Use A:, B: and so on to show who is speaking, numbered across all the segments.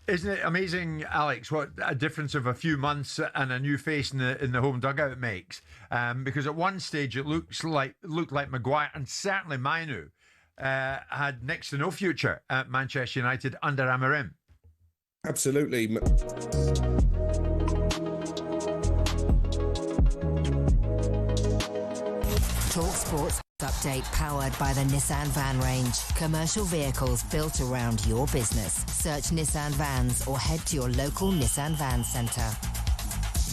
A: Isn't it amazing, Alex, what a difference of a few months and a new face in the home dugout makes? Because at one stage it looked like Maguire and certainly Manu had next to no future at Manchester United under Amorim.
B: Absolutely.
C: talkSPORT update powered by the Nissan Van range. Commercial vehicles built around your business. Search Nissan Vans or head to your local Nissan Van centre.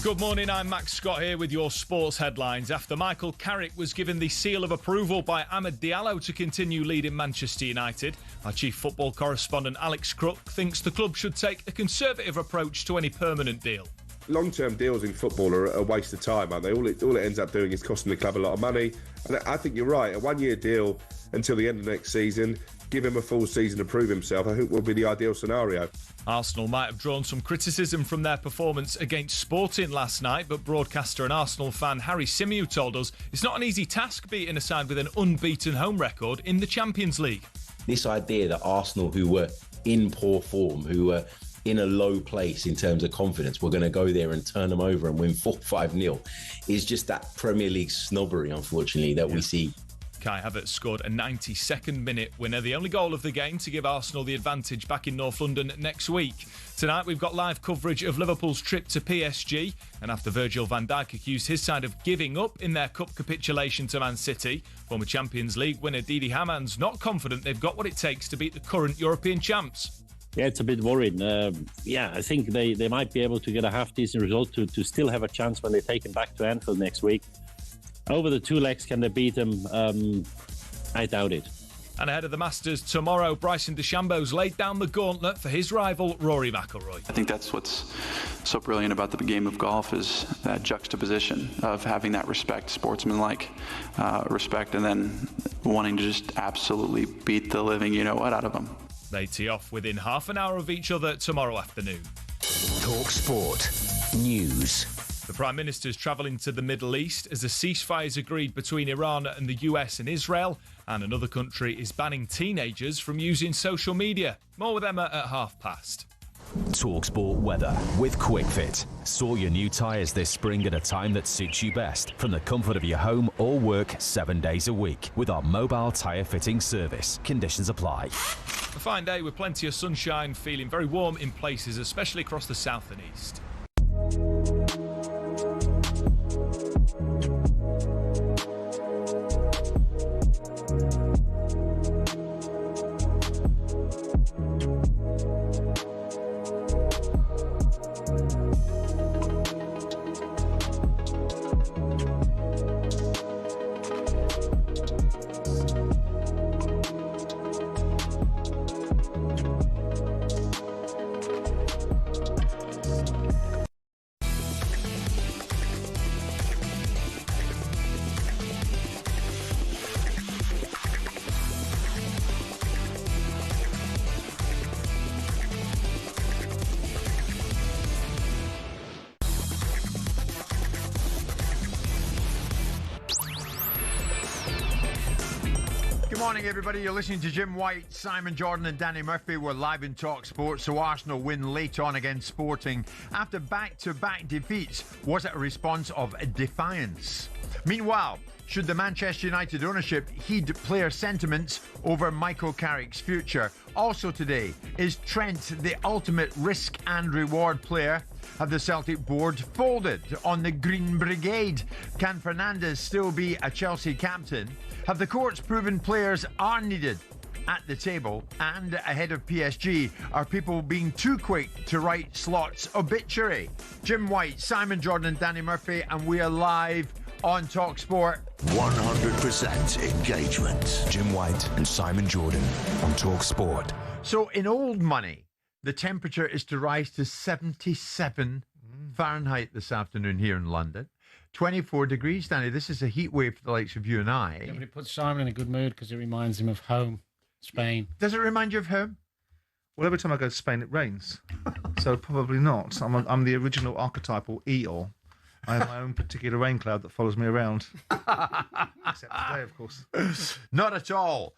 D: Good morning, I'm Max Scott here with your sports headlines. After Michael Carrick was given the seal of approval by Amad Diallo to continue leading Manchester United, our chief football correspondent Alex Crook thinks the club should take a conservative approach to any permanent deal.
B: Long-term deals in football are a waste of time, aren't they? All it ends up doing is costing the club a lot of money. And I think you're right. A one-year deal until the end of next season, give him a full season to prove himself, I think will be the ideal scenario.
D: Arsenal might have drawn some criticism from their performance against Sporting last night, but broadcaster and Arsenal fan Harry Symeou told us it's not an easy task beating a side with an unbeaten home record in the Champions League.
E: This idea that Arsenal, who were in poor form, who were in a low place in terms of confidence, we're going to go there and turn them over and win 4-5-0 is just that Premier League snobbery, unfortunately, that we see.
D: Kai Havertz scored a 92nd minute winner, the only goal of the game to give Arsenal the advantage back in North London next week. Tonight we've got live coverage of Liverpool's trip to PSG, and after Virgil van Dijk accused his side of giving up in their cup capitulation to Man City, former Champions League winner Didi Hamann not confident they've got what it takes to beat the current European champs.
F: Yeah, it's a bit worrying. I think they might be able to get a half-decent result to still have a chance when they take him back to Anfield next week. Over the two legs, can they beat him? I doubt it.
D: And ahead of the Masters tomorrow, Bryson DeChambeau's laid down the gauntlet for his rival, Rory McIlroy.
G: I think that's what's so brilliant about the game of golf is that juxtaposition of having that respect, sportsmanlike respect, and then wanting to just absolutely beat the living you-know-what out of them.
D: They tee off within half an hour of each other tomorrow afternoon.
H: talkSPORT News.
D: The Prime Minister's travelling to the Middle East as a ceasefire is agreed between Iran and the US and Israel, and another country is banning teenagers from using social media. More with Emma at past.
H: talkSPORT weather with QuickFit. Sort your new tyres this spring at a time that suits you best from the comfort of your home or work 7 days a week with our mobile tyre fitting service. Conditions apply.
D: A fine day with plenty of sunshine, feeling very warm in places, especially across the south and east.
A: Good morning, everybody. You're listening to Jim White, Simon Jordan and Danny Murphy. We're live in talkSPORT. So Arsenal win late on against Sporting after back-to-back defeats. Was it a response of defiance? Meanwhile, should the Manchester United ownership heed player sentiments over Michael Carrick's future? Also today, is Trent the ultimate risk and reward player? Have the Celtic board folded on the Green Brigade? Can Fernandez still be a Chelsea captain? Have the courts proven players are needed at the table? And ahead of PSG, are people being too quick to write Slot's obituary? Jim White, Simon Jordan and Danny Murphy, and we are live on talkSPORT.
H: 100% engagement. Jim White and Simon Jordan on talkSPORT.
A: So in old money, the temperature is to rise to 77 Fahrenheit this afternoon here in London. 24 degrees, Danny. This is a heat wave for the likes of you and I.
I: Yeah, but it puts Simon in a good mood because it reminds him of home, Spain.
A: Does it remind you of home?
J: Well, every time I go to Spain, it rains. So probably not. I'm the original archetypal Eeyore. I have my own particular rain cloud that follows me around. Except today, of course.
A: Not at all.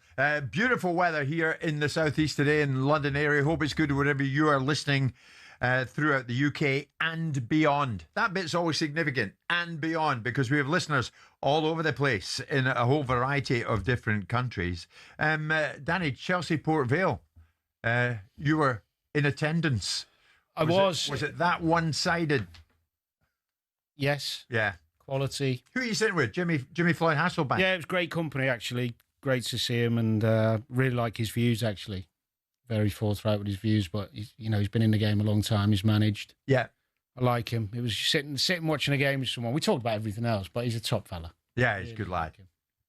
A: Beautiful weather here in the southeast today in the London area. Hope it's good wherever you are listening throughout the UK and beyond. That bit's always significant, and beyond, because we have listeners all over the place in a whole variety of different countries. Danny, Chelsea Port Vale, you were in attendance. Was it that one-sided?
I: Yes.
A: Yeah.
I: Quality.
A: Who are you sitting with? Jimmy Floyd Hasselbank?
I: Yeah, it was great company, actually. Great to see him, and really like his views, actually. Very forthright with his views, but he's been in the game a long time. He's managed.
A: Yeah.
I: I like him. It was sitting watching a game with someone. We talked about everything else, but he's a top fella.
A: Yeah, he's a good lad.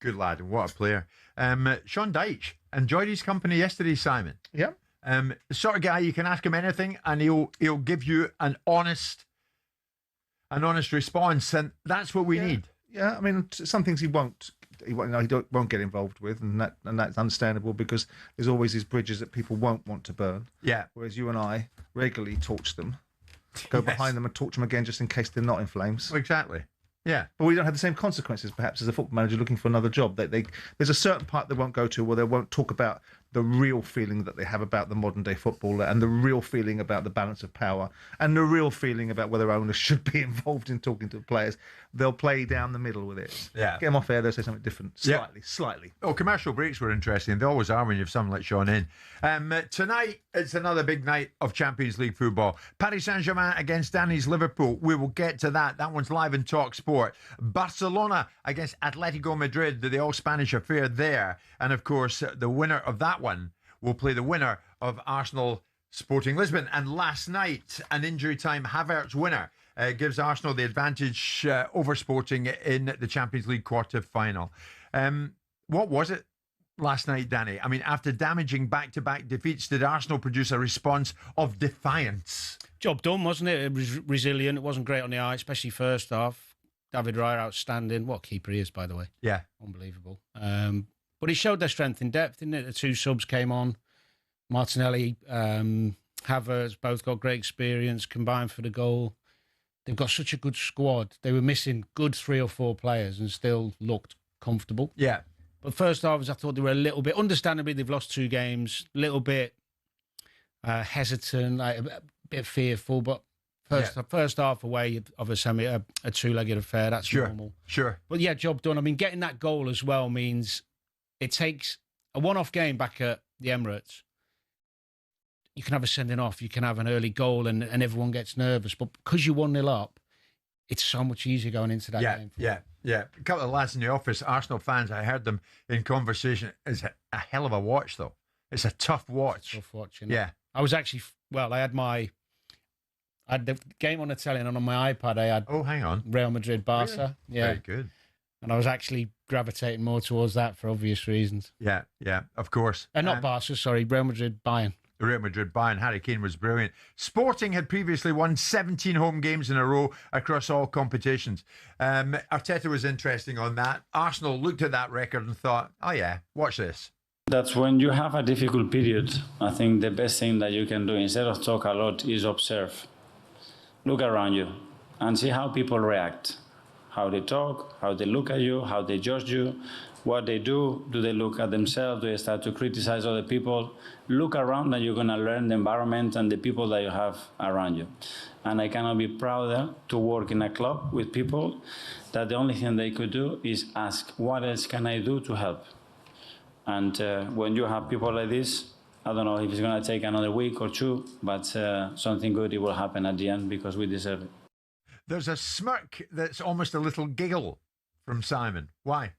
A: Good lad, and what a player. Sean Dyche, enjoyed his company yesterday, Simon.
J: Yeah.
A: The sort of guy you can ask him anything and he'll give you an honest response, and that's what we need.
J: Yeah, I mean, some things he won't get involved with, and that's understandable, because there's always these bridges that people won't want to burn.
A: Yeah.
J: Whereas you and I regularly torch them, go behind them and torch them again just in case they're not in flames.
A: Exactly. Yeah.
J: But we don't have the same consequences, perhaps, as a football manager looking for another job. There's a certain part they won't go to where they won't talk about the real feeling that they have about the modern day footballer, and the real feeling about the balance of power, and the real feeling about whether owners should be involved in talking to the players. They'll play down the middle with it.
A: Yeah.
J: Get them off air, they'll say something different. Slightly.
A: Oh, commercial breaks were interesting. They always are when you have someone like Sean in. Tonight, it's another big night of Champions League football. Paris Saint-Germain against Danny's Liverpool. We will get to that. That one's live in talkSPORT. Barcelona against Atletico Madrid, the all-Spanish affair there. And, of course, the winner of that one will play the winner of Arsenal Sporting Lisbon. And last night, an injury time Havertz winner gives Arsenal the advantage over Sporting in the Champions League quarter-final. What was it last night, Danny? I mean, after damaging back-to-back defeats, did Arsenal produce a response of defiance?
I: Job done, wasn't it? It was resilient. It wasn't great on the eye, especially first half. David Raya outstanding. What a keeper he is, by the way.
A: Yeah.
I: Unbelievable. But it showed their strength in depth, didn't it? The two subs came on. Martinelli, Havertz, both got great experience, combined for the goal. They've got such a good squad. They were missing good 3 or 4 players and still looked comfortable.
A: Yeah.
I: But first half, I thought they were a little bit, understandably, they've lost 2 games, a little bit hesitant, like a bit fearful, but first half away of a 2-legged affair, that's normal.
A: Sure.
I: But yeah, job done. I mean, getting that goal as well means it takes a one-off game back at the Emirates. You can have a sending off, you can have an early goal, and everyone gets nervous. But because you're 1-0 up, it's so much easier going into that game.
A: Yeah. A couple of lads in the office, Arsenal fans, I heard them in conversation. It's a hell of a watch, though. It's a tough watch.
I: Tough watching.
A: Yeah.
I: I was actually, I had the game on the telly, and on my iPad I had
A: hang on,
I: Real Madrid Barca.
A: Really?
I: Yeah.
A: Very good.
I: And I was actually gravitating more towards that for obvious reasons.
A: Yeah, of course.
I: Not Barca, sorry, Real Madrid Bayern.
A: Real Madrid Bayern. Harry Kane was brilliant. Sporting had previously won 17 home games in a row across all competitions. Arteta was interesting on that. Arsenal looked at that record and thought, oh yeah, watch this.
K: That's when you have a difficult period. I think the best thing that you can do, instead of talk a lot, is observe. Look around you and see how people react. How they talk, how they look at you, how they judge you, what they do. Do they look at themselves? Do they start to criticize other people? Look around and you're going to learn the environment and the people that you have around you. And I cannot be prouder to work in a club with people that the only thing they could do is ask, what else can I do to help? And when you have people like this, I don't know if it's going to take another week or 2, but something good, it will happen at the end because we deserve it.
A: There's a smirk that's almost a little giggle from Simon. Why?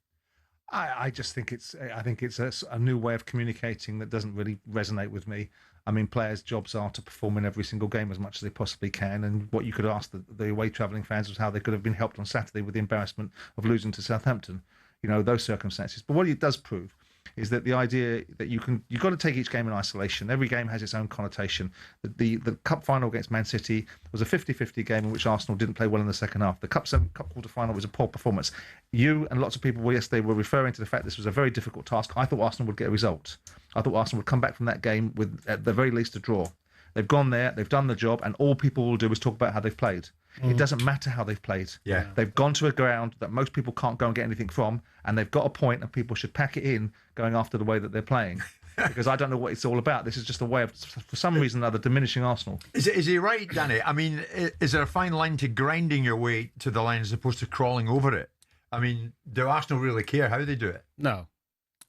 J: I just think it's a new way of communicating that doesn't really resonate with me. I mean, players' jobs are to perform in every single game as much as they possibly can. And what you could ask the away travelling fans was how they could have been helped on Saturday with the embarrassment of losing to Southampton. Those circumstances. But what it does prove is that the idea that you've got to take each game in isolation. Every game has its own connotation. The cup final against Man City was a 50-50 game in which Arsenal didn't play well in the second half. The cup quarter final was a poor performance. You and lots of people yesterday were referring to the fact this was a very difficult task. I thought Arsenal would get a result. I thought Arsenal would come back from that game with, at the very least, a draw. They've gone there, they've done the job, and all people will do is talk about how they've played. It doesn't matter how they've played.
A: Yeah.
J: They've gone to a ground that most people can't go and get anything from, and they've got a point, and people should pack it in going after the way that they're playing. Because I don't know what it's all about. This is just a way of, for some reason or other, diminishing Arsenal.
A: Is he right, Danny? I mean, is there a fine line to grinding your way to the line as opposed to crawling over it? I mean, do Arsenal really care how they do it?
I: No.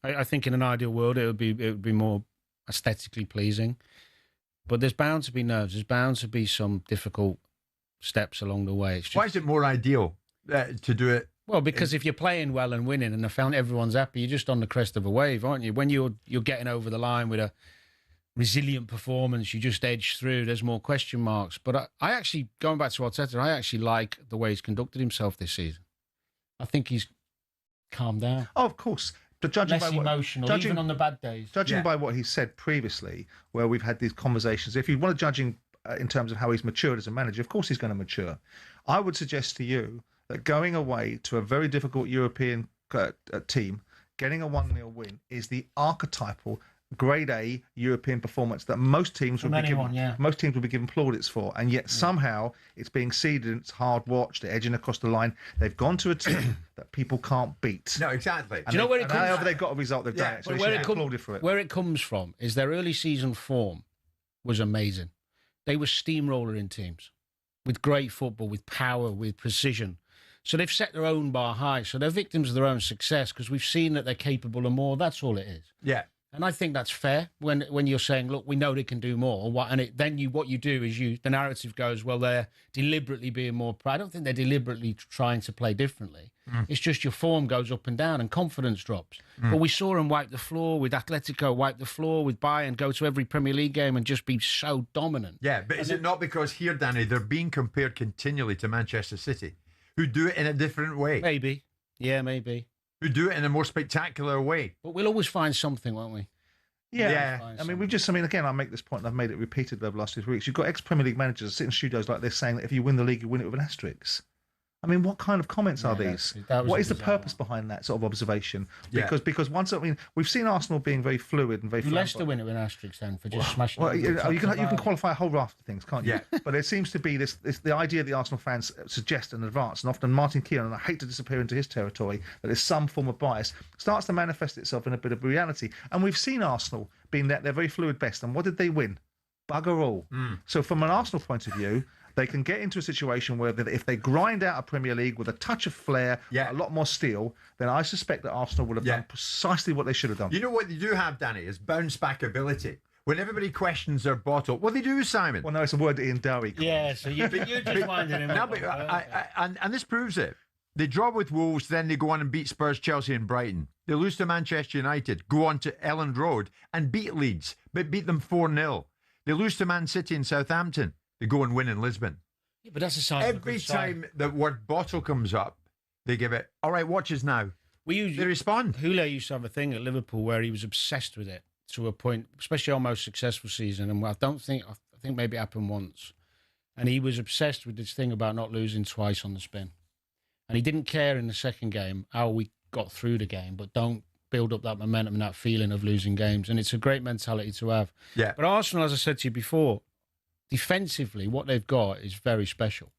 I: I think in an ideal world it would be more aesthetically pleasing. But there's bound to be nerves. There's bound to be some difficult steps along the way. It's just,
A: why is it more ideal to do it?
I: Well, because if you're playing well and winning and everyone's happy, you're just on the crest of a wave, aren't you? When you're getting over the line with a resilient performance, you just edge through. There's more question marks. But I actually, going back to Arteta, I actually like the way he's conducted himself this season. I think he's calmed down.
J: Oh, of course. But judging
I: less
J: by what,
I: emotional, even on the bad days.
J: Judging by what he said previously, where we've had these conversations, if you want to judge him in terms of how he's matured as a manager, of course he's going to mature. I would suggest to you that going away to a very difficult European team, getting a 1-0 win is the archetypal grade A European performance that most teams would be given plaudits for, and yet somehow it's being seeded. It's hard watched. They're edging across the line. They've gone to a team that people can't beat.
A: No, exactly.
J: And do you know where it comes from? However, they've got a result. They've done it. So they should be applauded for it.
I: Where it comes from is their early season form was amazing. They were steamrolling teams with great football, with power, with precision. So they've set their own bar high. So they're victims of their own success because we've seen that they're capable of more. That's all it is.
A: Yeah.
I: And I think that's fair when you're saying, look, we know they can do more. What you do is the narrative goes, well, they're deliberately being more proud. I don't think they're deliberately trying to play differently. It's just your form goes up and down and confidence drops. But we saw them wipe the floor with Atletico, wipe the floor with Bayern, go to every Premier League game and just be so dominant.
A: Yeah, but is it not because here, Danny, they're being compared continually to Manchester City, who do it in a different way?
I: Maybe. Yeah, maybe.
A: Who do it in a more spectacular way.
I: But we'll always find something, won't we?
J: Yeah. I mean, again, I make this point, and I've made it repeatedly over the last 2 weeks. You've got ex-Premier League managers that sit in studios like this saying that if you win the league, you win it with an asterisk. I mean, what kind of comments are these? What is the purpose behind that sort of observation? Because we've seen Arsenal being very fluid and very.
I: Leicester win it with an asterisk then for just smashing.
J: Well, you can qualify a whole raft of things, can't you?
A: Yeah.
J: But there seems to be the idea the Arsenal fans suggest in advance, and often Martin Keown, and I hate to disappear into his territory, that there's some form of bias, starts to manifest itself in a bit of reality. And we've seen Arsenal being that they're very fluid best, and what did they win? Bugger all. So from an Arsenal point of view, they can get into a situation where if they grind out a Premier League with a touch of flair, a lot more steel, then I suspect that Arsenal would have done precisely what they should have done.
A: You know what they do have, Danny, is bounce back ability. When everybody questions their bottle, what they do, Simon?
J: Well, no, it's a word Ian Dowie.
I: Yeah, so you're just winding him up.
A: And this proves it. They draw with Wolves, then they go on and beat Spurs, Chelsea and Brighton. They lose to Manchester United, go on to Elland Road and beat Leeds, but beat them 4-0. They lose to Man City and Southampton. They go and win in Lisbon.
I: Yeah, but that's a sign.
A: Every time the word bottle comes up, they give it, all right, watch us now. They respond.
I: Houllier used to have a thing at Liverpool where he was obsessed with it to a point, especially our most successful season. And I think maybe it happened once. And he was obsessed with this thing about not losing twice on the spin. And he didn't care in the second game how we got through the game, but don't build up that momentum and that feeling of losing games. And it's a great mentality to have.
A: Yeah.
I: But Arsenal, as I said to you before, defensively, what they've got is very special.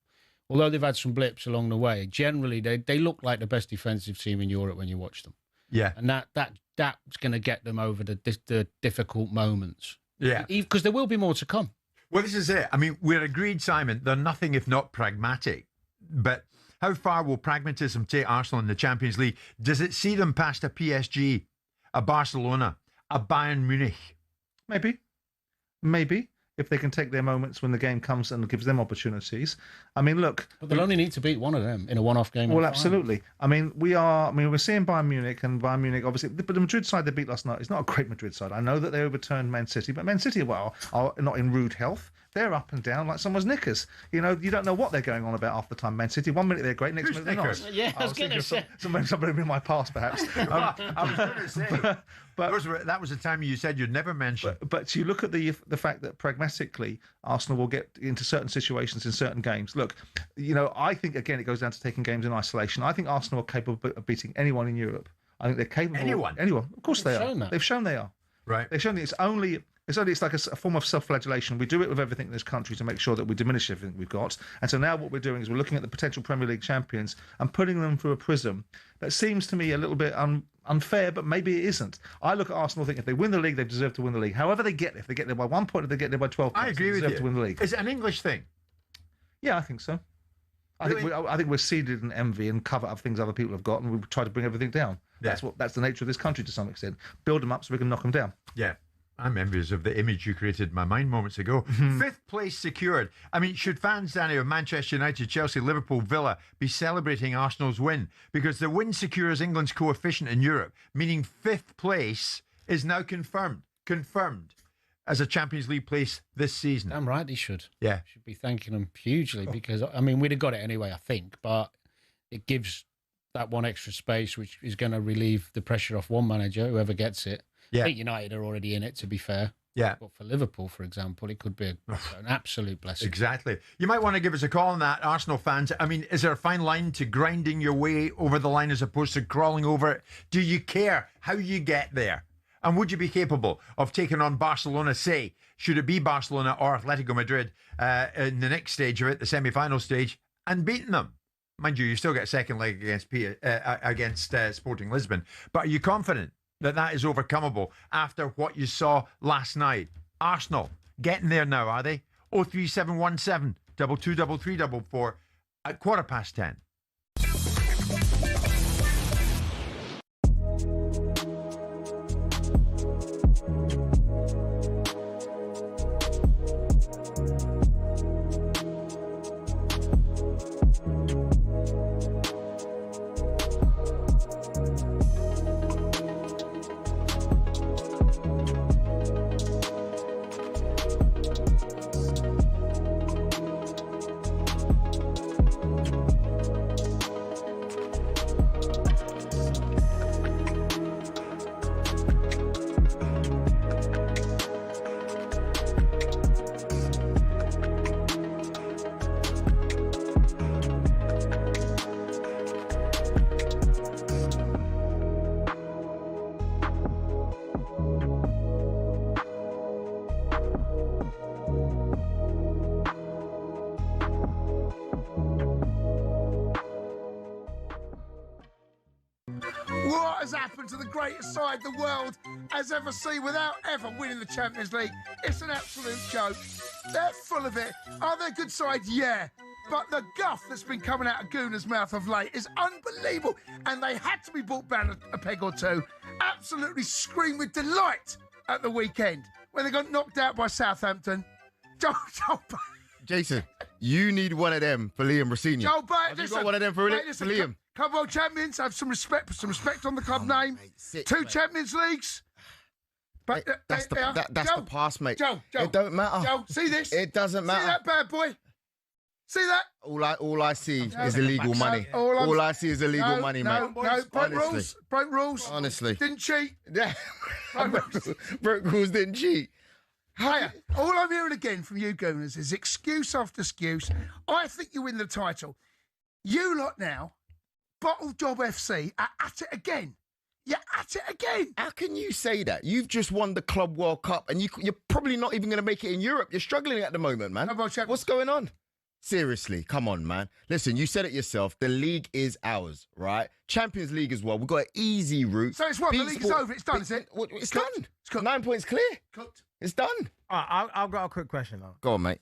I: Although they've had some blips along the way, generally they look like the best defensive team in Europe when you watch them.
A: Yeah.
I: And that's going to get them over the difficult moments.
A: Yeah.
I: Because there will be more to come.
A: Well, this is it. I mean, we're agreed, Simon, they're nothing if not pragmatic. But how far will pragmatism take Arsenal in the Champions League? Does it see them past a PSG, a Barcelona, a Bayern Munich?
J: Maybe. If they can take their moments when the game comes and gives them opportunities. I mean, look.
I: But they'll only need to beat one of them in a one-off game.
J: Well, absolutely. I mean, we're seeing Bayern Munich, and Bayern Munich, obviously, but the Madrid side they beat last night is not a great Madrid side. I know that they overturned Man City, but Man City, are not in rude health. They're up and down like someone's knickers. You know, you don't know what they're going on about half the time. Man City, 1 minute they're great, next minute they're not.
I: Yeah, I was going to say.
J: Somebody in my past, perhaps.
A: I was going to say. But that was the time you said you'd never mention.
J: But you look at the fact that pragmatically Arsenal will get into certain situations in certain games. Look, you know, I think again it goes down to taking games in isolation. I think Arsenal are capable of beating anyone in Europe. I think they're capable.
A: Anyone.
J: Of course they are. They've shown they are.
A: Right.
J: They've shown that it's only It's like a form of self-flagellation. We do it with everything in this country to make sure that we diminish everything we've got. And so now what we're doing is we're looking at the potential Premier League champions and putting them through a prism that seems to me a little bit unfair, but maybe it isn't. I look at Arsenal, think if they win the league, they deserve to win the league. However they get there, if they get there by 1 point, if they get there by 12 points,
A: I agree with you.
J: to win the league.
A: Is it an English thing?
J: Yeah, I think so. I think we're seeded in envy and cover up things other people have got, and we try to bring everything down.
A: Yeah.
J: That's the nature of this country to some extent. Build them up so we can knock them down.
A: Yeah. I'm envious of the image you created in my mind moments ago. 5th place secured. I mean, should fans, Danny, of Manchester United, Chelsea, Liverpool, Villa be celebrating Arsenal's win? Because the win secures England's coefficient in Europe, meaning 5th place is now confirmed as a Champions League place this season.
I: Damn right he should.
A: Yeah.
I: Should be thanking them hugely because, I mean, we'd have got it anyway, I think, but it gives that one extra space, which is going to relieve the pressure off one manager, whoever gets it.
A: Yeah.
I: I think United are already in it, to be fair.
A: Yeah.
I: But for Liverpool, for example, it could be an absolute blessing.
A: Exactly. You might want to give us a call on that, Arsenal fans. I mean, is there a fine line to grinding your way over the line as opposed to crawling over it? Do you care how you get there? And would you be capable of taking on Barcelona, say, should it be Barcelona or Atletico Madrid in the next stage of it, the semi-final stage, and beating them? Mind you, you still get a second leg against Sporting Lisbon. But are you confident that is overcomable after what you saw last night? Arsenal getting there now, are they? 03717 223344 at 10:15.
L: What has happened to the greatest side the world has ever seen without ever winning the Champions League? It's an absolute joke. They're full of it. Are they a good side? Yeah. But the guff that's been coming out of Gooner's mouth of late is unbelievable. And they had to be brought down a peg or two. Absolutely scream with delight at the weekend when they got knocked out by Southampton.
M: Jason, you need one of them for Liam Rosenior.
L: Have
M: you got one of them for Liam?
L: Club World Champions, have some respect on the club name.
M: Mate,
L: 2 Champions Leagues. But
M: that's the past, mate.
L: Joe,
M: it don't matter.
L: Joe, see this?
M: It doesn't matter.
L: See that bad boy? See that?
M: All I see is illegal money. All I see is illegal money, mate.
L: No, broke rules.
M: Honestly.
L: Didn't cheat.
M: Yeah. broke rules, didn't cheat.
L: All I'm hearing again from you Gooners is excuse after excuse. I think you win the title. You lot now, Bottle Job FC, are at it again. You're at it again.
M: How can you say that? You've just won the Club World Cup and you're probably not even going to make it in Europe. You're struggling at the moment, man. What's going on? Seriously, come on, man. Listen, you said it yourself. The league is ours, right? Champions League as well. We've got an easy route.
L: So it's what? The league is over. It's done, is it?
M: It's done. It's cooked. 9 points clear.
L: Cooked.
M: It's done.
N: I've got a quick question, though.
M: Go on, mate.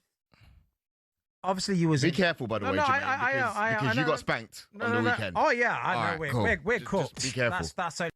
N: Obviously, you was...
M: Be careful, by the way, Jermaine, because you got spanked on the weekend.
N: Oh, yeah, I know.
M: Right,
N: We're cooked.
M: Just be careful.
N: That's it.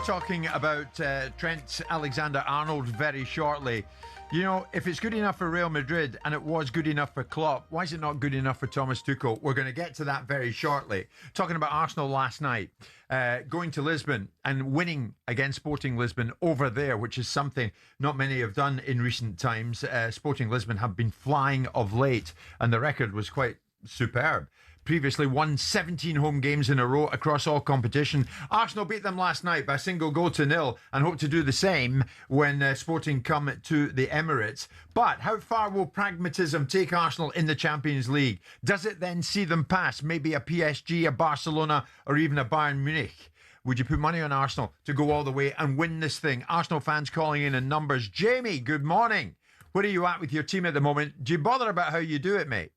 A: Talking about Trent Alexander-Arnold very shortly. You know, if it's good enough for Real Madrid and it was good enough for Klopp, why is it not good enough for Thomas Tuchel? We're going to get to that very shortly. Talking about Arsenal last night, going to Lisbon and winning against Sporting Lisbon over there, which is something not many have done in recent times. Sporting Lisbon have been flying of late, and the record was quite superb. Previously won 17 home games in a row across all competition. Arsenal beat them last night by a single goal to nil and hope to do the same when Sporting come to the Emirates. But how far will pragmatism take Arsenal in the Champions League? Does it then see them past maybe a PSG, a Barcelona, or even a Bayern Munich? Would you put money on Arsenal to go all the way and win this thing? Arsenal fans calling in numbers. Jamie, good morning. Where are you at with your team at the moment? Do you bother about how you do it, mate?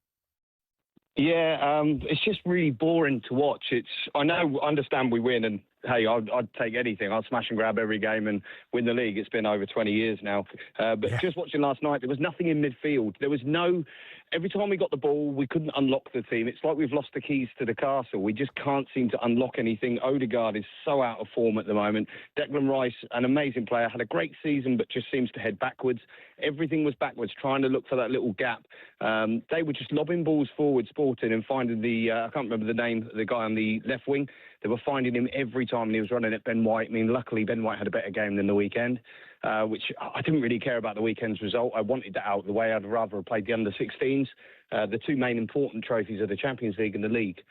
O: Yeah, it's just really boring to watch. I understand we win, and hey, I'd take anything. I'd smash and grab every game and win the league. It's been over 20 years now. Just watching last night, there was nothing in midfield. There was no... Every time we got the ball, we couldn't unlock the team. It's like we've lost the keys to the castle. We just can't seem to unlock anything. Odegaard is so out of form at the moment. Declan Rice, an amazing player, had a great season, but just seems to head backwards. Everything was backwards, trying to look for that little gap. They were just lobbing balls forward, Sporting, and finding I can't remember the name, the guy on the left wing. They were finding him every time, and he was running at Ben White. I mean, luckily, Ben White had a better game than the weekend, which I didn't really care about the weekend's result. I wanted that out of the way. I'd rather have played the under-16s, the two main important trophies of the Champions League and the league.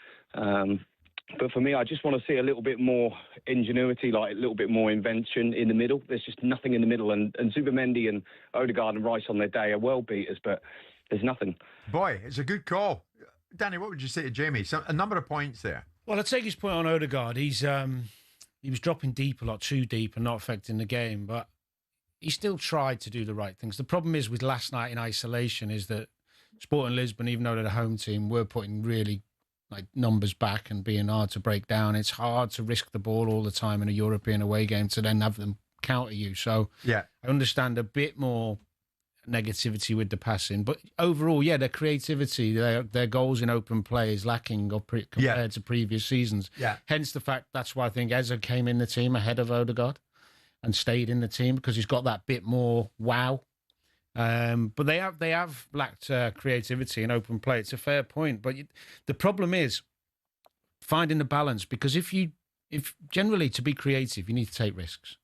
O: But for me, I just want to see a little bit more ingenuity, like a little bit more invention in the middle. There's just nothing in the middle. And Zubimendi and Odegaard and Rice on their day are well beaters, but there's nothing.
A: Boy, it's a good call. Danny, what would you say to Jamie? A number of points there.
I: Well, I take his point on Odegaard. He was dropping deep, a lot too deep, and not affecting the game, but he still tried to do the right things. The problem is with last night in isolation is that Sporting Lisbon, even though they're the home team, were putting really numbers back and being hard to break down. It's hard to risk the ball all the time in a European away game to then have them counter you. So yeah, I understand a bit more negativity with the passing, but overall, yeah, their creativity, their goals in open play is lacking compared to previous seasons. Yeah. Hence the fact that's why I think Eza came in the team ahead of Odegaard and stayed in the team because he's got that bit more wow. But they have lacked creativity in open play. It's a fair point, but the problem is finding the balance, because if generally to be creative, you need to take risks,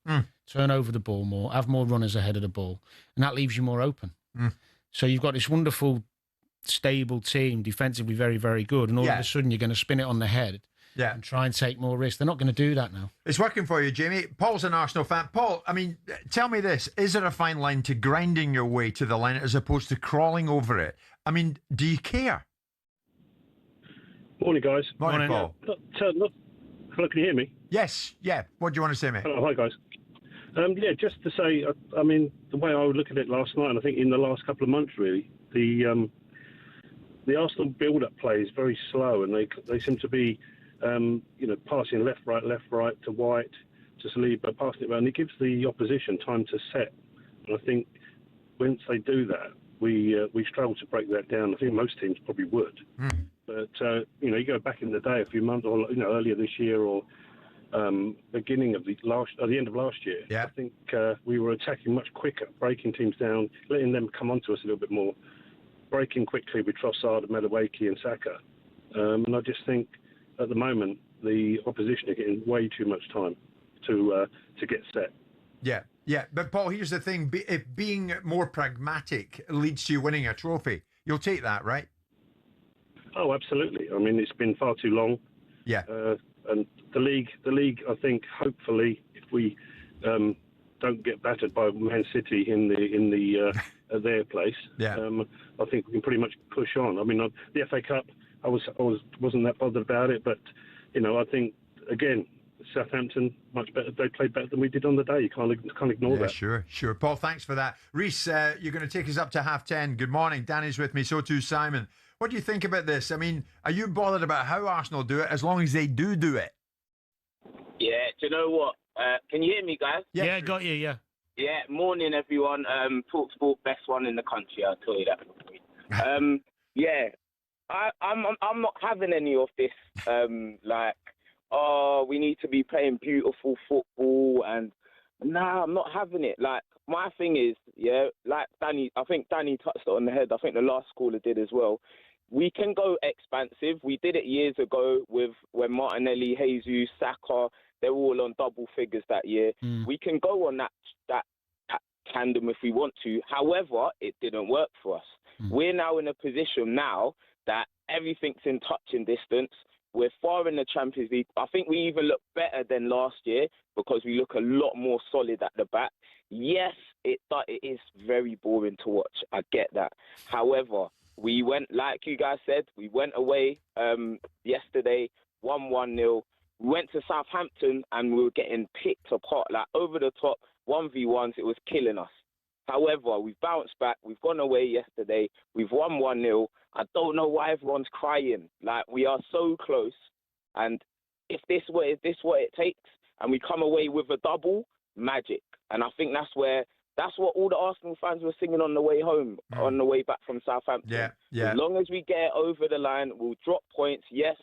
I: turn over the ball more, have more runners ahead of the ball, and that leaves you more open. So you've got this wonderful, stable team, defensively very, very good, and all of a sudden you're going to spin it on the head. Yeah, and try and take more risks. They're not going to do that now.
A: It's working for you, Jamie. Paul's an Arsenal fan. Paul, I mean, tell me this. Is there a fine line to grinding your way to the line as opposed to crawling over it? I mean, do you care?
P: Morning, guys.
A: Morning, Paul.
P: Hello, can you hear me?
A: Yes, yeah. What do you want to say, mate?
P: Hello, hi, guys. Yeah, just to say, I mean, the way I would look at it last night, and I think in the last couple of months, really, the Arsenal build-up play is very slow, and they seem to be... passing left, right to White, to Saliba, passing it around. It gives the opposition time to set. And I think once they do that, we struggle to break that down. I think most teams probably would. But, you go back in the day, a few months, or, earlier this year, or beginning of the end of last year, I think we were attacking much quicker, breaking teams down, letting them come onto us a little bit more, breaking quickly with Trossard, Madueke and Saka. And I just think, at the moment, the opposition are getting way too much time to get set.
A: Yeah. But, Paul, here's the thing. If being more pragmatic leads to you winning a trophy, you'll take that, right?
P: Oh, absolutely. I mean, it's been far too long. Yeah. And the league, I think, hopefully, if we don't get battered by Man City in the their place, I think we can pretty much push on. I mean, the FA Cup, I wasn't that bothered about it, but I think again, Southampton much better. They played better than we did on the day. You can't ignore that.
A: Sure. Paul, thanks for that. Reece, you're going to take us up to 10:30. Good morning. Danny's with me. So too Simon. What do you think about this? I mean, are you bothered about how Arsenal do it as long as they do it?
Q: Yeah. Do you know what? Can you hear me, guys?
I: Yeah, got you. Yeah.
Q: Yeah. Morning, everyone. talkSPORT, best one in the country. I'll tell you that. Yeah. I'm not having any of this. We need to be playing beautiful football, and I'm not having it. Like, my thing is, like Danny, I think Danny touched it on the head. I think the last caller did as well. We can go expansive. We did it years ago when Martinelli, Jesus, Saka, they're all on double figures that year. We can go on that tandem if we want to. However, it didn't work for us. We're now in a position now that everything's in touching distance. We're far in the Champions League. I think we even look better than last year because we look a lot more solid at the back. Yes, it is very boring to watch. I get that. However, we went, like you guys said, we went away yesterday, 1-0. We went to Southampton and we were getting picked apart, like over the top, 1v1s. It was killing us. However, we've bounced back. We've gone away yesterday. We've won 1-0. I don't know why everyone's crying. Like, we are so close. And if this is what it takes, and we come away with a double, magic. And I think that's what all the Arsenal fans were singing on the way home, on the way back from Southampton. Yeah. As long as we get over the line, we'll drop points. Yes,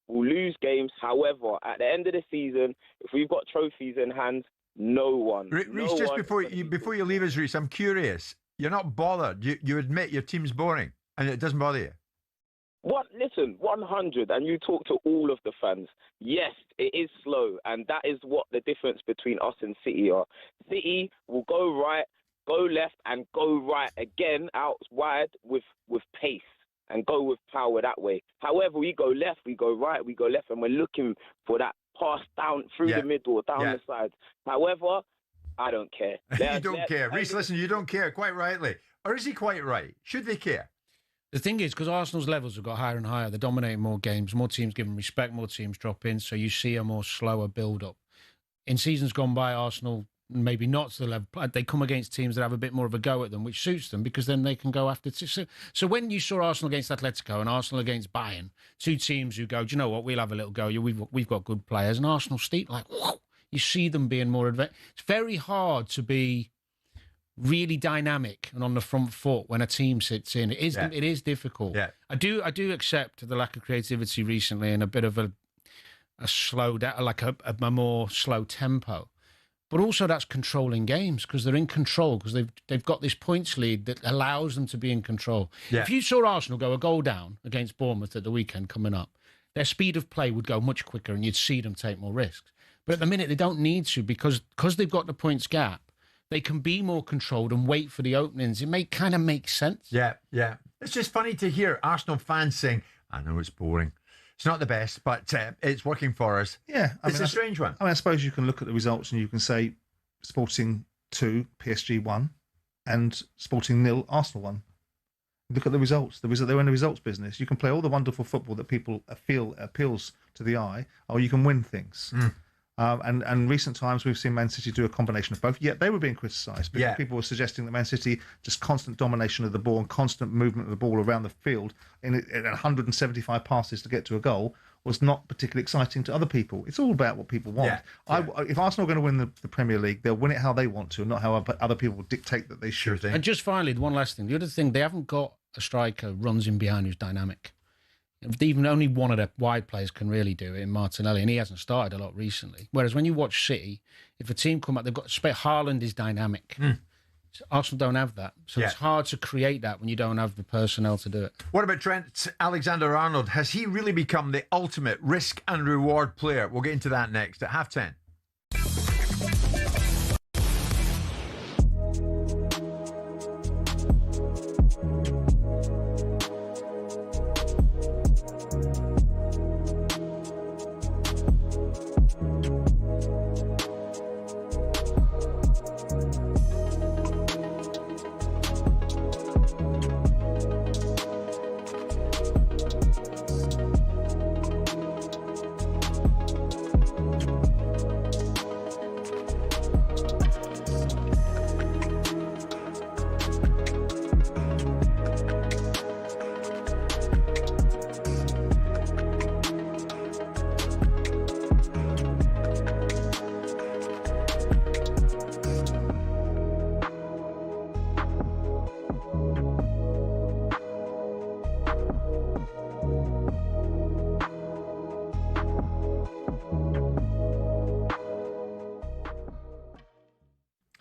Q: we'll lose games. However, at the end of the season, if we've got trophies in hand, no one.
A: Reece, just before you leave us, Reece, I'm curious. You're not bothered. You admit your team's boring, and it doesn't bother you.
Q: Listen, 100, and you talk to all of the fans. Yes, it is slow, and that is what the difference between us and City are. City will go right, go left, and go right again, out wide with pace, and go with power that way. However, we go left, we go right, we go left, and we're looking for that pass down through the middle, down the sides. However, I don't care.
A: You don't care. Reece, listen, you don't care, quite rightly. Or is he quite right? Should they care?
I: The thing is, because Arsenal's levels have got higher and higher, they're dominating more games, more teams give them respect, more teams drop in, so you see a more slower build-up. In seasons gone by, Arsenal, maybe not to the level, they come against teams that have a bit more of a go at them, which suits them, because then they can go after... So when you saw Arsenal against Atletico and Arsenal against Bayern, two teams who go, do you know what, we'll have a little go, we've got good players, and Arsenal steep, like, whoa, you see them being more advanced. It's very hard to be really dynamic and on the front foot when a team sits in. It is difficult. Yeah. I do accept the lack of creativity recently and a bit of a slow down, like a more slow tempo. But also that's controlling games because they're in control because they've got this points lead that allows them to be in control. Yeah. If you saw Arsenal go a goal down against Bournemouth at the weekend coming up, their speed of play would go much quicker and you'd see them take more risks. But at the minute they don't need to because they've got the points gap. They can be more controlled and wait for the openings. It kind of make sense.
A: Yeah. It's just funny to hear Arsenal fans saying, I know it's boring. It's not the best, but it's working for us.
J: Yeah.
A: It's a strange one.
J: I suppose you can look at the results and you can say Sporting 2, PSG 1, and Sporting 0, Arsenal 1. Look at the results. They're in the results business. You can play all the wonderful football that people feel appeals to the eye, or you can win things. And recent times we've seen Man City do a combination of both. Yet they were being criticised because people were suggesting that Man City, just constant domination of the ball and constant movement of the ball around the field in 175 passes to get to a goal was not particularly exciting to other people. It's all about what people want. If Arsenal are going to win the Premier League, they'll win it how they want to, not how other people dictate that they should.
I: And just finally, one last thing. The other thing, they haven't got a striker runs in behind who's dynamic. Even only one of the wide players can really do it in Martinelli, and he hasn't started a lot recently. Whereas when you watch City, if a team come up, they've got Haaland is dynamic. Arsenal don't have that. So it's hard to create that when you don't have the personnel to do it.
A: What about Trent Alexander-Arnold? Has he really become the ultimate risk and reward player? We'll get into that next at 10:30.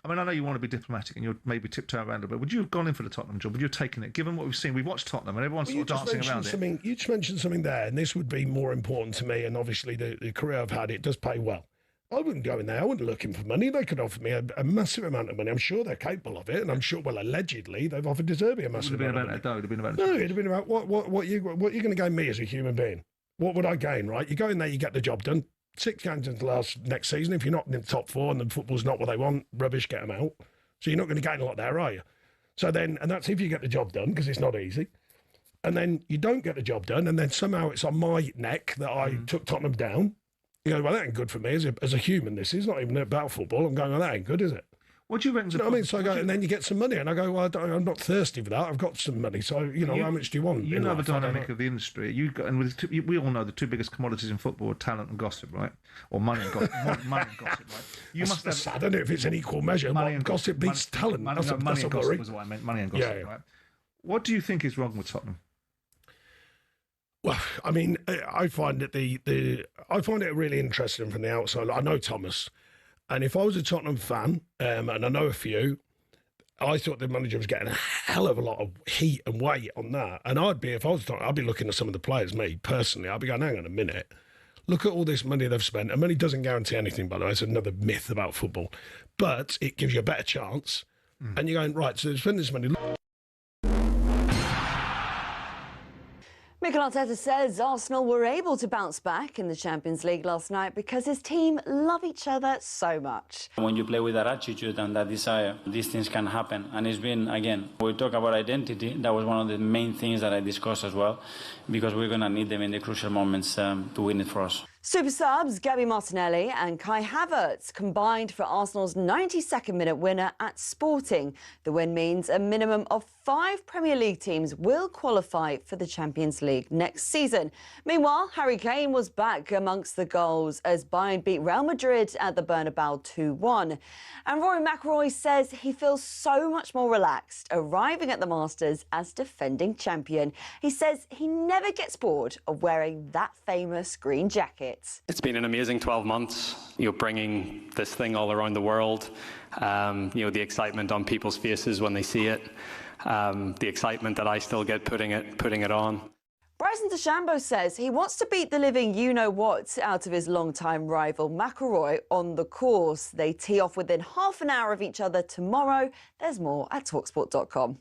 J: I mean, I know you want to be diplomatic and you're maybe tiptoeing around a bit. Would you have gone in for the Tottenham job? Would you have taken it? Given what we've seen, we've watched Tottenham and everyone's sort of dancing around it.
R: You just mentioned something there, and this would be more important to me, and obviously the career I've had, it does pay well. I wouldn't go in there. I wouldn't look looking for money. They could offer me a massive amount of money. I'm sure they're capable of it, and I'm sure, well, allegedly, they've offered Zerbi a massive amount of money. It would have been about no, it'd have been about what you're going to gain me as a human being. What would I gain, right? You go in there, you get the job done. 6 games into next season. If you're not in the top 4 and the football's not what they want, rubbish, get them out. So you're not going to gain a lot there, are you? So then, and that's if you get the job done, because it's not easy. And then you don't get the job done, and then somehow it's on my neck that I took Tottenham down. You go, well, that ain't good for me as a human. This is not even about football. I'm going, well, that ain't good, is it?
J: What do you reckon?
R: You know what I mean? So I go, and then you get some money, and I go, well, I'm not thirsty for that. I've got some money, so how much do you want?
J: You know the dynamic of the industry. We all know the 2 biggest commodities in football are talent and gossip, right? Or money and gossip. Money and gossip, right? You must have.
R: I don't know if it's an equal measure. Money and gossip beats talent.
J: Money and gossip was what I meant. Money and gossip, right? What do you think is wrong with Tottenham?
R: Well, I mean, I find it I find it really interesting from the outside. I know Thomas, and if I was a Tottenham fan, and I know a few, I thought the manager was getting a hell of a lot of heat and weight on that. And if I was Tottenham, I'd be looking at some of the players. Me personally, I'd be going, hang on a minute, look at all this money they've spent. And money doesn't guarantee anything, by the way. It's another myth about football, but it gives you a better chance. And you're going, right, so they spend this money.
S: Mikel Arteta says Arsenal were able to bounce back in the Champions League last night because his team love each other so much.
K: When you play with that attitude and that desire, these things can happen. And it's been, again, we talk about identity. That was one of the main things that I discussed as well, because we're going to need them in the crucial moments to win it for us.
S: Super subs Gabby Martinelli and Kai Havertz combined for Arsenal's 92nd minute winner at Sporting. The win means a minimum of 5 Premier League teams will qualify for the Champions League next season. Meanwhile, Harry Kane was back amongst the goals as Bayern beat Real Madrid at the Bernabeu 2-1. And Rory McIlroy says he feels so much more relaxed arriving at the Masters as defending champion. He says he never gets bored of wearing that famous green jacket.
T: It's been an amazing 12 months, bringing this thing all around the world, the excitement on people's faces when they see it, the excitement that I still get putting it on.
S: Bryson DeChambeau says he wants to beat the living you-know-what out of his longtime rival McIlroy on the course. They tee off within half an hour of each other tomorrow. There's more at talksport.com.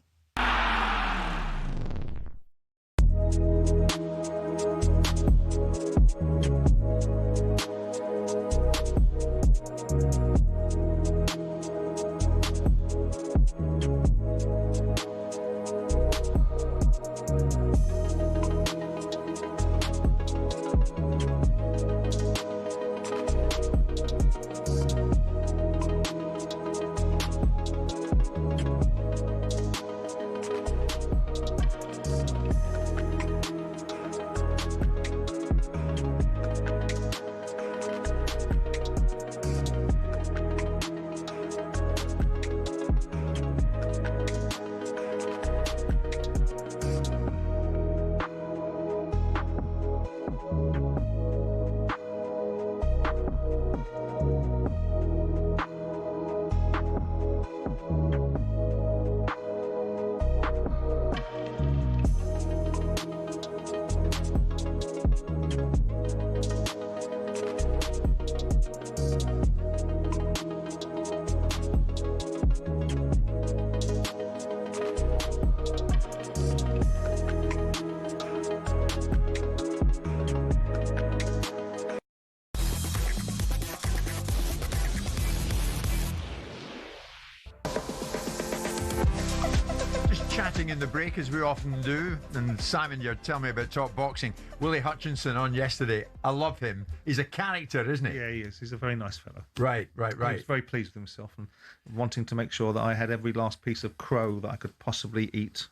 A: In the break, as we often do, and Simon, you're telling me about Top Boxing. Willie Hutchinson on yesterday. I love him. He's a character, isn't he?
J: Yeah, he is. He's a very nice fellow.
A: Right.
J: He was very pleased with himself and wanting to make sure that I had every last piece of crow that I could possibly eat.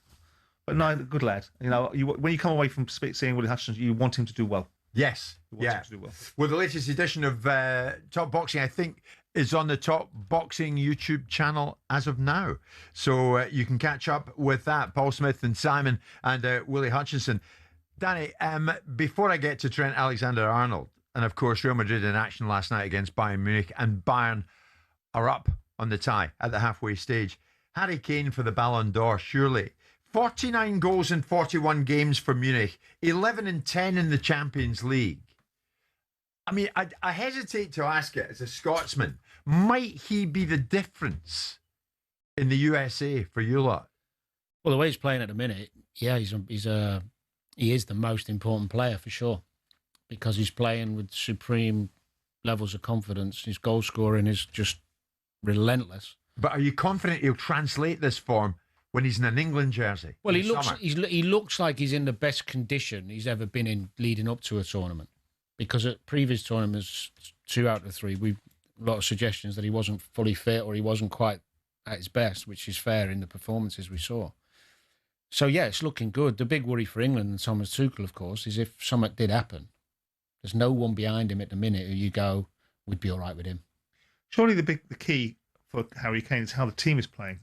J: But no, good lad. When you come away from seeing Willie Hutchinson, you want him to do well.
A: Yes.
J: Him to do well.
A: Well, the latest edition of Top Boxing, I think, is on the Top Boxing YouTube channel as of now. So you can catch up with that. Paul Smith and Simon and Willie Hutchinson. Danny, before I get to Trent Alexander-Arnold, and of course Real Madrid in action last night against Bayern Munich, and Bayern are up on the tie at the halfway stage. Harry Kane for the Ballon d'Or, surely. 49 goals in 41 games for Munich, 11 and 10 in the Champions League. I mean, I hesitate to ask it as a Scotsman. Might he be the difference in the USA for you lot?
I: Well, the way he's playing at the minute, yeah, he is the most important player for sure, because he's playing with supreme levels of confidence. His goal scoring is just relentless.
A: But are you confident he'll translate this form when he's in an England jersey?
I: Well, he looks like he's in the best condition he's ever been in leading up to a tournament, because at previous tournaments, 2 out of 3, we've a lot of suggestions that he wasn't fully fit or he wasn't quite at his best, which is fair in the performances we saw. So, yeah, it's looking good. The big worry for England and Thomas Tuchel, of course, is if something did happen, there's no one behind him at the minute who you go, we'd be all right with him.
J: Surely the key for Harry Kane is how the team is playing,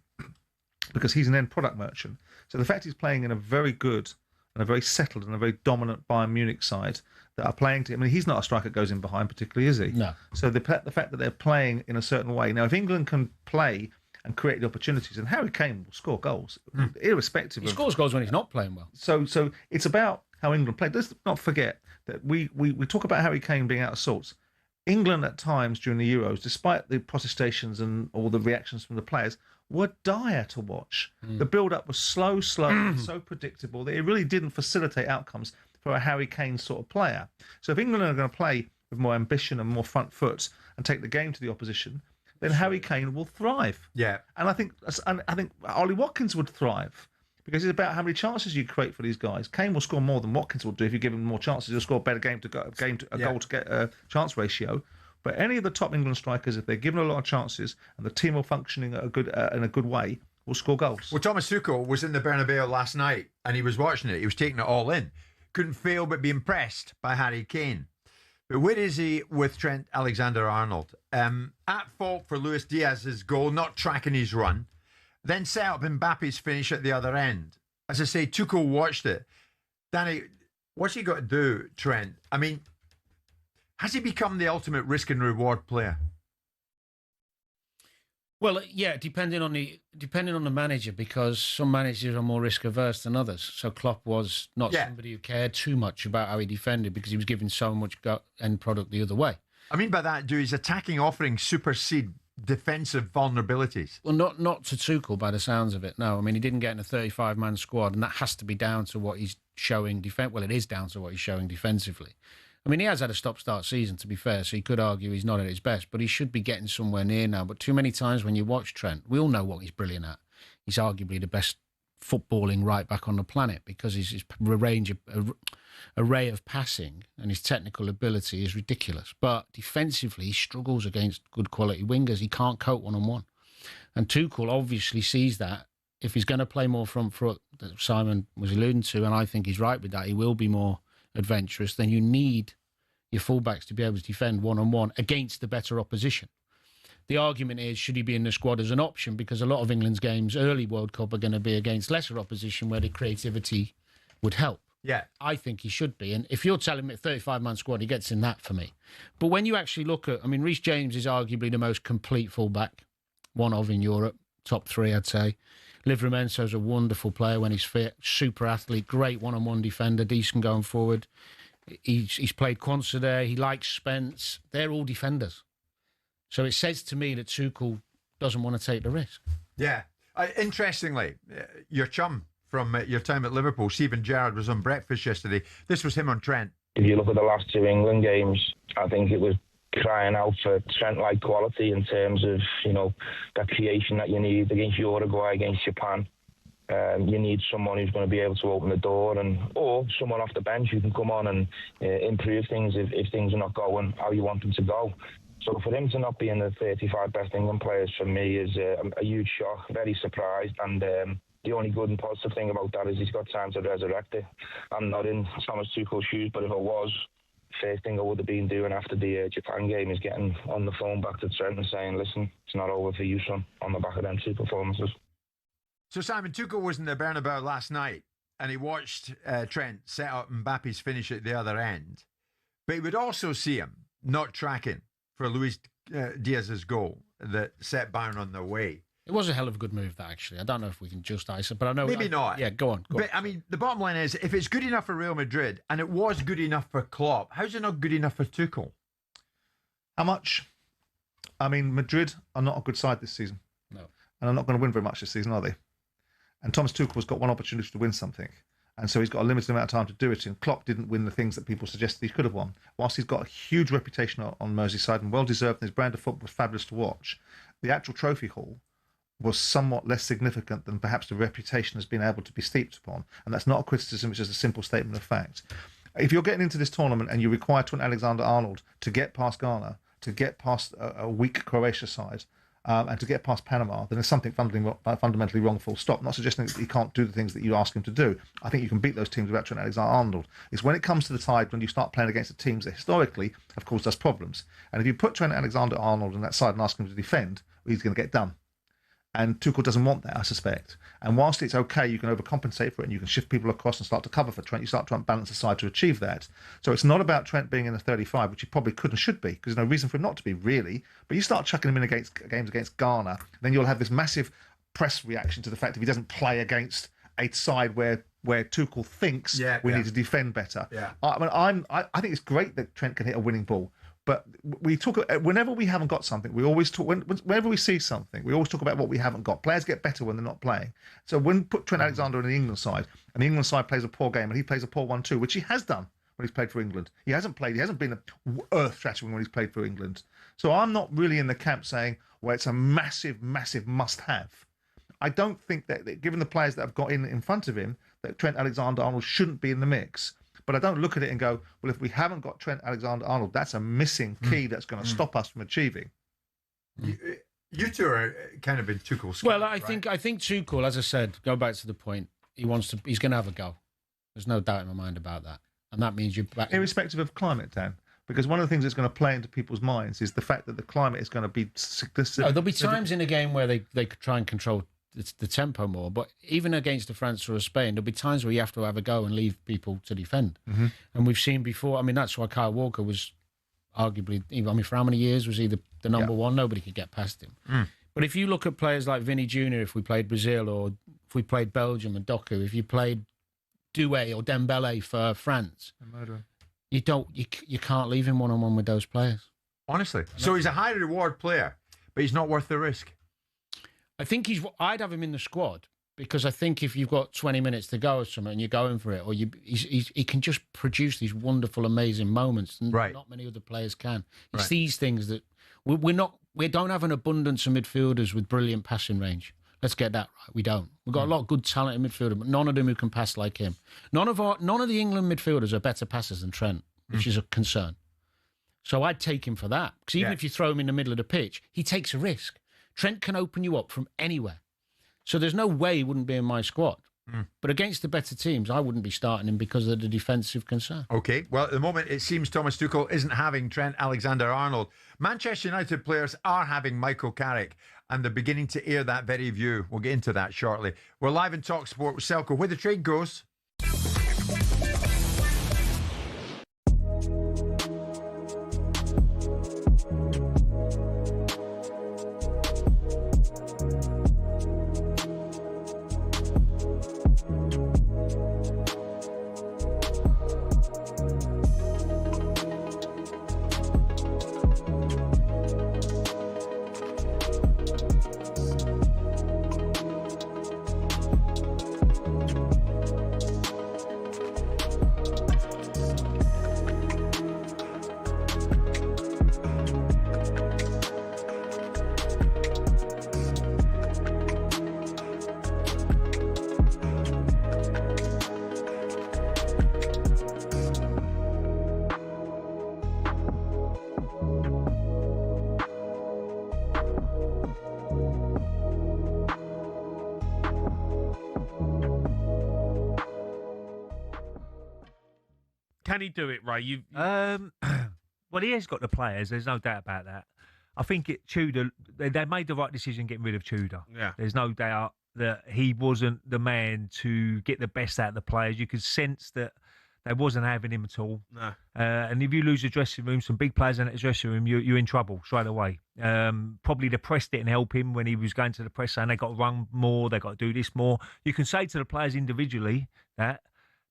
J: because he's an end product merchant. So the fact he's playing in a very good and a very settled and a very dominant Bayern Munich side that are playing to him. I mean, he's not a striker that goes in behind particularly, is he?
I: No.
J: So the fact that they're playing in a certain way. Now, if England can play and create the opportunities, and Harry Kane will score goals, irrespective.
I: He scores goals when he's not playing well.
J: So it's about how England play. Let's not forget that we talk about Harry Kane being out of sorts. England at times during the Euros, despite the protestations and all the reactions from the players, were dire to watch. The build-up was slow, so predictable that it really didn't facilitate outcomes for a Harry Kane sort of player. So if England are going to play with more ambition and more front foot and take the game to the opposition, then Harry Kane will thrive.
A: Yeah.
J: And I think Ollie Watkins would thrive, because it's about how many chances you create for these guys. Kane will score more than Watkins will do if you give him more chances. He'll score a better goal to get a chance ratio. But any of the top England strikers, if they're given a lot of chances and the team are functioning in a good way, will score goals.
A: Well, Thomas Tuchel was in the Bernabeu last night and he was watching it. He was taking it all in. Couldn't fail but be impressed by Harry Kane. But where is he with Trent Alexander-Arnold? At fault for Luis Diaz's goal, not tracking his run. Then set up Mbappe's finish at the other end. As I say, Tuchel watched it. Danny, what's he got to do, Trent? I mean, has he become the ultimate risk and reward player?
I: Well, yeah, depending on the manager, because some managers are more risk averse than others. So Klopp was not somebody who cared too much about how he defended, because he was giving so much end product the other way.
A: I mean by that, do his attacking offerings supersede defensive vulnerabilities?
I: Well, not to Tuchel by the sounds of it. No, I mean, he didn't get in a 35-man squad, and that has to be down to what he's showing Well, it is down to what he's showing defensively. I mean, he has had a stop-start season, to be fair, so you could argue he's not at his best, but he should be getting somewhere near now. But too many times when you watch Trent, we all know what he's brilliant at. He's arguably the best footballing right back on the planet, because his array of passing and his technical ability is ridiculous. But defensively, he struggles against good quality wingers. He can't cope one-on-one. And Tuchel obviously sees that. If he's going to play more front foot, that Simon was alluding to, and I think he's right with that, he will be more adventurous, then you need your fullbacks to be able to defend one-on-one against the better opposition. The argument is, should he be in the squad as an option? Because a lot of England's games, early World Cup, are going to be against lesser opposition where the creativity would help.
A: Yeah.
I: I think he should be. And if you're telling me a 35-man squad, he gets in that for me. But when you actually look at, I mean, Reece James is arguably the most complete fullback, one of in Europe, top 3, I'd say. Livramento a wonderful player when he's fit, super athlete, great one-on-one defender, decent going forward. He's played Quansah there. He likes Spence. They're all defenders. So it says to me that Tuchel doesn't want to take the risk.
A: Yeah. Interestingly, your chum from your time at Liverpool, Steven Gerrard, was on breakfast yesterday. This was him on Trent.
U: If you look at the last 2 England games, I think it was crying out for Trent-like quality in terms of, that creation that you need against Uruguay, against Japan. You need someone who's going to be able to open the door, or someone off the bench who can come on and improve things if things are not going how you want them to go. So for him to not be in the 35 best England players, for me, is a huge shock, very surprised, and the only good and positive thing about that is he's got time to resurrect it. I'm not in Thomas Tuchel's shoes, but if I was, first thing I would have been doing after the Japan game is getting on the phone back to Trent and saying, listen, it's not over for you, son, on the back of them 2 performances.
A: So Simon, Tuchel was in the Bernabeu last night and he watched Trent set up Mbappe's finish at the other end. But he would also see him not tracking for Luis Diaz's goal. that set Bayern on their way.
I: It was a hell of a good move, that, actually. I don't know if we can just ice it, but I know...
A: Maybe not.
I: Yeah, go on.
A: But, I mean, the bottom line is, if it's good enough for Real Madrid, and it was good enough for Klopp, how's it not good enough for Tuchel?
J: How much? I mean, Madrid are not a good side this season.
I: No.
J: And are not going to win very much this season, are they? And Thomas Tuchel's got one opportunity to win something. And so he's got a limited amount of time to do it. And Klopp didn't win the things that people suggested he could have won. Whilst he's got a huge reputation on Merseyside and well-deserved, and his brand of football was fabulous to watch, the actual trophy haul was somewhat less significant than perhaps the reputation has been able to be steeped upon. And that's not a criticism, it's just a simple statement of fact. If you're getting into this tournament and you require Trent Alexander-Arnold to get past Ghana, to get past a weak Croatia side, and to get past Panama, then there's something fundamentally wrong, full stop. Not suggesting that he can't do the things that you ask him to do. I think you can beat those teams without Trent Alexander-Arnold. It's when it comes to the side, when you start playing against the teams that historically have caused us problems. And if you put Trent Alexander-Arnold on that side and ask him to defend, he's going to get done. And Tuchel doesn't want that, I suspect. And whilst it's okay, you can overcompensate for it and you can shift people across and start to cover for Trent. You start trying to balance the side to achieve that. So it's not about Trent being in the 35, which he probably could and should be, because there's no reason for him not to be, really. But you start chucking him in against games against Ghana, then you'll have this massive press reaction to the fact if he doesn't play against a side where Tuchel thinks we need to defend better.
A: Yeah.
J: I think it's great that Trent can hit a winning ball. But we talk whenever we haven't got something. We always talk whenever we see something. We always talk about what we haven't got. Players get better when they're not playing. So when put Trent Alexander on the England side, and the England side plays a poor game, and he plays a poor one too, which he has done when he's played for England. He hasn't been earth-shattering when he's played for England. So I'm not really in the camp saying, well, it's a massive, massive must-have. I don't think that given the players that have got in front of him, that Trent Alexander-Arnold shouldn't be in the mix. But I don't look at it and go, well, if we haven't got Trent Alexander-Arnold, that's a missing key that's going to stop us from achieving.
A: You two are kind of in Tuchel's.
I: Well, I think Tuchel, as I said, go back to the point. He's going to have a go. There's no doubt in my mind about that, and that means you're back.
J: Irrespective of climate, Dan, because one of the things that's going to play into people's minds is the fact that the climate is going to be.
I: There'll be times in a game where they could try and control the tempo more, but even against a France or a Spain, there'll be times where you have to have a go and leave people to defend.
J: Mm-hmm.
I: And we've seen before. I mean, that's why Kyle Walker was arguably. I mean, for how many years was he the number one? Nobody could get past him. But if you look at players like Vinny Jr., if we played Brazil, or if we played Belgium and Doku, if you played Doué or Dembele for France, you can't leave him one-on-one with those players.
A: Honestly. So he's a high reward player, but he's not worth the risk.
I: I think I'd have him in the squad because I think if you've got 20 minutes to go or something and you're going for it, or he can just produce these wonderful, amazing moments, and not many other players can. It's these things that we don't have an abundance of midfielders with brilliant passing range. Let's get that right. We don't. We've got a lot of good talent in midfielder, but none of them who can pass like him. None of the England midfielders are better passers than Trent, which is a concern. So I'd take him for that, because even if you throw him in the middle of the pitch, he takes a risk. Trent can open you up from anywhere. So there's no way he wouldn't be in my squad. But against the better teams, I wouldn't be starting him because of the defensive concern.
A: Okay, well, at the moment, it seems Thomas Tuchel isn't having Trent Alexander-Arnold. Manchester United players are having Michael Carrick, and they're beginning to air that very view. We'll get into that shortly. We're live in talkSPORT with Selco. Where the trade goes...
C: Can he do it, Ray? Well, he has got the players. There's no doubt about that. I think Tudor, they made the right decision getting rid of Tudor.
A: Yeah.
C: There's no doubt that he wasn't the man to get the best out of the players. You could sense that they wasn't having him at all.
B: No.
C: And if you lose the dressing room, some big players in the dressing room, you're in trouble straight away. Probably the press didn't help him when he was going to the press saying they got to run more, they got to do this more. You can say to the players individually that,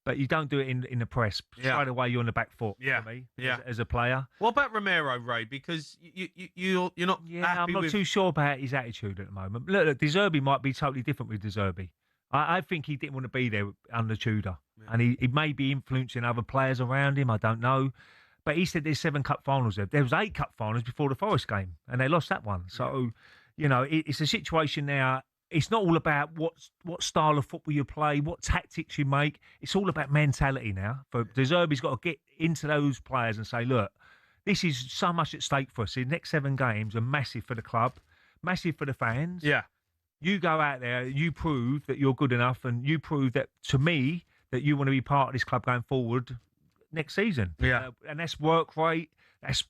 C: but you don't do it in the press.
B: Yeah.
C: Straight away, you're on the back foot.
B: Yeah.
C: For me,
B: Yeah.
C: as a player.
B: What about Romero, Ray? Because you're not
C: Yeah,
B: happy
C: I'm not
B: with...
C: too sure about his attitude at the moment. Look, Zerbi might be totally different with Zerbi. I think he didn't want to be there under Tudor. Yeah. And he may be influencing other players around him, I don't know. But he said there's 7 cup finals there. There was 8 cup finals before the Forest game, and they lost that one. So, you know, it's a situation now. It's not all about what style of football you play, what tactics you make. It's all about mentality now. For Zerbi's got to get into those players and say, look, this is so much at stake for us. The next 7 games are massive for the club, massive for the fans.
B: Yeah.
C: You go out there, you prove that you're good enough, and you prove that, to me, that you want to be part of this club going forward next season.
B: Yeah.
C: And that's work rate, that's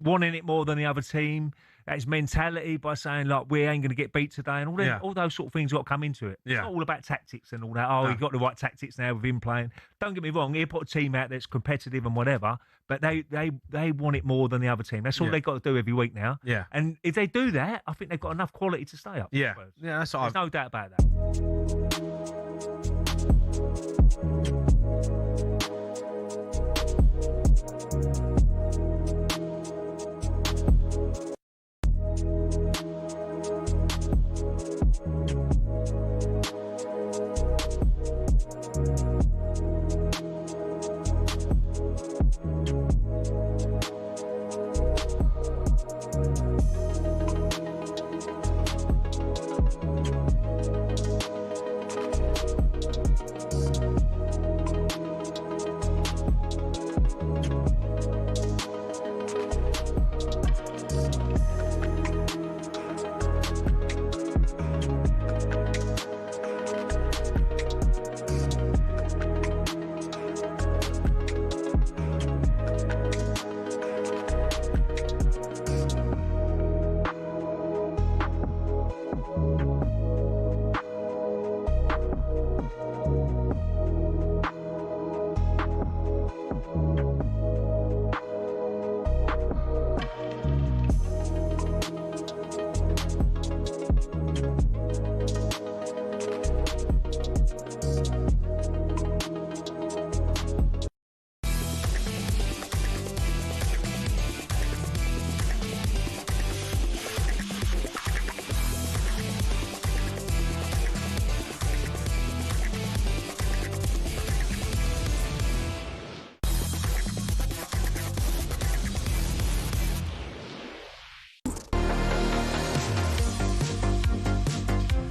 C: wanting it more than the other team, that's mentality by saying, like, we ain't going to get beat today, and all those sort of things got to come into it.
B: Yeah.
C: It's not all about tactics and all that. Oh,
B: No.
C: he got the right tactics now with him playing. Don't get me wrong, he'll put a team out that's competitive and whatever, but they want it more than the other team. That's all they've got to do every week now.
B: Yeah.
C: And if they do that, I think they've got enough quality to stay up.
B: Yeah. Yeah, that's what
C: There's no doubt about that.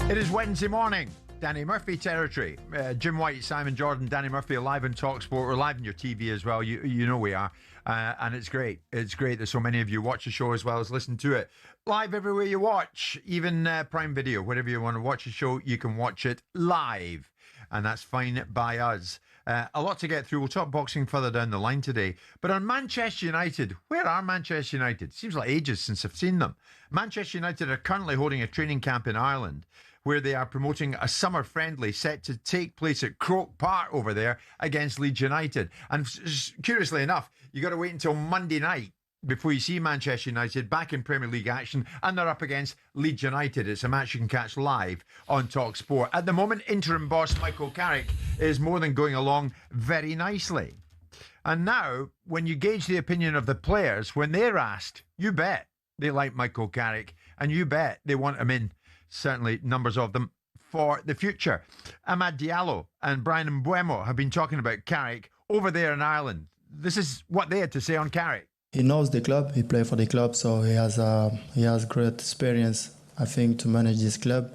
A: It is Wednesday morning, Danny Murphy territory. Jim White, Simon Jordan, Danny Murphy are live on talkSPORT. We're live on your TV as well. You know we are. And it's great. It's great that so many of you watch the show as well as listen to it. Live everywhere you watch, even Prime Video. Wherever you want to watch a show, you can watch it live. And that's fine by us. A lot to get through. We'll talk boxing further down the line today. But on Manchester United, where are Manchester United? Seems like ages since I've seen them. Manchester United are currently holding a training camp in Ireland, where they are promoting a summer friendly set to take place at Croke Park over there against Leeds United. And curiously enough, you got to wait until Monday night before you see Manchester United back in Premier League action, and they're up against Leeds United. It's a match you can catch live on talkSPORT. At the moment, interim boss Michael Carrick is more than going along very nicely. And now, when you gauge the opinion of the players, when they're asked, you bet they like Michael Carrick, and you bet they want him in, certainly numbers of them, for the future. Amad Diallo and Brian Mbeumo have been talking about Carrick over there in Ireland. This is what they had to say on Carrick.
V: He knows the club, he played for the club, so he has great experience, I think, to manage this club.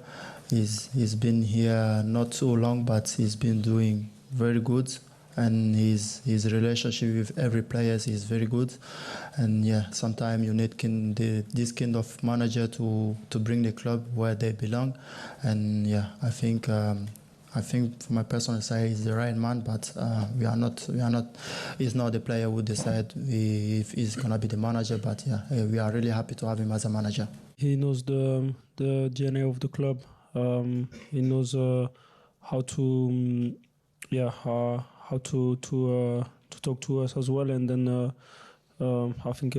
V: He's been here not too long, but he's been doing very good, and his relationship with every player is very good. And yeah, sometimes you need this kind of manager to bring the club where they belong. And yeah, I think for my personal side, he's the right man, but we are not. He's not the player who decide if he's gonna be the manager. But yeah, we are really happy to have him as a manager.
W: He knows the DNA of the club. He knows how to how to talk to us as well, and then I think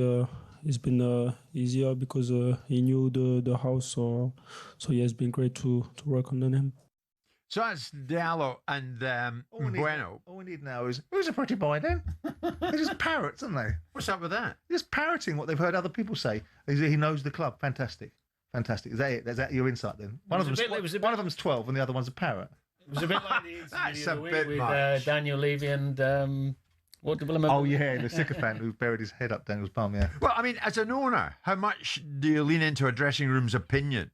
W: it's been easier because he knew the house. So yeah, it's been great to work under him.
A: So that's Diallo and Bueno.
J: All we need now is, who's a pretty boy then? They're just parrots, aren't they?
A: What's up with that?
J: Just parroting what they've heard other people say. He knows the club. Fantastic. Is that it? Is that your insight then? One of them's 12 and the other one's a parrot.
I: It was a bit like the interview
A: That's
I: the
A: a
I: other week
A: bit
I: with
A: much.
I: Daniel Levy and what do I remember?
J: Oh yeah, the sycophant who buried his head up Daniel's bum. Yeah.
A: Well, I mean, as an owner, how much do you lean into a dressing room's opinion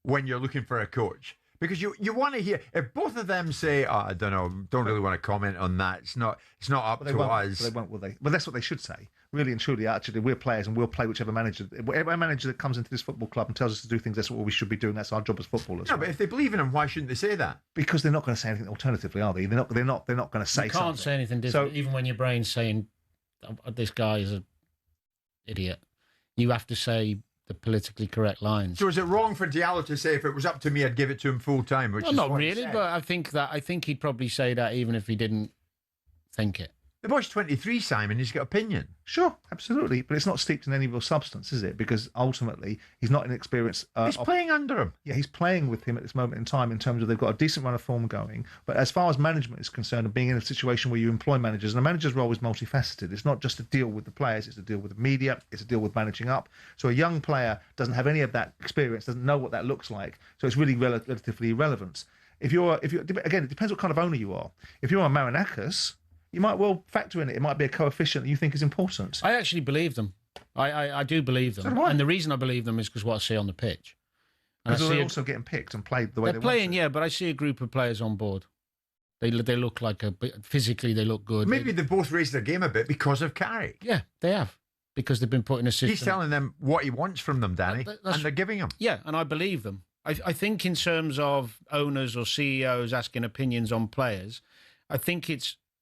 A: when you're looking for a coach? Because you want to hear, if both of them say, I don't know, don't really want to comment on that. It's not up to us.
J: They won't, will they? Well, that's what they should say. Really and truly, actually, we're players and we'll play whichever manager. Whatever manager that comes into this football club and tells us to do things, that's what we should be doing. That's our job as footballers.
A: No, but if they believe in him, why shouldn't they say that?
J: Because they're not going to say anything alternatively, are they? They're not going to say
I: You can't
J: something.
I: say anything different, even when your brain's saying, this guy is an idiot. You have to say the politically correct lines.
A: So is it wrong for Diallo to say, if it was up to me, I'd give it to him full time?
I: Well, not really, but I think he'd probably say that even if he didn't think it.
A: The boy's 23, Simon. He's got opinion.
J: Sure, absolutely, but it's not steeped in any real substance, is it? Because ultimately, he's not inexperienced.
A: He's playing under him.
J: Yeah, he's playing with him at this moment in time in terms of they've got a decent run of form going. But as far as management is concerned, and being in a situation where you employ managers, and a manager's role is multifaceted. It's not just to deal with the players, it's to deal with the media, it's to deal with managing up. So a young player doesn't have any of that experience, doesn't know what that looks like. So it's really relatively irrelevant. If you're again, it depends what kind of owner you are. If you're a Marinakis, you might well factor in it. It might be a coefficient that you think is important.
I: I actually believe them. I do believe them.
J: So do I.
I: And the reason I believe them is because what I see on the pitch.
J: Because they're also getting picked and played the way
I: they're
J: they
I: playing,
J: want to.
I: yeah, but I see a group of players on board. They look like physically they look good.
A: Maybe they both raised their game a bit because of Carrick.
I: Yeah, they have. Because they've been put in a system.
A: He's telling them what he wants from them, Danny, and they're giving him.
I: Yeah, and I believe them. I think in terms of owners or CEOs asking opinions on players, I think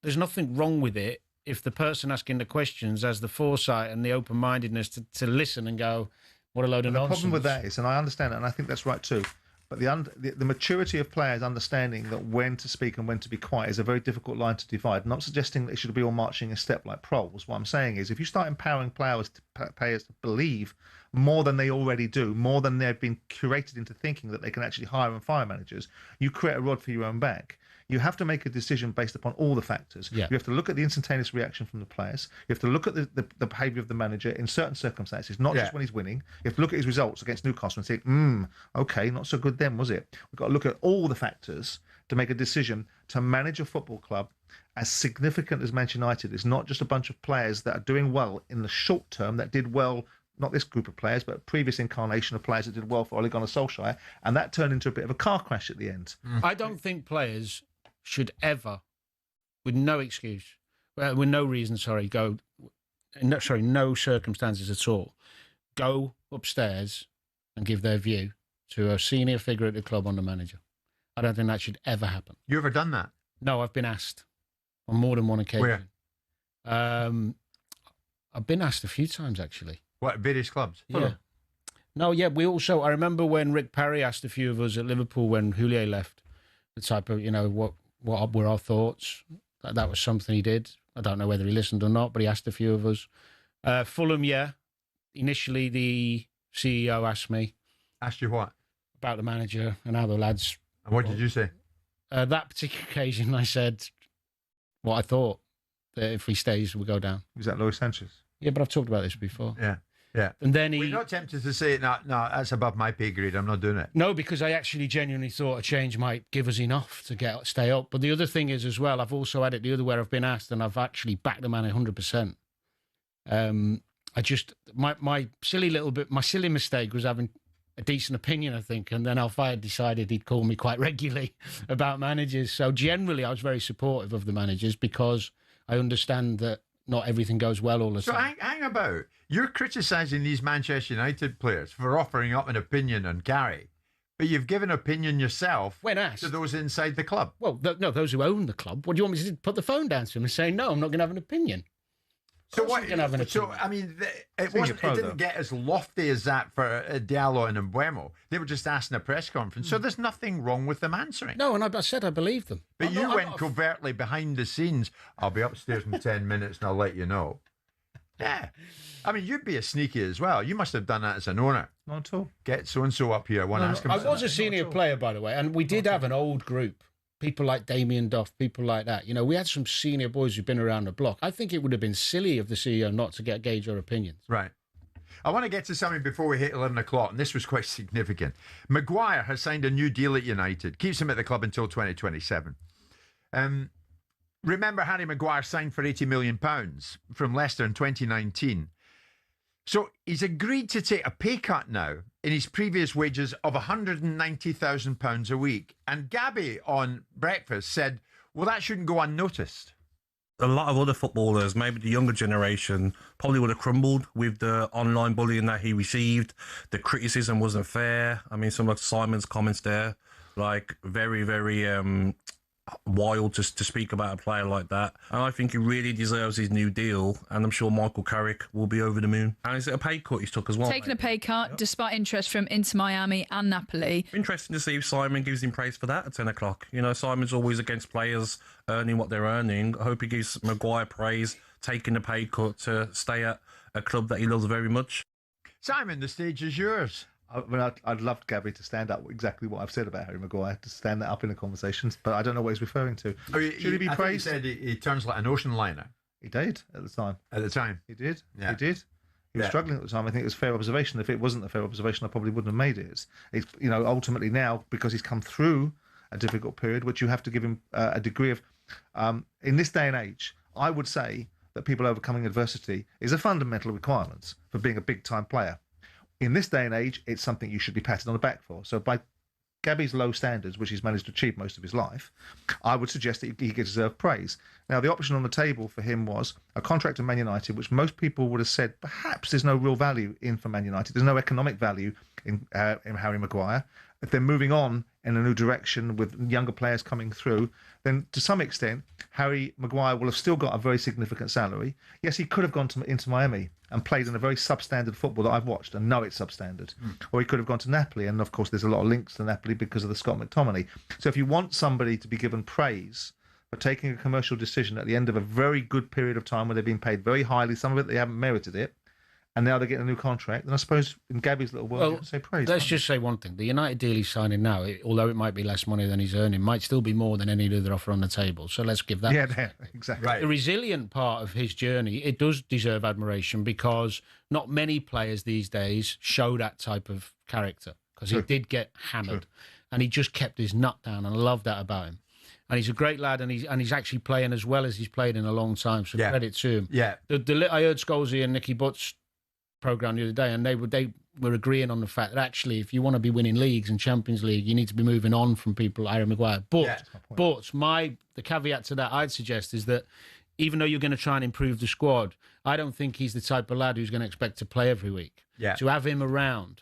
I: there's nothing wrong with it if the person asking the questions has the foresight and the open-mindedness to listen and go, what a load of nonsense.
J: The problem with that is, and I understand it, and I think that's right too, but the maturity of players understanding that when to speak and when to be quiet is a very difficult line to divide. I'm not suggesting that it should be all marching in step like proles. What I'm saying is, if you start empowering players to believe more than they already do, more than they've been curated into thinking that they can actually hire and fire managers, you create a rod for your own back. You have to make a decision based upon all the factors.
I: Yeah.
J: You have to look at the instantaneous reaction from the players. You have to look at the behaviour of the manager in certain circumstances, not just when he's winning. You have to look at his results against Newcastle and say, okay, not so good then, was it? We've got to look at all the factors to make a decision to manage a football club as significant as Manchester United. It's not just a bunch of players that are doing well in the short term, that did well, not this group of players, but a previous incarnation of players that did well for Ole Gunnar Solskjaer, and that turned into a bit of a car crash at the end.
I: I don't think players should ever, with no excuse, with no reason, no circumstances at all, go upstairs and give their view to a senior figure at the club on the manager. I don't think that should ever happen.
A: You ever done that?
I: No, I've been asked on more than one occasion.
A: Where?
I: I've been asked a few times, actually.
A: What, various clubs?
I: Yeah. No, yeah, I remember when Rick Parry asked a few of us at Liverpool when Houllier left, the type of, what were our thoughts? That was something he did. I don't know whether he listened or not, but he asked a few of us. Fulham, yeah. Initially, the CEO asked me.
A: Asked you what?
I: About the manager and how the lads...
A: And what did you say?
I: That particular occasion, I said what I thought, that if he stays, we'll go down.
J: Was that Luis Sanchez?
I: Yeah, but I've talked about this before.
A: Yeah. Yeah.
I: And then
A: We're not tempted to say, no, that's above my pay grade. I'm not doing it.
I: No, because I actually genuinely thought a change might give us enough to stay up. But the other thing is as well, I've also had it the other way. I've been asked and I've actually backed the man 100%. My silly mistake was having a decent opinion, I think. And then Al-Fayed decided he'd call me quite regularly about managers. So generally, I was very supportive of the managers because I understand that not everything goes well all the time.
A: So hang about. You're criticising these Manchester United players for offering up an opinion on Gary, but you've given opinion yourself
I: when asked
A: to those inside the club.
I: Well, no, those who own the club. What do you want me to do? Put the phone down to them and say, no, I'm not going to have an opinion?
A: So
I: Of course we can have an opinion.
A: I mean, it
I: Senior
A: wasn't.
I: pro,
A: It didn't
I: though.
A: get as lofty as that for Diallo and Mbeumo. They were just asking a press conference. So there's nothing wrong with them answering.
I: No, and I said I believe them.
A: But
I: I'm
A: you
I: not- I'm
A: went
I: not-
A: covertly behind the scenes. I'll be upstairs in 10 minutes and I'll let you know. Yeah. I mean, you'd be a sneaky as well. You must have done that as an owner.
J: Not at all.
A: Get so-and-so up here. I want to ask him.
I: I was a senior player, by the way, and we did have an old group. People like Damien Duff, people like that. You know, we had some senior boys who've been around the block. I think it would have been silly of the CEO not to gauge our opinions.
A: Right. I want to get to something before we hit 11 o'clock, and this was quite significant. Maguire has signed a new deal at United. Keeps him at the club until 2027. Remember, Harry Maguire signed for £80 million from Leicester in 2019. So he's agreed to take a pay cut now in his previous wages of £190,000 a week. And Gabby on Breakfast said, well, that shouldn't go unnoticed.
E: A lot of other footballers, maybe the younger generation, probably would have crumbled with the online bullying that he received. The criticism wasn't fair. I mean, some of Simon's comments there, like very, very wild to speak about a player like that. And I think he really deserves his new deal. And I'm sure Michael Carrick will be over the moon. And is it a pay cut he's took as well?
F: Taking a pay cut despite interest from Inter Miami and Napoli.
E: Interesting to see if Simon gives him praise for that at 10 o'clock. You know, Simon's always against players earning what they're earning. I hope he gives Maguire praise, taking the pay cut to stay at a club that he loves very much.
A: Simon, the stage is yours.
J: I mean, I'd love Gabby to stand up exactly what I've said about Harry Maguire, to stand that up in the conversations, but I don't know what he's referring to. Should he be
A: I think
J: praised?
A: He said he turns like an ocean liner.
J: He did at the time.
A: At the time?
J: He did.
A: Yeah.
J: He did. He was struggling at the time. I think it was a fair observation. If it wasn't a fair observation, I probably wouldn't have made it. It's you know, ultimately now, because he's come through a difficult period, which you have to give him a degree of... in this day and age, I would say that people overcoming adversity is a fundamental requirement for being a big-time player. In this day and age, it's something you should be patted on the back for. So by Gabby's low standards, which he's managed to achieve most of his life, I would suggest that he deserves praise. Now, the option on the table for him was a contract to Man United, which most people would have said perhaps there's no real value in for Man United. There's no economic value in Harry Maguire. If they're moving on in a new direction with younger players coming through, then to some extent, Harry Maguire will have still got a very significant salary. Yes, he could have gone into Miami and played in a very substandard football that I've watched and know it's substandard. Or he could have gone to Napoli, and of course there's a lot of links to Napoli because of the Scott McTominay. So if you want somebody to be given praise for taking a commercial decision at the end of a very good period of time where they've been paid very highly, some of it they haven't merited it, and now they're getting a new contract, then I suppose in Gabby's little world, you can say praise.
I: Let's just say one thing. The United deal he's signing now, although it might be less money than he's earning, might still be more than any other offer on the table. So let's give that.
J: Yeah, exactly.
A: Right.
I: The resilient part of his journey, it does deserve admiration because not many players these days show that type of character, because he did get hammered and he just kept his nut down, and I love that about him. And he's a great lad, and he's actually playing as well as he's played in a long time, so credit to him.
A: Yeah.
I: I heard Scholesy and Nicky Butt's program the other day, and they were agreeing on the fact that actually, if you want to be winning leagues and Champions League, you need to be moving on from people like Harry Maguire. But the caveat to that I'd suggest is that even though you're going to try and improve the squad, I don't think he's the type of lad who's going to expect to play every week.
A: Yeah.
I: To have him around,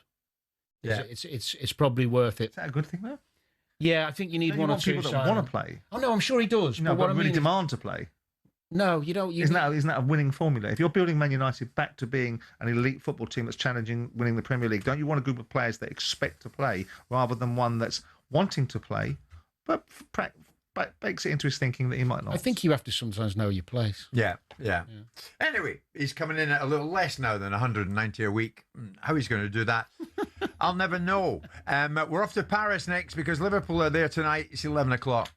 I: it's probably worth it.
J: Is that a good thing, though?
I: Yeah, I think you need
J: Don't you
I: one or
J: want
I: two
J: people that want to play.
I: Oh no, I'm sure he does.
J: No,
I: but what
J: but
I: I
J: really
I: mean
J: demand to play.
I: No, you don't.
J: Isn't that a winning formula? If you're building Man United back to being an elite football team that's challenging winning the Premier League, don't you want a group of players that expect to play rather than one that's wanting to play, but bakes it into his thinking that he might not?
I: I think you have to sometimes know your place.
A: Yeah. Anyway, he's coming in at a little less now than 190 a week. How he's going to do that, I'll never know. We're off to Paris next because Liverpool are there tonight. It's 11 o'clock.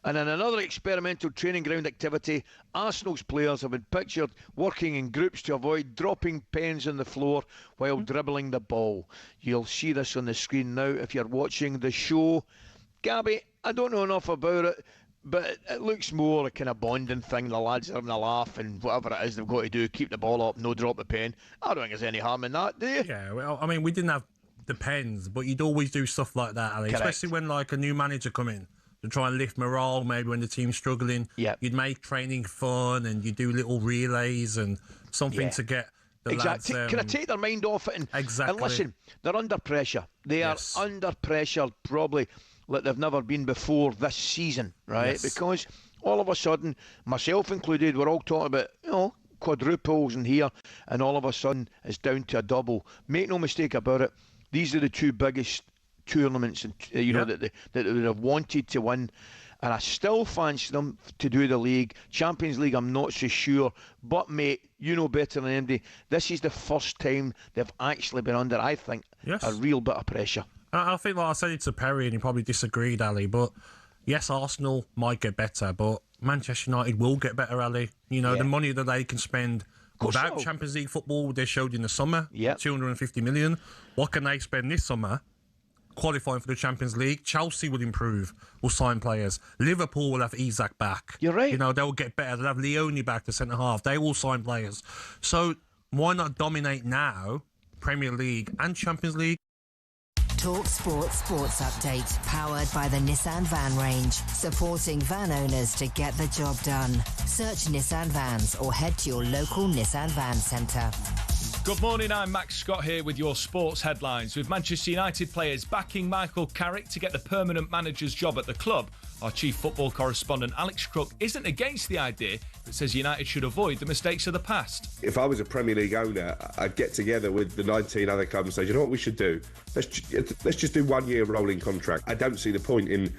D: And in another experimental training ground activity, Arsenal's players have been pictured working in groups to avoid dropping pens on the floor while dribbling the ball. You'll see this on the screen now if you're watching the show. Gabby, I don't know enough about it, but it looks more a kind of bonding thing. The lads are having a laugh and whatever it is they've got to do, keep the ball up, no drop the pen. I don't think there's any harm in that, do you?
E: Yeah, well, I mean, we didn't have the pens, but you'd always do stuff like that, Ali. Especially when like a new manager come in to try and lift morale, maybe when the team's struggling.
D: Yeah.
E: You'd make training fun and you'd do little relays and something to get the lads...
D: Can I take their mind off it?
E: Exactly.
D: And listen, they're under pressure. They are under pressure probably like they've never been before this season, right?
E: Yes.
D: Because all of a sudden, myself included, we're all talking about, quadruples in here, and all of a sudden it's down to a double. Make no mistake about it, these are the two biggest tournaments that they would have wanted to win, and I still fancy them to do the league. Champions League, I'm not so sure, but mate, you know better than anybody, this is the first time they've actually been under, I think, a real bit of pressure.
E: I think, like I said it to Perry, and he probably disagreed, Ali, but yes, Arsenal might get better, but Manchester United will get better, Ali. You know, the money that they can spend without Champions League football, they showed in the summer, 250 million. What can they spend this summer qualifying for the Champions League? Chelsea will improve, will sign players. Liverpool will have Isak back.
D: You're right.
E: You know, they'll get better. They'll have Leone back, the centre-half. They will sign players. So why not dominate now, Premier League and Champions League?
G: talkSPORT Sports Update, powered by the Nissan Van range, supporting van owners to get the job done. Search Nissan Vans or head to your local Nissan Van centre.
H: Good morning, I'm Max Scott here with your sports headlines. With Manchester United players backing Michael Carrick to get the permanent manager's job at the club, our chief football correspondent Alex Crook isn't against the idea, but says United should avoid the mistakes of the past.
X: If I was a Premier League owner, I'd get together with the 19 other clubs and say, you know what we should do? Let's just do 1 year rolling contract. I don't see the point in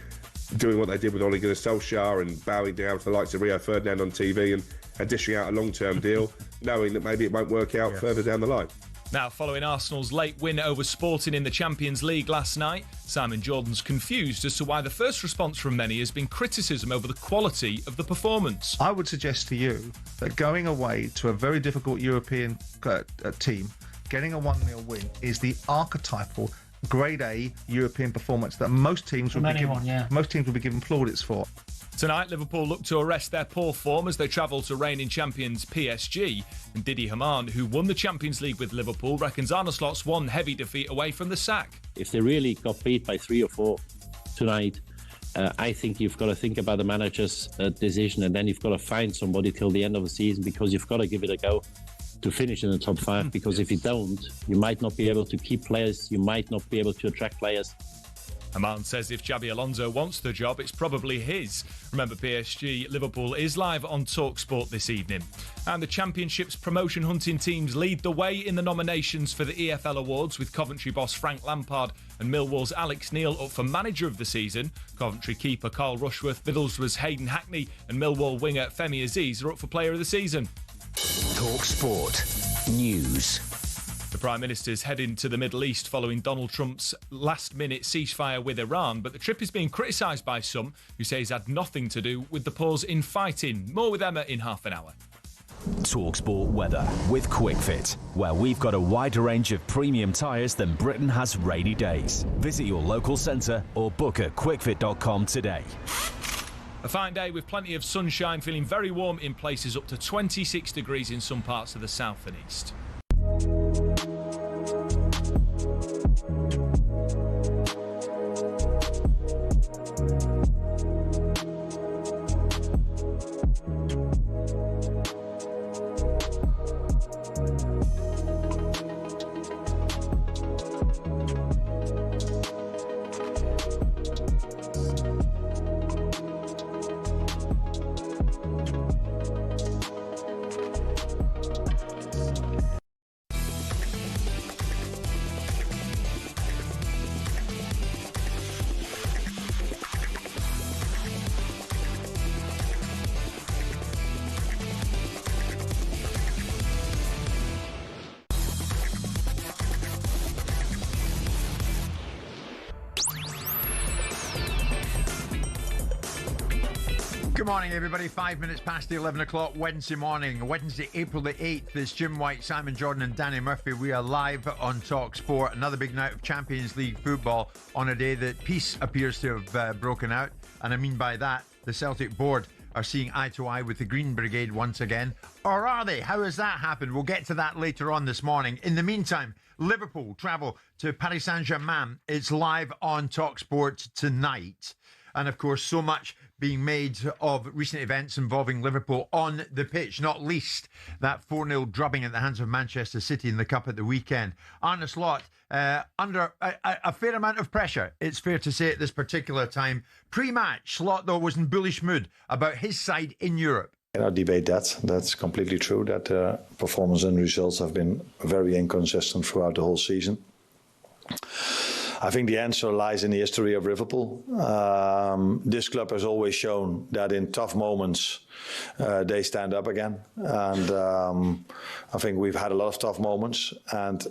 X: doing what they did with Ole Gunnar Solskjaer and bowing down to the likes of Rio Ferdinand on TV and dishing out a long-term deal, knowing that maybe it won't work out further down the line.
H: Now, following Arsenal's late win over Sporting in the Champions League last night, Simon Jordan's confused as to why the first response from many has been criticism over the quality of the performance.
J: I would suggest to you that going away to a very difficult European team, getting a 1-0 win is the archetypal Grade A European performance that most teams would be given plaudits for.
H: Tonight, Liverpool look to arrest their poor form as they travel to reigning champions PSG. And Didi Hamann, who won the Champions League with Liverpool, reckons Arne Slot's one heavy defeat away from the sack.
Y: If they really got beat by 3 or 4 tonight, I think you've got to think about the manager's decision, and then you've got to find somebody till the end of the season, because you've got to give it a go to finish in the top 5, because if you don't, you might not be able to keep players, you might not be able to attract players.
H: Hamann says if Xabi Alonso wants the job, it's probably his. Remember, PSG Liverpool is live on talkSPORT this evening. And the Championship's promotion hunting teams lead the way in the nominations for the EFL Awards, with Coventry boss Frank Lampard and Millwall's Alex Neil up for Manager of the Season. Coventry keeper Carl Rushworth, Middlesbrough's Hayden Hackney and Millwall winger Femi Aziz are up for Player of the Season.
G: talkSPORT News.
H: The Prime Minister's heading to the Middle East following Donald Trump's last-minute ceasefire with Iran, but the trip is being criticised by some who say it's had nothing to do with the pause in fighting. More with Emma in half an hour.
Z: talkSPORT weather with QuickFit, where we've got a wider range of premium tyres than Britain has rainy days. Visit your local centre or book at quickfit.com today.
H: A fine day with plenty of sunshine, feeling very warm in places, up to 26 degrees in some parts of the south and east.
A: Good morning, everybody. 5 minutes past the 11 o'clock Wednesday morning. Wednesday, April the 8th. It's Jim White, Simon Jordan and Danny Murphy. We are live on talkSPORT. Another big night of Champions League football on a day that peace appears to have broken out. And I mean by that, the Celtic board are seeing eye to eye with the Green Brigade once again. Or are they? How has that happened? We'll get to that later on this morning. In the meantime, Liverpool travel to Paris Saint-Germain. It's live on talkSPORT tonight. And of course, so much being made of recent events involving Liverpool on the pitch, not least that 4-0 drubbing at the hands of Manchester City in the Cup at the weekend. Arne Slot, under a fair amount of pressure, it's fair to say at this particular time. Pre-match, Slot, though, was in bullish mood about his side in Europe.
L: I cannot debate that. That's completely true, that performance and results have been very inconsistent throughout the whole season. I think the answer lies in the history of Liverpool. This club has always shown that in tough moments they stand up again. And I think we've had a lot of tough moments and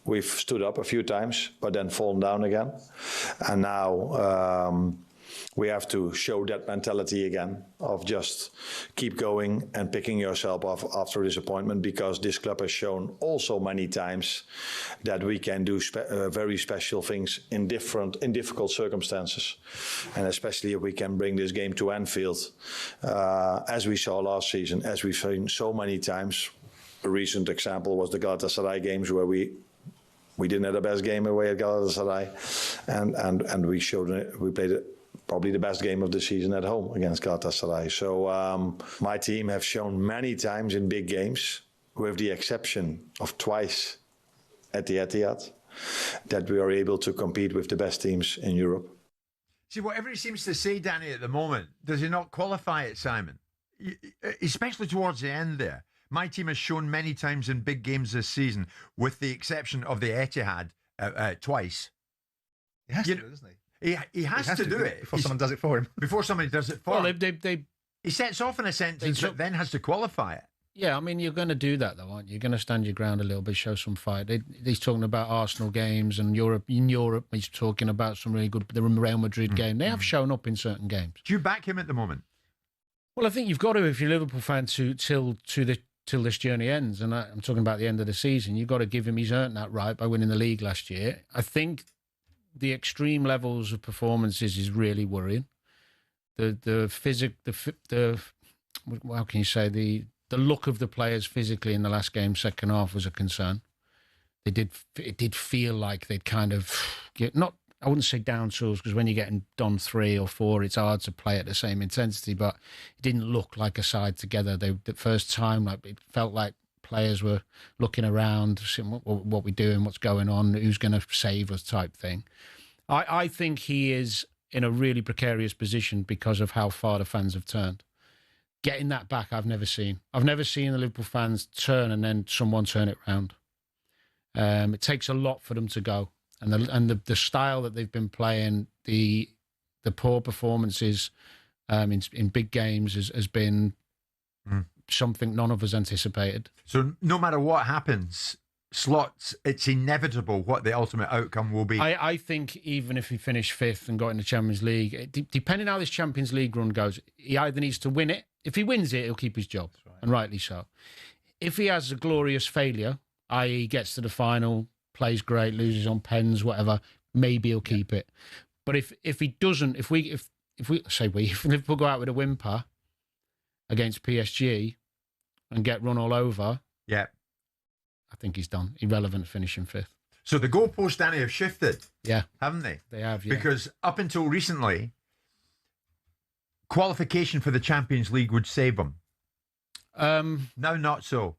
L: we've stood up a few times, but then fallen down again. And now we have to show that mentality again of just keep going and picking yourself up after disappointment, because this club has shown also many times that we can do very special things in difficult circumstances, and especially if we can bring this game to Anfield, as we saw last season, as we've seen so many times. A recent example was the Galatasaray games where we didn't have the best game away at Galatasaray, and we played it. Probably the best game of the season at home against Galatasaray. So my team have shown many times in big games, with the exception of twice at the Etihad, that we are able to compete with the best teams in Europe.
A: See, whatever he seems to say, Danny, at the moment, does he not qualify it, Simon? Especially towards the end there. My team has shown many times in big games this season, with the exception of the Etihad twice.
J: He has to do it, doesn't he?
A: He has to do it
J: before someone does it for him.
A: Before somebody does it for him.
I: Well,
A: he sets off in a sentence but then has to qualify it.
I: Yeah, I mean, you're going to do that, though, aren't you? You're going to stand your ground a little bit, show some fight. He's talking about Arsenal games and Europe. In Europe, he's talking about some really good, the Real Madrid game. They have shown up in certain games.
A: Do you back him at the moment?
I: Well, I think you've got to, if you're a Liverpool fan, till this journey ends. And I'm talking about the end of the season. You've got to give him, he's earned that right by winning the league last year. I think the extreme levels of performances is really worrying. How can you say, the look of the players physically in the last game, second half, was a concern. It did feel like they'd kind of I wouldn't say down tools, because when you're getting done 3 or 4, it's hard to play at the same intensity, but it didn't look like a side together. The first time, it felt like players were looking around, seeing what we're doing, what's going on, who's going to save us type thing. I think he is in a really precarious position because of how far the fans have turned. Getting that back, I've never seen. I've never seen the Liverpool fans turn and then someone turn it round. It takes a lot for them to go. And the style that they've been playing, the poor performances in big games has been something none of us anticipated.
A: So no matter what happens, Slots, it's inevitable what the ultimate outcome will be.
I: I think even if he finished 5th and got in the Champions League, depending how this Champions League run goes, he either needs to win it. If he wins it, he'll keep his job, and rightly so. If he has a glorious failure, i.e. gets to the final, plays great, loses on pens, whatever, maybe he'll keep it. But if he doesn't, if Liverpool go out with a whimper against PSG and get run all over, I think he's done. Irrelevant finishing 5th.
A: So the goalposts, Danny, have shifted.
I: Yeah.
A: Haven't they?
I: They have, yeah.
A: Because up until recently, qualification for the Champions League would save them. Now not so.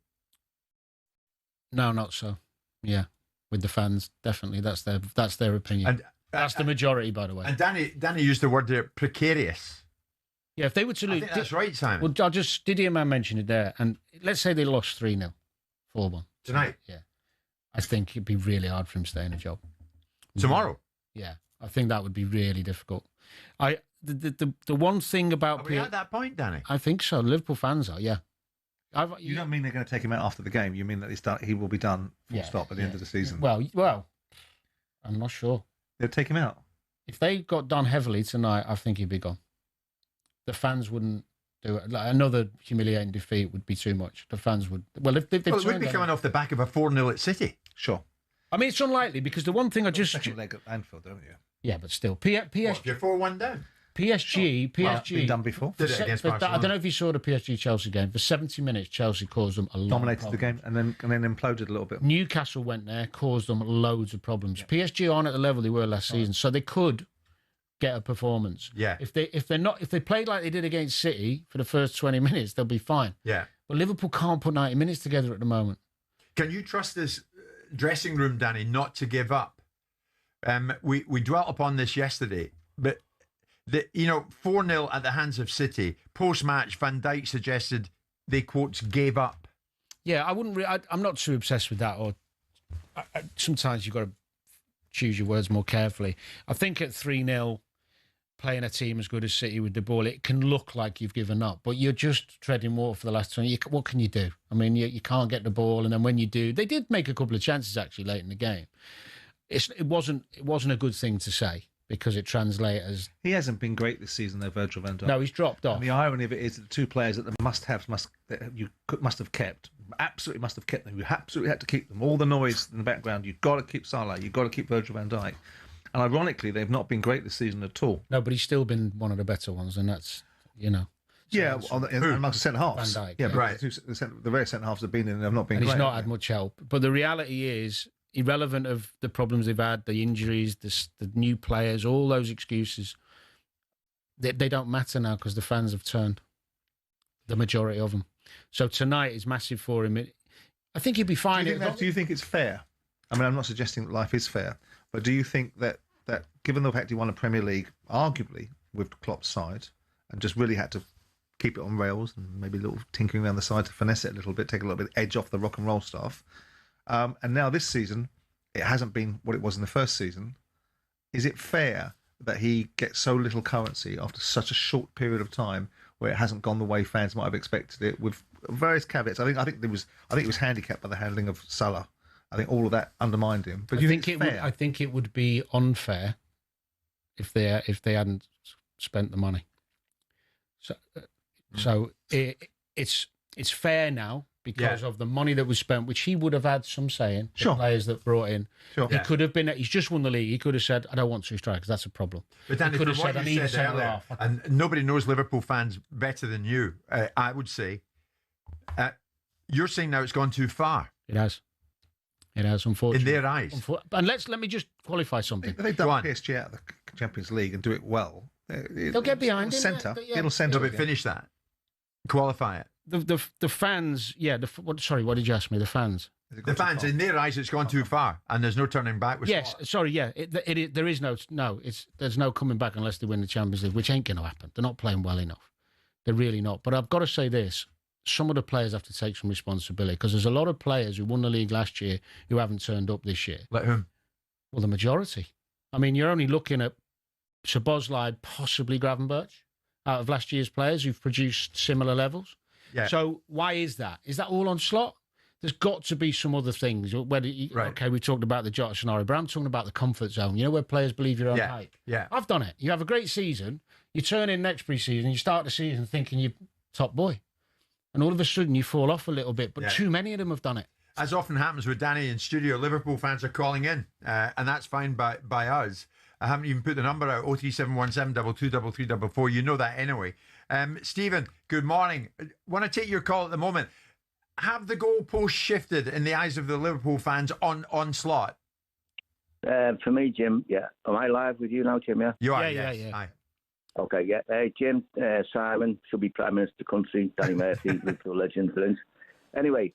I: No, not so. Yeah. With the fans, definitely. That's their opinion. And that's the majority, by the way.
A: And Danny used the word there, precarious.
I: Yeah, if they were to lose...
A: I think that's right, Simon.
I: Well, Didier Man mentioned it there. And let's say they lost 3-0, 4-1.
A: Tonight?
I: Yeah. I think it'd be really hard for him to stay in a job.
A: Tomorrow?
I: Yeah. I think that would be really difficult. The one thing about...
A: Are we at that point, Danny?
I: I think so. Liverpool fans are, yeah.
J: You don't mean they're going to take him out after the game. You mean that he will be done full stop at the end of the season?
I: Well, I'm not sure.
J: They'll take him out?
I: If they got done heavily tonight, I think he'd be gone. The fans wouldn't do it. Like, another humiliating defeat would be too much. The fans would. Well, if they've
A: Well, it would
I: turned
A: be
I: on
A: coming off the back of a 4-0 at City.
J: Sure.
I: I mean, it's unlikely because the one thing I just.
J: Second leg at Anfield, don't you?
I: Yeah, but still, PSG.
A: You're 4-1 down.
I: PSG.
J: Well, been done before.
A: Did it against
I: I
A: Barcelona.
I: don't know if you saw the PSG-Chelsea game. For 70 minutes, Chelsea caused them a lot
J: Dominated
I: of
J: the game and then imploded a little bit.
I: Newcastle went there, caused them loads of problems. PSG aren't at the level they were last season, so they could get a performance.
A: Yeah.
I: If they played like they did against City for the first 20 minutes, they'll be fine.
A: Yeah.
I: But Liverpool can't put 90 minutes together at the moment.
A: Can you trust this dressing room, Danny, not to give up? We dwelt upon this yesterday, but 4-0 at the hands of City. Post-match, Van Dijk suggested they, quotes, gave up.
I: Yeah, I wouldn't. I'm not too obsessed with that. Or sometimes you've got to choose your words more carefully. I think at 3-0, playing a team as good as City with the ball, it can look like you've given up, but you're just treading water for the last 20. What can you do? I mean, you can't get the ball, and then when you do, they did make a couple of chances actually late in the game. It wasn't a good thing to say. Because it translates as...
J: He hasn't been great this season, though, Virgil van Dijk.
I: No, he's dropped off.
J: And the irony of it is that the two players that the must-haves you must have kept, absolutely must have kept them. You absolutely had to keep them. All the noise in the background, you've got to keep Salah, you've got to keep Virgil van Dijk. And ironically, they've not been great this season at all.
I: No, but he's still been one of the better ones, and that's,
J: Yeah, amongst the centre-halves.
I: Van Dijk.
J: Yeah,
A: right.
J: The very centre-halves have been in and have not been
I: and
J: great.
I: He's not had much help. But the reality is, irrelevant of the problems they've had, the injuries, the new players, all those excuses, they don't matter now because the fans have turned, the majority of them. So tonight is massive for him. I think he'd be fine.
J: Do you think it's fair? I mean, I'm not suggesting that life is fair, but do you think that given the fact he won a Premier League, arguably, with Klopp's side, and just really had to keep it on rails and maybe a little tinkering around the side to finesse it a little bit, take a little bit of edge off the rock and roll stuff, and now this season, it hasn't been what it was in the first season. Is it fair that he gets so little currency after such a short period of time where it hasn't gone the way fans might have expected it, with various caveats? I think it was handicapped by the handling of Salah. I think all of that undermined him. But
I: I think it would be unfair if they hadn't spent the money. So it's fair now. Because of the money that was spent, which he would have had some saying, the players that brought in.
J: Sure.
I: He could have been, he's just won the league, he could have said, I don't want two strikers, that's a problem.
A: But Danny,
I: he could have
A: from
I: said, I
A: what
I: need
A: you
I: a
A: said
I: centre
A: earlier,
I: half.
A: and nobody knows Liverpool fans better than you, I would say. You're saying now it's gone too far.
I: It has, unfortunately.
A: In their eyes.
I: And let me just qualify something.
J: They've done PSG out of the Champions League and do it well.
I: They'll get behind it.
J: It'll centre.
A: But finish that. Qualify it.
I: The fans, what did you ask me? The fans.
A: The fans, in their eyes, it's gone too far, and there's no turning back.
I: There is there's no coming back unless they win the Champions League, which ain't going to happen. They're not playing well enough. They're really not. But I've got to say this: some of the players have to take some responsibility because there's a lot of players who won the league last year who haven't turned up this year.
A: Like whom?
I: Well, the majority. I mean, you're only looking at Szoboszlai, possibly Gravenberch, out of last year's players who've produced similar levels.
A: Yeah.
I: So why is that? Is that all on Slot? There's got to be some other things. Okay, we talked about the Jota scenario, but I'm talking about the comfort zone. You know, where players believe you're on hype.
A: Yeah.
I: I've done it. You have a great season. You turn in next pre-season. You start the season thinking you're top boy. And all of a sudden you fall off a little bit. But too many of them have done it.
A: As often happens with Danny in studio, Liverpool fans are calling in. And that's fine by us. I haven't even put the number out, 03717 223344. You know that anyway. Stephen, good morning. Want to take your call at the moment. Have the goalposts shifted in the eyes of the Liverpool fans on Slot?
M: For me, Jim, yeah. Am I live with you now, Jim, yeah?
A: You are, yes. Aye.
M: Okay, yeah. Jim, Simon should be Prime Minister of the country. Danny Murphy, Liverpool legend, brilliant. Anyway,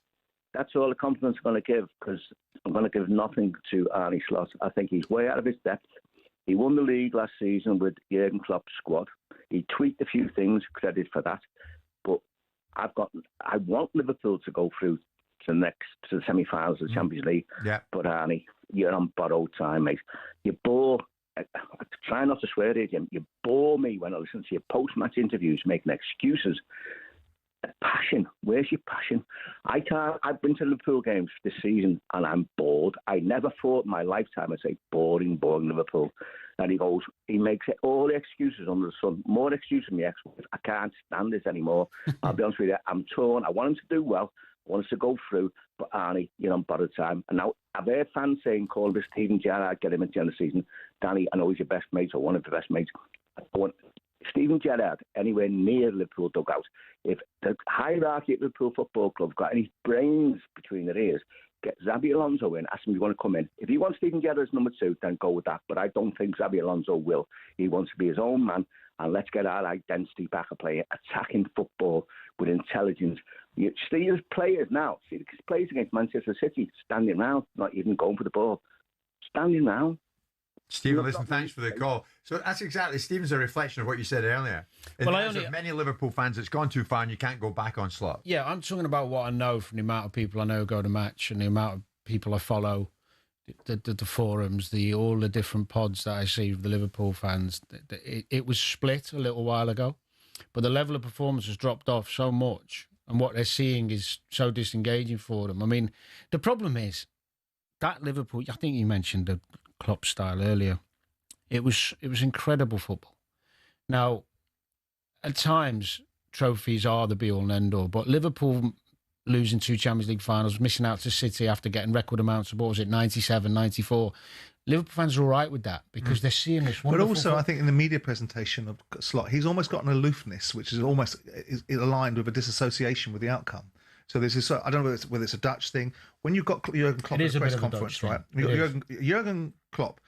M: that's all the confidence I'm going to give, because I'm going to give nothing to Arne Slot. I think he's way out of his depth. He won the league last season with Jurgen Klopp's squad. He tweaked a few things, credit for that. But I want Liverpool to go through to the semi-finals of the Champions League.
A: Yeah.
M: But Arnie, you're on borrowed time, mate. You bore. I try not to swear here, Jim. You bore me when I listen to your post-match interviews making excuses. Passion. Where's your passion? I've been to Liverpool games this season and I'm bored. I never thought in my lifetime I'd say boring Liverpool. And he makes it all the excuses under the sun. More excuses than my ex-wife. I can't stand this anymore. I'll be honest with you. I'm torn. I want him to do well. I want us to go through. But Arnie, you're on borrowed time. And now I've heard fans saying, call him Steven Gerrard, get him at the end of the season. Danny, I know he's your best mate or one of your best mates. I want Steven Gerrard anywhere near Liverpool dugout. If the hierarchy at Liverpool Football Club got any brains between their ears, get Xabi Alonso in, ask him if you want to come in. If he wants Steven Gerrard as number 2, then go with that. But I don't think Xabi Alonso will. He wants to be his own man, and let's get our identity back and play attacking football with intelligence. You see his players now. See the players against Manchester City, standing round, not even going for the ball. Standing round.
A: Stephen, listen, thanks for the call. So that's exactly, Stephen's a reflection of what you said earlier. Many Liverpool fans, it's gone too far and you can't go back on Slot.
I: Yeah, I'm talking about what I know from the amount of people I know go to match and the amount of people I follow, the forums, all the different pods that I see of the Liverpool fans. It was split a little while ago, but the level of performance has dropped off so much and what they're seeing is so disengaging for them. I mean, the problem is that Liverpool, I think you mentioned the Klopp style earlier. It was incredible football. Now, at times, trophies are the be-all and end-all, but Liverpool losing 2 Champions League finals, missing out to City after getting record amounts of, 97, 94. Liverpool fans are all right with that because they're seeing this wonderful.
J: But also, I think in the media presentation of Slot, he's almost got an aloofness, which is almost aligned with a disassociation with the outcome. So there's this, I don't know whether it's a Dutch thing. When you've got Jurgen Klopp at a press conference, right? Jurgen Klopp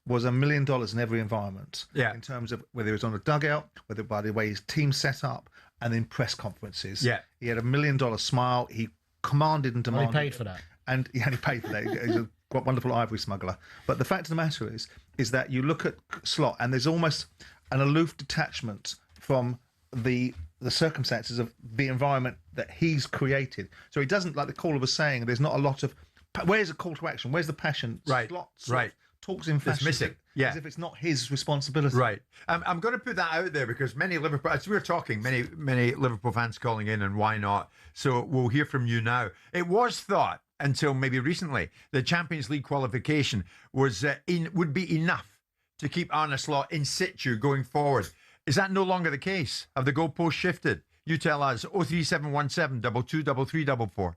J: was $1 million in every environment.
A: Yeah.
J: In terms of whether he was on a dugout, whether by the way his team set up, and in press conferences.
A: Yeah.
J: He had $1 million smile. He commanded and demanded.
I: Well, he paid for that.
J: And he paid for that. He's a wonderful ivory smuggler. But the fact of the matter is that you look at Slot and there's almost an aloof detachment from the circumstances of the environment that he's created. So he doesn't, like the caller was saying, there's not a lot of, where's the call to action? Where's the passion?
A: Right,
J: Slot talks in fashion.
A: It's missing. Yeah.
J: As if it's not his responsibility.
A: Right. I'm going to put that out there because many Liverpool, as we were talking, many Liverpool fans calling in, and why not? So we'll hear from you now. It was thought until maybe recently the Champions League qualification was would be enough to keep Arne Slot in situ going forward. Is that no longer the case? Have the goalposts shifted? You tell us. 03717 223344.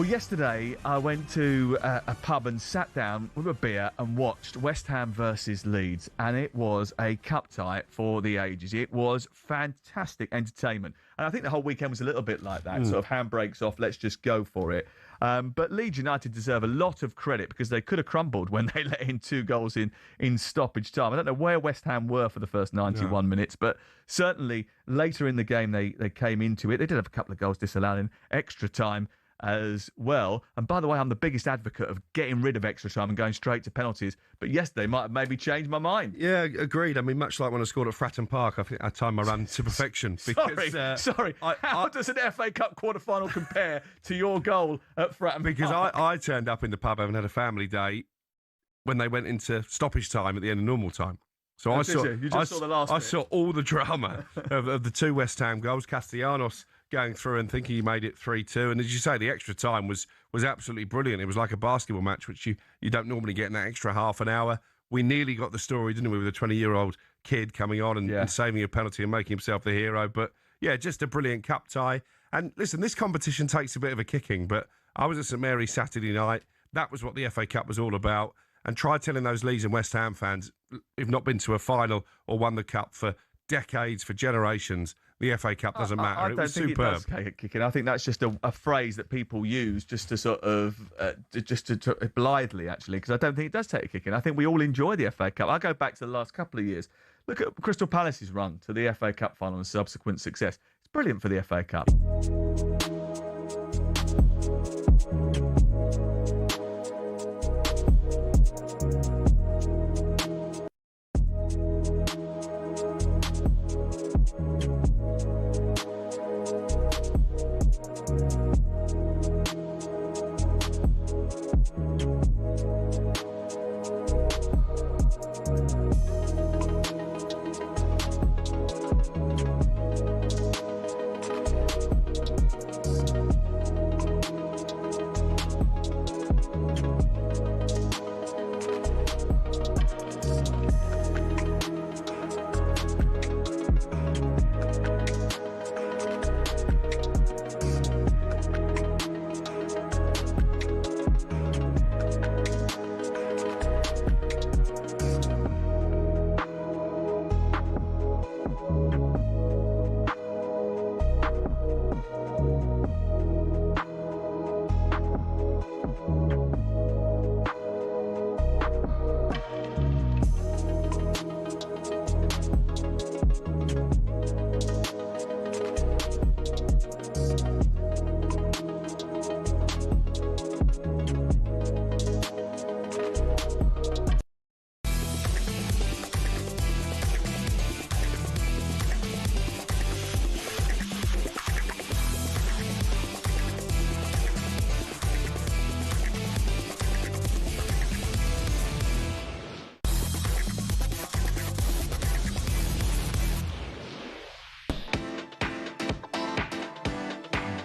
K: Yesterday, I went to a pub and sat down with a beer and watched West Ham versus Leeds, and it was a cup tie for the ages. It was fantastic entertainment, and I think the whole weekend was a little bit like that, sort of handbrakes off, let's just go for it. But Leeds United deserve a lot of credit because they could have crumbled when they let in 2 goals in stoppage time. I don't know where West Ham were for the first 91 minutes, but certainly later in the game they came into it. They did have a couple of goals disallowed in extra time as well. And by the way, I'm the biggest advocate of getting rid of extra time and going straight to penalties. But yesterday might have maybe changed my mind.
X: Yeah, agreed. I mean, much like when I scored at Fratton Park, I think at time I ran to perfection. Because,
K: Sorry. How does an FA Cup quarter-final compare to your goal at Fratton
X: Because
K: Park?
X: I turned up in the pub having had a family day when they went into stoppage time at the end of normal time. So I saw
K: the last
X: I saw all the drama of the 2 West Ham goals. Castellanos going through and thinking he made it 3-2. And as you say, the extra time was absolutely brilliant. It was like a basketball match, which you don't normally get in that extra half an hour. we nearly got the story, didn't we, with a 20-year-old kid coming on and saving a penalty and making himself the hero. But, yeah, just a brilliant cup tie. And, listen, this competition takes a bit of a kicking, but I was at St Mary's Saturday night. That was what the FA Cup was all about. And try telling those Leeds and West Ham fans who've not been to a final or won the Cup for decades, for generations, the FA Cup doesn't matter.
K: I don't think
X: superb.
K: it does take kicking. I think that's just a phrase that people use just to sort of, to blithely, actually, because I don't think it does take a kicking. I think we all enjoy the FA Cup. I go back to the last couple of years. Look at Crystal Palace's run to the FA Cup final and subsequent success. It's brilliant for the FA Cup.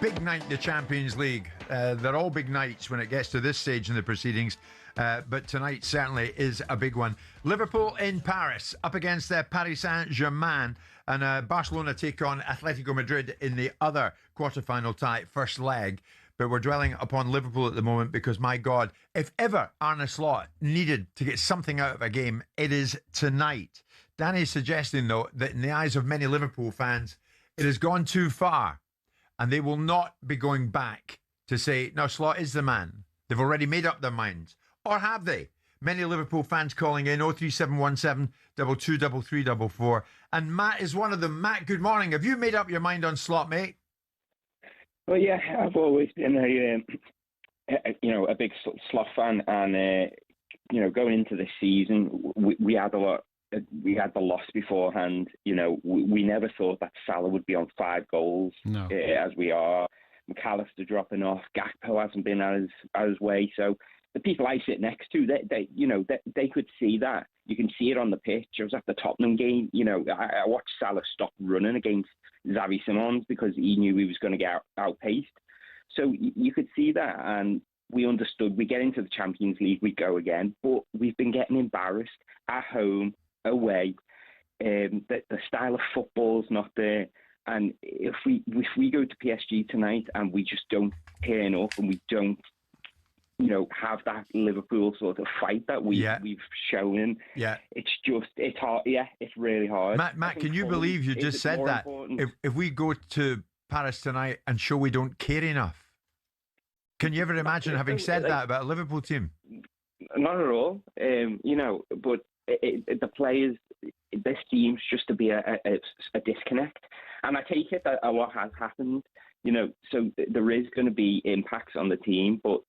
A: Big night in the Champions League. They're all big nights when it gets to this stage in the proceedings, but tonight certainly is a big one. Liverpool in Paris up against Paris Saint-Germain, and Barcelona take on Atletico Madrid in the other quarter-final tie, first leg. But we're dwelling upon Liverpool at the moment because, my God, if ever Arne Slot needed to get something out of a game, it is tonight. Danny's suggesting, though, that in the eyes of many Liverpool fans, it has gone too far. And they will not be going back to say, no, Slot is the man. They've already made up their minds. Or have they? Many Liverpool fans calling in 03717 223344. And Matt is one of them. Matt, good morning. Have you made up your mind on Slot, mate?
N: Well, yeah, I've always been a big Slot fan. And, going into this season, we had a lot. We had the loss beforehand. We never thought that Salah would be on 5 goals as we are. McAllister dropping off. Gakpo hasn't been out his way. So the people I sit next to, they could see that. You can see it on the pitch. I was at the Tottenham game. I watched Salah stop running against Xavi Simons because he knew he was going to get outpaced. So you could see that, and we understood. We get into the Champions League, we go again, but we've been getting embarrassed at home, away. The style of football's not there, and if we go to PSG tonight and we just don't turn up and we don't have that Liverpool sort of fight that we've shown, it's hard. It's really hard.
A: Matt, can you believe you just said that? If we go to Paris tonight and show we don't care enough, can you ever imagine having said that about a Liverpool team?
N: Not at all. But the players, there seems just to be a disconnect, and I take it that a lot has happened. So there is going to be impacts on the team, but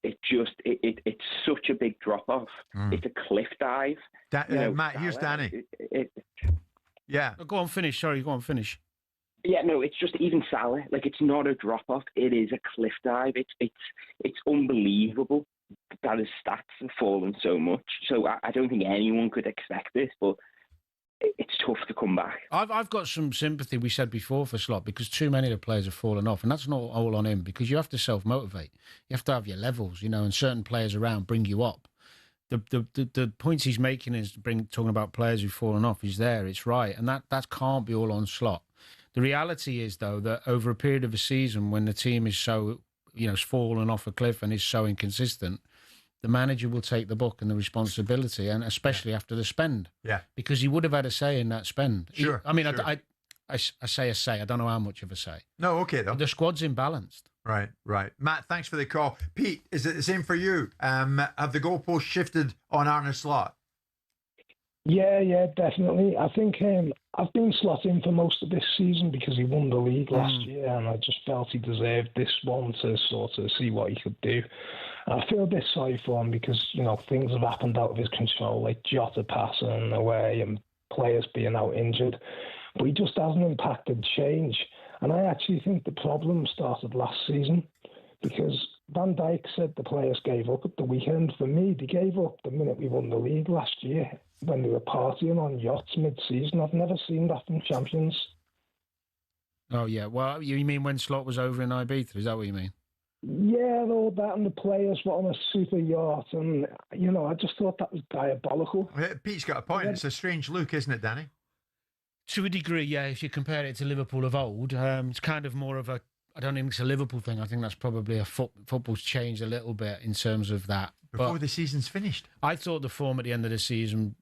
N: it's such a big drop off. It's a cliff dive.
A: Matt, here's Danny. Yeah.
I: Go on, finish. Sorry, go on, finish.
N: Yeah, no, it's just even Salah. Like, it's not a drop off. It is a cliff dive. It's unbelievable that his stats have fallen so much. So I don't think anyone could expect this, but it's tough to come back.
I: I've got some sympathy, we said before, for Slot, because too many of the players have fallen off, and that's not all on him, because you have to self-motivate. You have to have your levels, and certain players around bring you up. the points he's making is talking about players who've fallen off. He's there. It's right, and that can't be all on Slot. The reality is, though, that over a period of a season, when the team is so, has fallen off a cliff and is so inconsistent, the manager will take the book and the responsibility, and especially after the spend.
A: Yeah.
I: Because he would have had a say in that spend.
A: Sure.
I: Sure. I say a say. I don't know how much of a say.
A: No, okay, though.
I: The squad's imbalanced.
A: Right. Matt, thanks for the call. Pete, is it the same for you? Have the goalposts shifted on Arne Slot?
O: Yeah, definitely. I think I've been slotting for most of this season because he won the league last year, and I just felt he deserved this one to sort of see what he could do. And I feel a bit sorry for him because, things have happened out of his control, like Jota passing away and players being out injured. But he just hasn't impacted change. And I actually think the problem started last season because Van Dijk said the players gave up at the weekend. For me, they gave up the minute we won the league last year when they were partying on yachts mid-season. I've never seen that from champions.
I: Oh, yeah. Well, you mean when Slot was over in Ibiza? Is that what you mean?
O: Yeah, all that, and the players were on a super yacht, and, I just thought that was diabolical.
A: Pete's got a point. It's a strange look, isn't it, Danny?
I: To a degree, yeah. If you compare it to Liverpool of old, it's kind of more of a... I don't think it's a Liverpool thing. I think that's probably football's changed a little bit in terms of that.
A: Before the season's finished.
I: I thought the form at the end of the season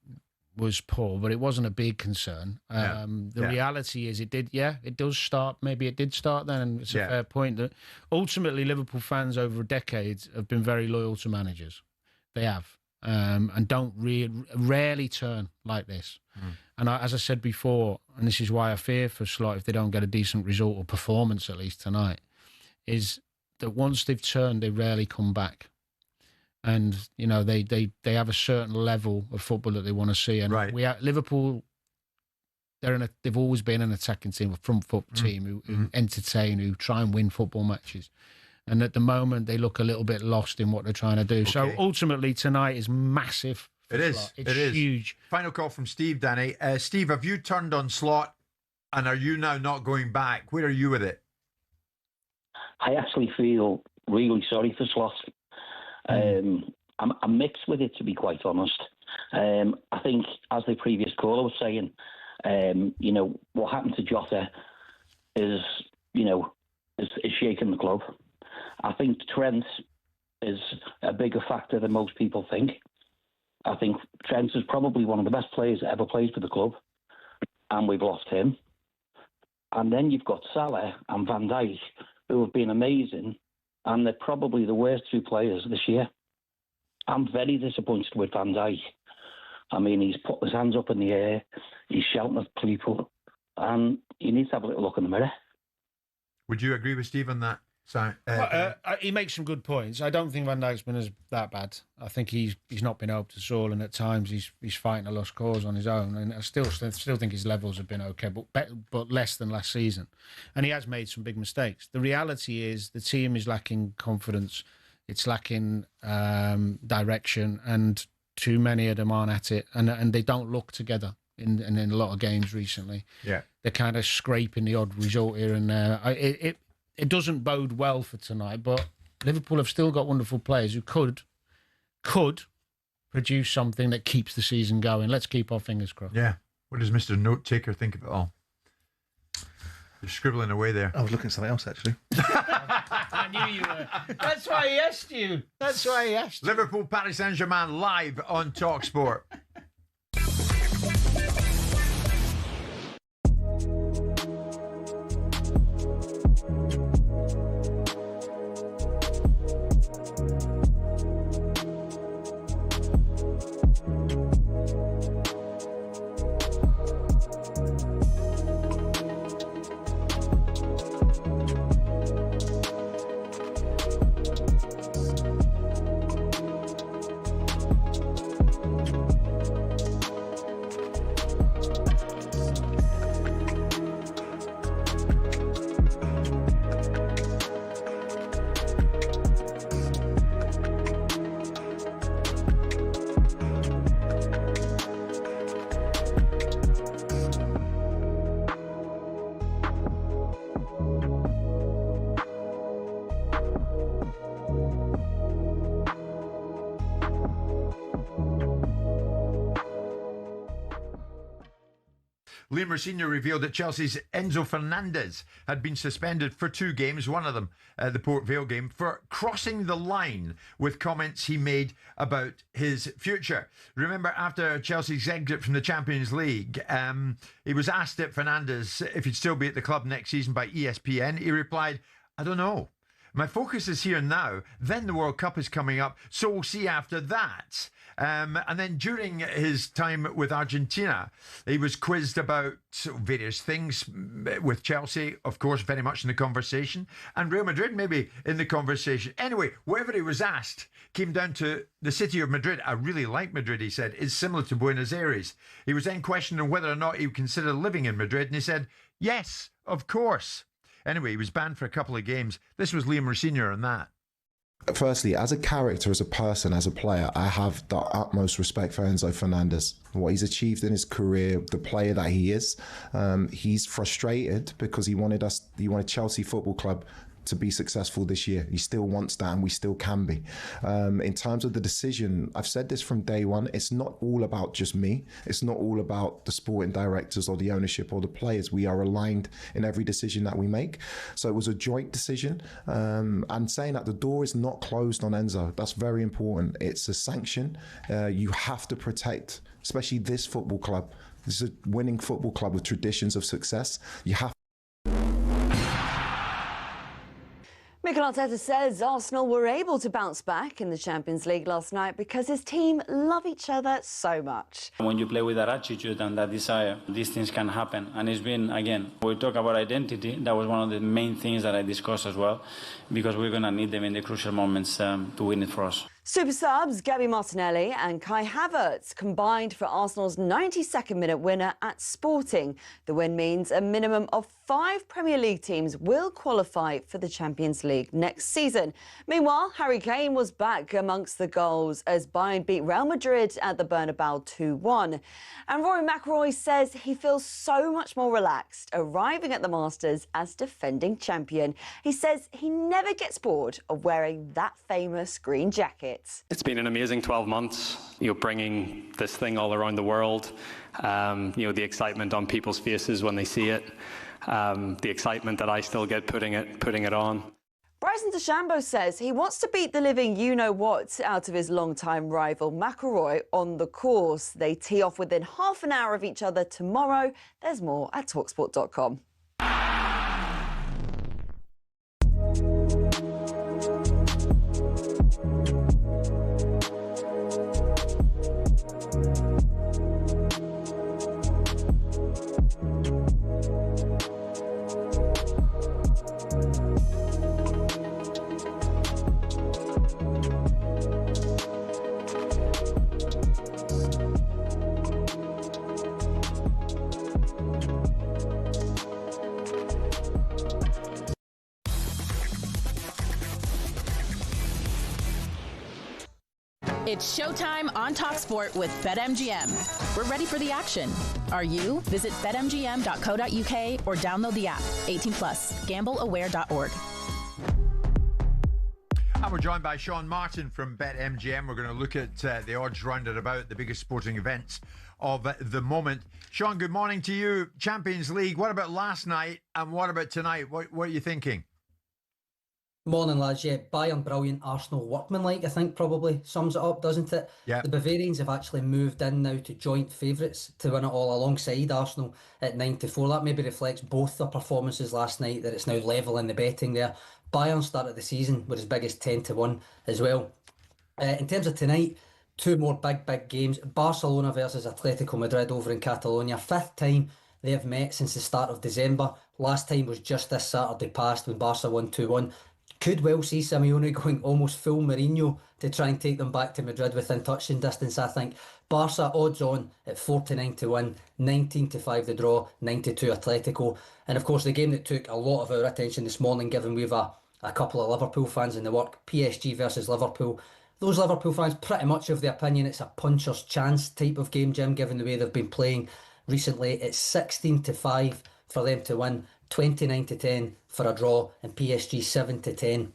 I: was poor, but it wasn't a big concern. The reality is it does start. Maybe it did start then, and it's a fair point that ultimately Liverpool fans over decades have been very loyal to managers. They have. And don't rarely turn like this. And as I said before, and this is why I fear for Slot if they don't get a decent result or performance at least tonight, is that once they've turned, they rarely come back. And they have a certain level of football that they want to see. And Liverpool, they've always been an attacking team, a front foot team who entertain, who try and win football matches. And at the moment, they look a little bit lost in what they're trying to do. Okay. So ultimately, tonight is massive.
A: It is.
I: Slot. It's huge.
A: Final call from Steve, Danny. Steve, have you turned on Slot, and are you now not going back? Where are you with it?
P: I actually feel really sorry for Slot. I'm mixed with it, to be quite honest. I think, as the previous caller was saying, what happened to Jota is shaking the club. I think Trent is a bigger factor than most people think. I think Trent is probably one of the best players that ever played for the club, and we've lost him. And then you've got Salah and Van Dijk, who have been amazing, and they're probably the worst two players this year. I'm very disappointed with Van Dijk. I mean, he's put his hands up in the air, he's shouting at people, and he needs to have a little look in the mirror. Would
A: you agree with Steve on that?
I: He makes some good points. I don't think Van Dijk's been that bad. I think he's not been up to soil, and at times he's fighting a lost cause on his own. And I still think his levels have been okay, but less than last season. And he has made some big mistakes. The reality is the team is lacking confidence. It's lacking direction, and too many of them aren't at it. And they don't look together in a lot of games recently.
A: Yeah,
I: they're kind of scraping the odd result here and there. It doesn't bode well for tonight, but Liverpool have still got wonderful players who could produce something that keeps the season going. Let's keep our fingers crossed.
A: Yeah. What does Mr. Note Taker think of it all? You're scribbling away there.
J: I was looking at something else, actually.
I: I knew you were. That's why he asked you.
A: Liverpool, Paris Saint-Germain live on talkSPORT. Liam Senior revealed that Chelsea's Enzo Fernandez had been suspended for 2 games, one of them the Port Vale game, for crossing the line with comments he made about his future. Remember, after Chelsea's exit from the Champions League, he was asked at Fernandez if he'd still be at the club next season by ESPN. He replied, "I don't know. My focus is here now. Then the World Cup is coming up, so we'll see after that." And then during his time with Argentina, he was quizzed about various things with Chelsea, of course, very much in the conversation, and Real Madrid maybe in the conversation. Anyway, whatever he was asked came down to the city of Madrid. "I really like Madrid," he said. "It's similar to Buenos Aires." He was then questioned on whether or not he would consider living in Madrid, and he said, "Yes, of course." Anyway, he was banned for a couple of games. This was Liam Senior on that.
B: Firstly, as a character, as a person, as a player, I have the utmost respect for Enzo Fernandez. What he's achieved in his career, the player that he is. He's frustrated because he wanted Chelsea Football Club to be successful this year. He still wants that, and we still can be. In terms of the decision, I've said this from day one, it's not all about just me. It's not all about the sporting directors or the ownership or the players. We are aligned in every decision that we make. So it was a joint decision. And saying that the door is not closed on Enzo, that's very important. It's a sanction. You have to protect, especially this football club. This is a winning football club with traditions of success. You have.
Q: Mikel Arteta says Arsenal were able to bounce back in the Champions League last night because his team love each other so much.
R: When you play with that attitude and that desire, these things can happen. And it's been, again, we talk about identity. That was one of the main things that I discussed as well, because we're going to need them in the crucial moments to win it for us.
Q: Super subs Gabby Martinelli and Kai Havertz combined for Arsenal's 92nd minute winner at Sporting. The win means a minimum of 5 Premier League teams will qualify for the Champions League next season. Meanwhile, Harry Kane was back amongst the goals as Bayern beat Real Madrid at the Bernabeu 2-1. And Rory McIlroy says he feels so much more relaxed arriving at the Masters as defending champion. He says he never gets bored of wearing that famous green jacket.
S: It's been an amazing 12 months, bringing this thing all around the world, the excitement on people's faces when they see it, the excitement that I still get putting it on.
Q: Bryson DeChambeau says he wants to beat the living you-know-what out of his longtime rival McIlroy on the course. They tee off within half an hour of each other tomorrow. There's more at talksport.com.
T: It's showtime on talkSPORT with BetMGM. We're ready for the action. Are you? Visit betmgm.co.uk or download the app. 18+. GambleAware.org.
A: And we're joined by Sean Martin from BetMGM. We're going to look at the odds rounded about the biggest sporting events of the moment. Sean, good morning to you. Champions League, what about last night and what about tonight? What are you thinking?
U: Morning, lads. Yeah, Bayern brilliant, Arsenal workmanlike, I think probably sums it up, doesn't it?
A: Yeah.
U: The Bavarians have actually moved in now to joint favourites to win it all alongside Arsenal at 9-4. That maybe reflects both their performances last night, that it's now level in the betting there. Bayern started the season with as big as 10-1 as well. In terms of tonight, 2 more big games. Barcelona versus Atletico Madrid over in Catalonia. 5th time they have met since the start of December. Last time was just this Saturday past when Barca won 2-1. Could well see Simeone going almost full Mourinho to try and take them back to Madrid within touching distance, I think. Barca odds on at 4-9 to win, 19-5 the draw, 9-2 Atletico. And of course the game that took a lot of our attention this morning, given we've a couple of Liverpool fans in the work, PSG versus Liverpool. Those Liverpool fans pretty much of the opinion it's a puncher's chance type of game, Jim, given the way they've been playing recently. It's 16-5 for them to win, 29-10 for a draw, and PSG 7-10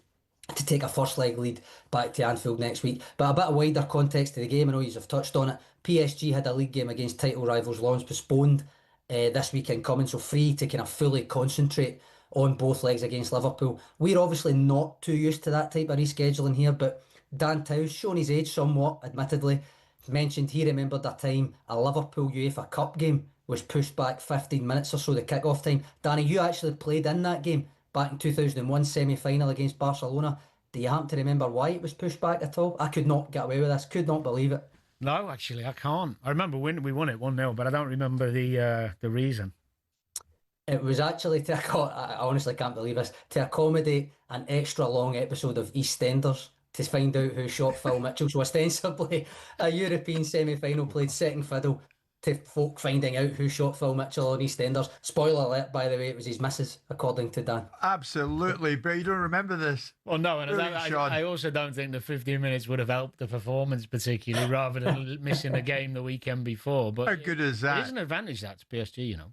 U: to take a first leg lead back to Anfield next week. But a bit of wider context to the game, I know you have touched on it. PSG had a league game against title rivals Lens postponed this weekend coming, so free to kind of fully concentrate on both legs against Liverpool. We're obviously not too used to that type of rescheduling here, but Dan Tow's shown his age somewhat, admittedly. Mentioned he remembered a time a Liverpool UEFA Cup game was pushed back 15 minutes or so, the kick-off time. Danny, you actually played in that game back in 2001 semi-final against Barcelona. Do you happen to remember why it was pushed back at all? I could not get away with this, could not believe it.
I: No, actually, I can't. I remember when we won it 1-0, but I don't remember the reason.
U: It was actually I honestly can't believe this, to accommodate an extra long episode of EastEnders to find out who shot Phil Mitchell. So ostensibly a European semi-final played second fiddle to folk finding out who shot Phil Mitchell on EastEnders. Spoiler alert, by the way, it was his missus, according to Dan.
A: Absolutely, but you don't remember this.
I: Well, no, and I also don't think the 15 minutes would have helped the performance particularly, rather than missing the game the weekend before. But
A: how good is that?
I: It is an advantage, that, to PSG, you know.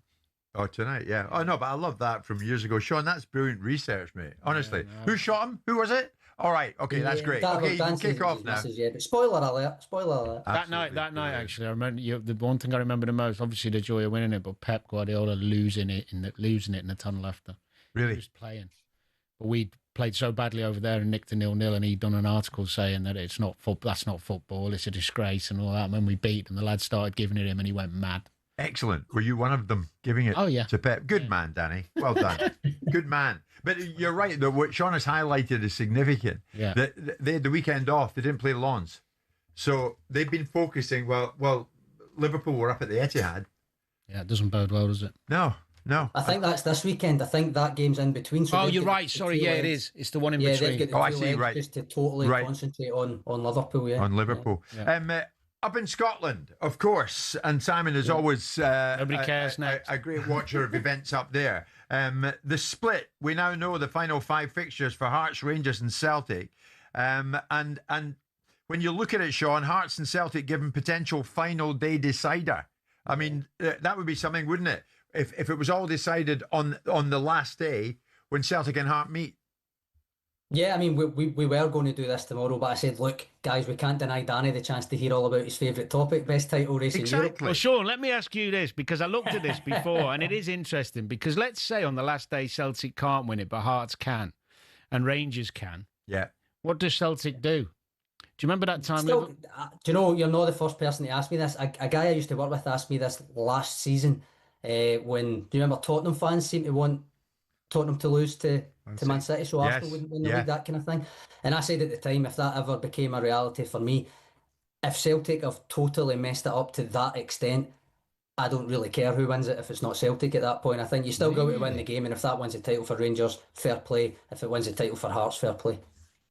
A: Oh, tonight, yeah. Oh, no, but I love that from years ago. Sean, that's brilliant research, mate. Honestly. Yeah, no. Who shot him? Who was it? All right, okay, that's great. Okay, you can kick off now.
U: But spoiler alert.
A: That
U: night,
A: actually,
I: I remember the one thing I remember the most, obviously the joy of winning it, but Pep Guardiola losing it in the tunnel after.
A: Really?
I: He was playing. But we played so badly over there and nicked a 0-0, and he'd done an article saying that that's not football, it's a disgrace and all that. And when we beat them, the lads started giving it him and he went mad.
A: Excellent. Were you one of them giving it to Pep? Good man, Danny. Well done. Good man. But you're right, though, what Sean has highlighted is significant.
I: Yeah.
A: They had the weekend off. They didn't play Lens. So they've been focusing, well, Liverpool were up at the Etihad.
I: Yeah, it doesn't bode well, does it?
A: No.
U: I think that's this weekend. I think that game's in between. So
I: you're right. Sorry, it is. It's the one in between.
U: They've got the two legs just to totally concentrate on Liverpool.
A: On Liverpool.
U: Yeah.
A: Up in Scotland, of course, and Simon is always
I: nobody cares
A: a great watcher of events up there. The split, we now know the final 5 fixtures for Hearts, Rangers and Celtic. And when you look at it, Sean, Hearts and Celtic given potential final day decider. I mean, that would be something, wouldn't it? If it was all decided on the last day when Celtic and Hearts meet.
U: Yeah, I mean, we were going to do this tomorrow, but I said, look, guys, we can't deny Danny the chance to hear all about his favourite topic, best title race in Europe.
I: Well, Sean, let me ask you this, because I looked at this before, and it is interesting, because let's say on the last day Celtic can't win it, but Hearts can, and Rangers can.
A: Yeah.
I: What does Celtic do? Do you remember that time?
U: Do you know, you're not the first person to ask me this. A guy I used to work with asked me this last season, when, do you remember Tottenham fans seem to want Tottenham to lose to Man City, so Arsenal wouldn't win the league, that kind of thing. And I said at the time, if that ever became a reality for me, if Celtic have totally messed it up to that extent, I don't really care who wins it if it's not Celtic at that point. I think you still go to win the game, and if that wins the title for Rangers, fair play. If it wins the title for Hearts, fair play.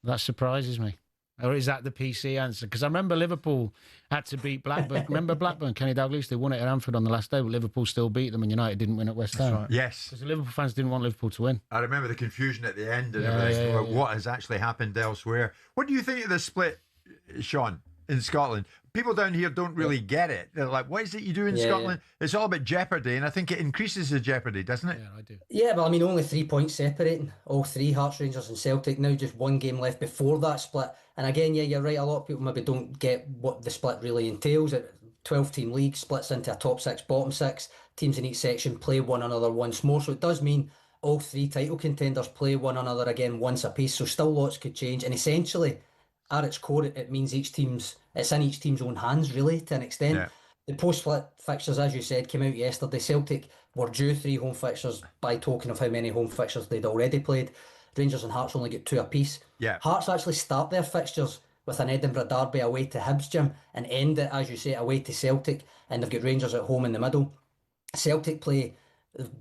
I: That surprises me. Or is that the PC answer? Because I remember Liverpool had to beat Blackburn. Remember Blackburn, Kenny Dalglish? They won it at Anfield on the last day, but Liverpool still beat them, and United didn't win at West Ham.
A: Right. Yes.
I: Because the Liverpool fans didn't want Liverpool to win.
A: I remember the confusion at the end and everything. What has actually happened elsewhere? What do you think of the split, Sean, in Scotland? People down here don't really get it. They're like, what is it you do in Scotland? Yeah. It's all about jeopardy, and I think it increases the jeopardy, doesn't it?
I: Yeah, I do.
U: Yeah, but I mean, only 3 points separating all three, Hearts, Rangers and Celtic. Now just one game left before that split. And again, yeah, you're right, a lot of people maybe don't get what the split really entails. A 12-team league splits into a top 6, bottom 6. Teams in each section play one another once more. So it does mean all 3 title contenders play one another again once apiece. So still lots could change. And essentially, at its core, it means it's in each team's own hands, really, to an extent. Yeah. The post-split fixtures, as you said, came out yesterday. Celtic were due 3 home fixtures by token of how many home fixtures they'd already played. Rangers and Hearts only get 2 apiece.
A: Yeah.
U: Hearts actually start their fixtures with an Edinburgh derby away to Hibs, Jim, and end it, as you say, away to Celtic, and they've got Rangers at home in the middle. Celtic play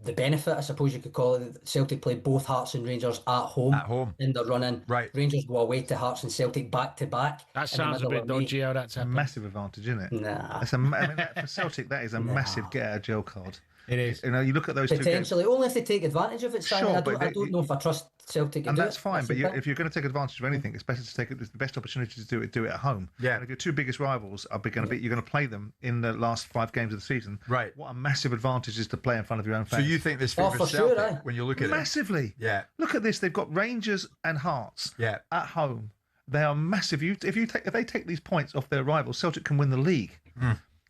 U: the benefit, I suppose you could call it. Celtic play both Hearts and Rangers at home in the run-in.
A: Right.
U: Rangers go away to Hearts and Celtic back-to-back.
I: That sounds a bit dodgy how that's happened.
J: A massive advantage, isn't it?
U: Nah.
J: For Celtic, that is a massive get-out-of-jail card.
I: It is.
J: You know, you look at those
U: potentially,
J: two games.
U: only if they take advantage of it, Simon.
J: Sure,
U: I don't know if I trust Celtic.
J: And that's fine, but if you're going to take advantage of anything, it's better to take the best opportunity to do it at home.
A: Yeah.
J: And if your 2 biggest rivals are you're going to play them in the last 5 games of the season.
A: Right.
J: What a massive advantage is to play in front of your own fans.
A: So you think this favours Celtic when you look at
J: massively.
A: Yeah.
J: Look at this. They've got Rangers and Hearts.
A: at
J: home. They are massive. If they take these points off their rivals, Celtic can win the league.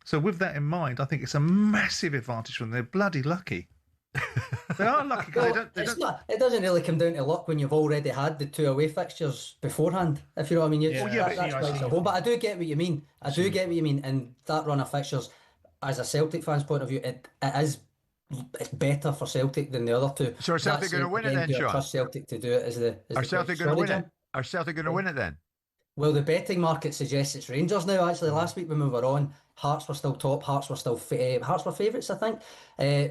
J: So with that in mind, I think it's a massive advantage for them. They're bloody lucky. They are lucky because
U: it doesn't really come down to luck when you've already had the 2 away fixtures beforehand, if you know what I mean. That's why it's a home. But I do get what you mean. And that run of fixtures, as a Celtic fan's point of view, it's better for Celtic than the other two.
A: So are Celtic going to win it then, Sean?
U: I trust Celtic to do it.
A: Are Celtic going to win it? Are Celtic going to win it then?
U: Well, the betting market suggests it's Rangers now. Actually, last week when we were on, Hearts were still top. Hearts were favourites, I think.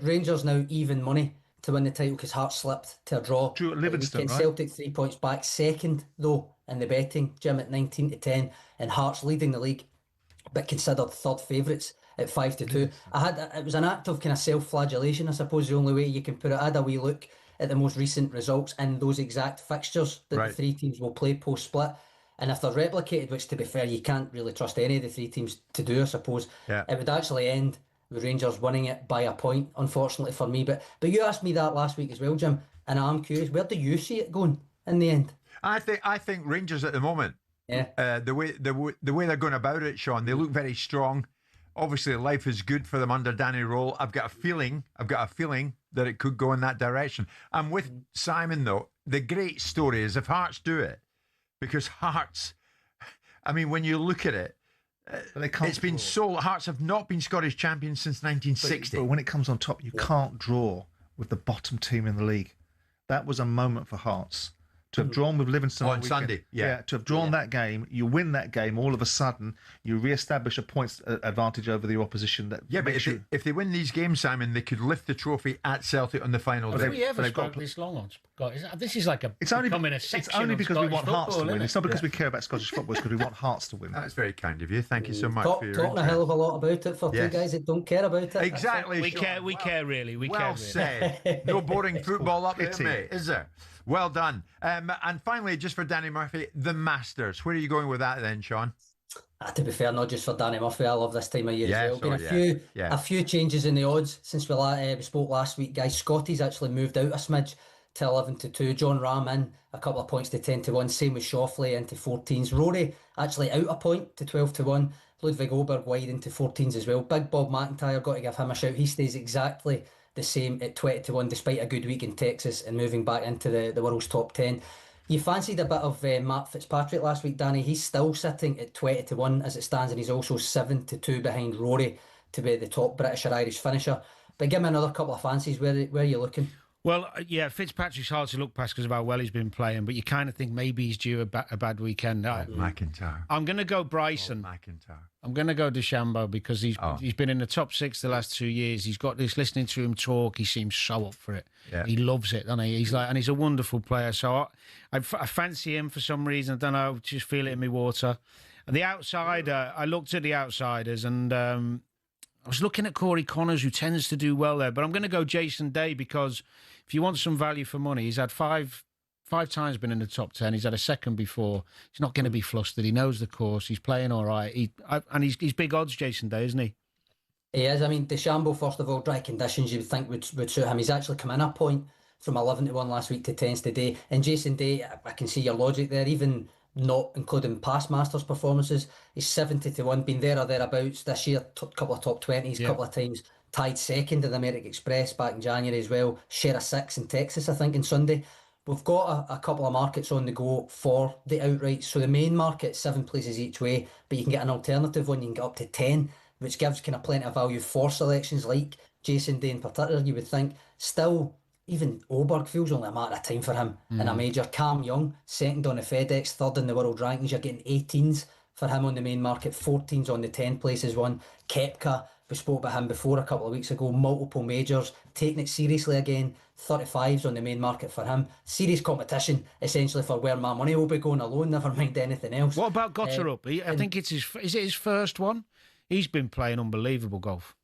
U: Rangers now even money to win the title because Hearts slipped to a draw.
J: Drew at Livingston, right?
U: Celtic 3 points back, second though in the betting, Jim, at 19-10, and Hearts leading the league, but considered third favourites at 5-2. It was an act of kind of self-flagellation, I suppose, the only way you can put it. I had a wee look at the most recent results in those exact fixtures that the three teams will play post-split. And if they're replicated, which to be fair, you can't really trust any of the three teams to do, I suppose, it would actually end with Rangers winning it by a point, unfortunately for me. But you asked me that last week as well, Jim, and I'm curious, where do you see it going in the end?
A: I think Rangers at the moment, the way they're going about it, Sean, they look very strong. Obviously, life is good for them under Danny Roll. I've got a feeling that it could go in that direction. I'm with Simon, though. The great story is if Hearts do it, because Hearts, I mean, when you look at it, it's been Hearts have not been Scottish champions since 1960.
J: But when it comes on top, you can't draw with the bottom team in the league. That was a moment for Hearts. To have drawn with Livingston
A: on Sunday,
J: to have drawn that game, you win that game. All of a sudden, you re-establish a points advantage over the opposition. But
A: if they win these games, Simon, they could lift the trophy at Celtic on the final day.
I: Have we ever spoke this long on? God, this is like
J: it's only because we want Hearts to win. It's not because we care about Scottish football. It's because we want Hearts to win.
A: That's very kind of you. Thank you so much.
U: Talking a hell of a lot about it for two guys that don't care about it.
A: Exactly.
I: We care. We care really.
A: Well said. No boring football up there, mate, is there? Well done. And finally, just for Danny Murphy, the Masters. Where are you going with that then, Sean?
U: To be fair, not just for Danny Murphy. I love this time of year as well. Been a few changes in the odds since we spoke last week, guys. Scotty's actually moved out a smidge to 11-2. John Ram in a couple of points to 10-1. Same with Shoffley into 14s. Rory actually out a point to 12-1. Ludwig Oberg wide into 14s as well. Big Bob McIntyre, got to give him a shout. He stays exactly the same at 20-1 despite a good week in Texas and moving back into the world's top 10. You fancied a bit of Matt Fitzpatrick last week, Danny. He's still sitting at 20-1 as it stands, and he's also 7-2 behind Rory to be the top British or Irish finisher. But give me another couple of fancies. Where are you looking?
I: Well, Fitzpatrick's hard to look past because of how well he's been playing, but you kind of think maybe he's due a bad weekend.
A: McIntyre.
I: I'm going to go Bryson.
A: McIntyre.
I: I'm going to go DeChambeau because he's been in the top 6 the last 2 years. He's got this, listening to him talk, he seems so up for it. Yeah. He loves it, doesn't he? And he's a wonderful player. So I fancy him for some reason. I don't know, just feel it in my water. And the outsider, I looked at the outsiders and I was looking at Corey Connors, who tends to do well there, but I'm going to go Jason Day because if you want some value for money, he's had five times been in the top 10. He's had a second before. He's not going to be flustered. He knows the course. He's playing all right. And he's big odds, Jason Day, isn't he?
U: He is. I mean, DeChambeau, first of all, dry conditions you would think would suit him. He's actually come in a point from 11-1 last week to 10s today. And Jason Day, I can see your logic there, even not including past Masters performances. He's 70-1, been there or thereabouts this year, couple of top 20s, couple of times. Tied second in the American Express back in January as well. Share a 6 in Texas, I think, on Sunday. We've got a couple of markets on the go for the outright. So the main market, 7 places each way, but you can get an alternative one, you can get up to 10, which gives kind of plenty of value for selections like Jason Day in particular. You would think still, even Oberg feels only a matter of time for him in a major. Cam Young, second on the FedEx, third in the world rankings. You're getting 18s for him on the main market, 14s on the 10 places one. Koepka, we spoke about him before a couple of weeks ago, multiple majors, taking it seriously again, 35s on the main market for him. Serious competition, essentially, for where my money will be going alone, never mind anything else.
I: What about Gotterup? I think is it his first one? He's been playing unbelievable golf.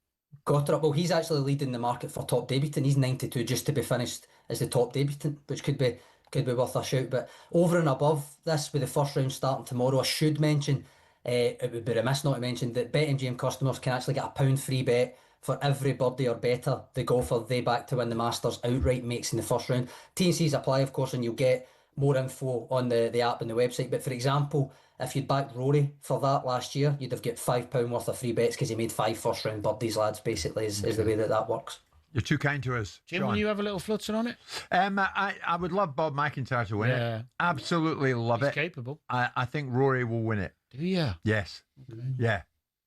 U: Gotterup, well, he's actually leading the market for top debutant. He's 92 just to be finished as the top debutant, which could be worth a shout. But over and above this, with the first round starting tomorrow, I should mention, it would be remiss not to mention that BetMGM customers can actually get £1 free bet for every birdie or better the golfer they back to win the Masters outright makes in the first round. T&Cs apply, of course, and you'll get more info on the app and the website. But for example, if you'd backed Rory for that last year, you'd have got £5 worth of free bets because he made 5 first-round birdies, lads, basically, is the way that works.
A: You're too kind to us,
I: Jim,
A: Sean.
I: will you have a little flutter on it?
A: I would love Bob McIntyre to win it. Absolutely love it.
I: He's capable.
A: I think Rory will win it.
I: Do you?
A: Yes. Okay. Yeah.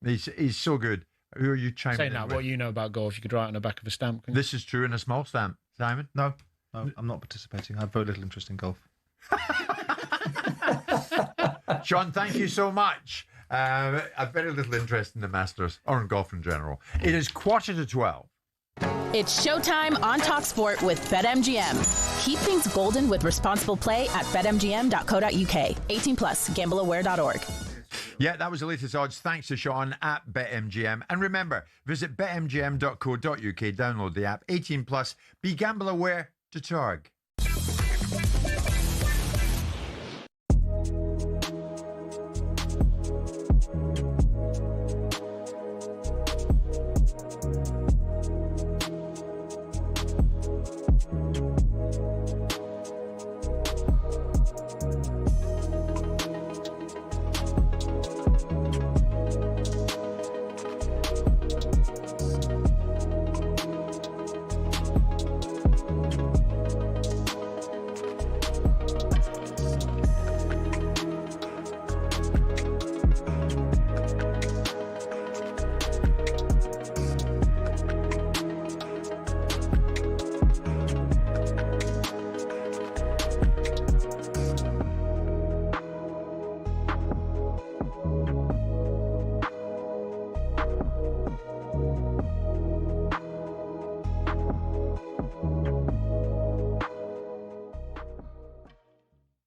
A: He's so good. Who are you chiming in
I: Saying that,
A: with?
I: what you know about golf, you could write on the back of a stamp.
A: This is true in a small stamp. Simon?
J: No, I'm not participating. I have very little interest in golf.
A: Sean, thank you so much. I've very little interest in the Masters or in golf in general. It is 11:45.
T: It's showtime on talkSPORT with BetMGM. Keep things golden with responsible play at betmgm.co.uk. 18+, gambleaware.org.
A: Yeah, that was the latest odds. Thanks to Sean at BetMGM. And remember, visit betmgm.co.uk, download the app. 18+, be gamble aware to targ.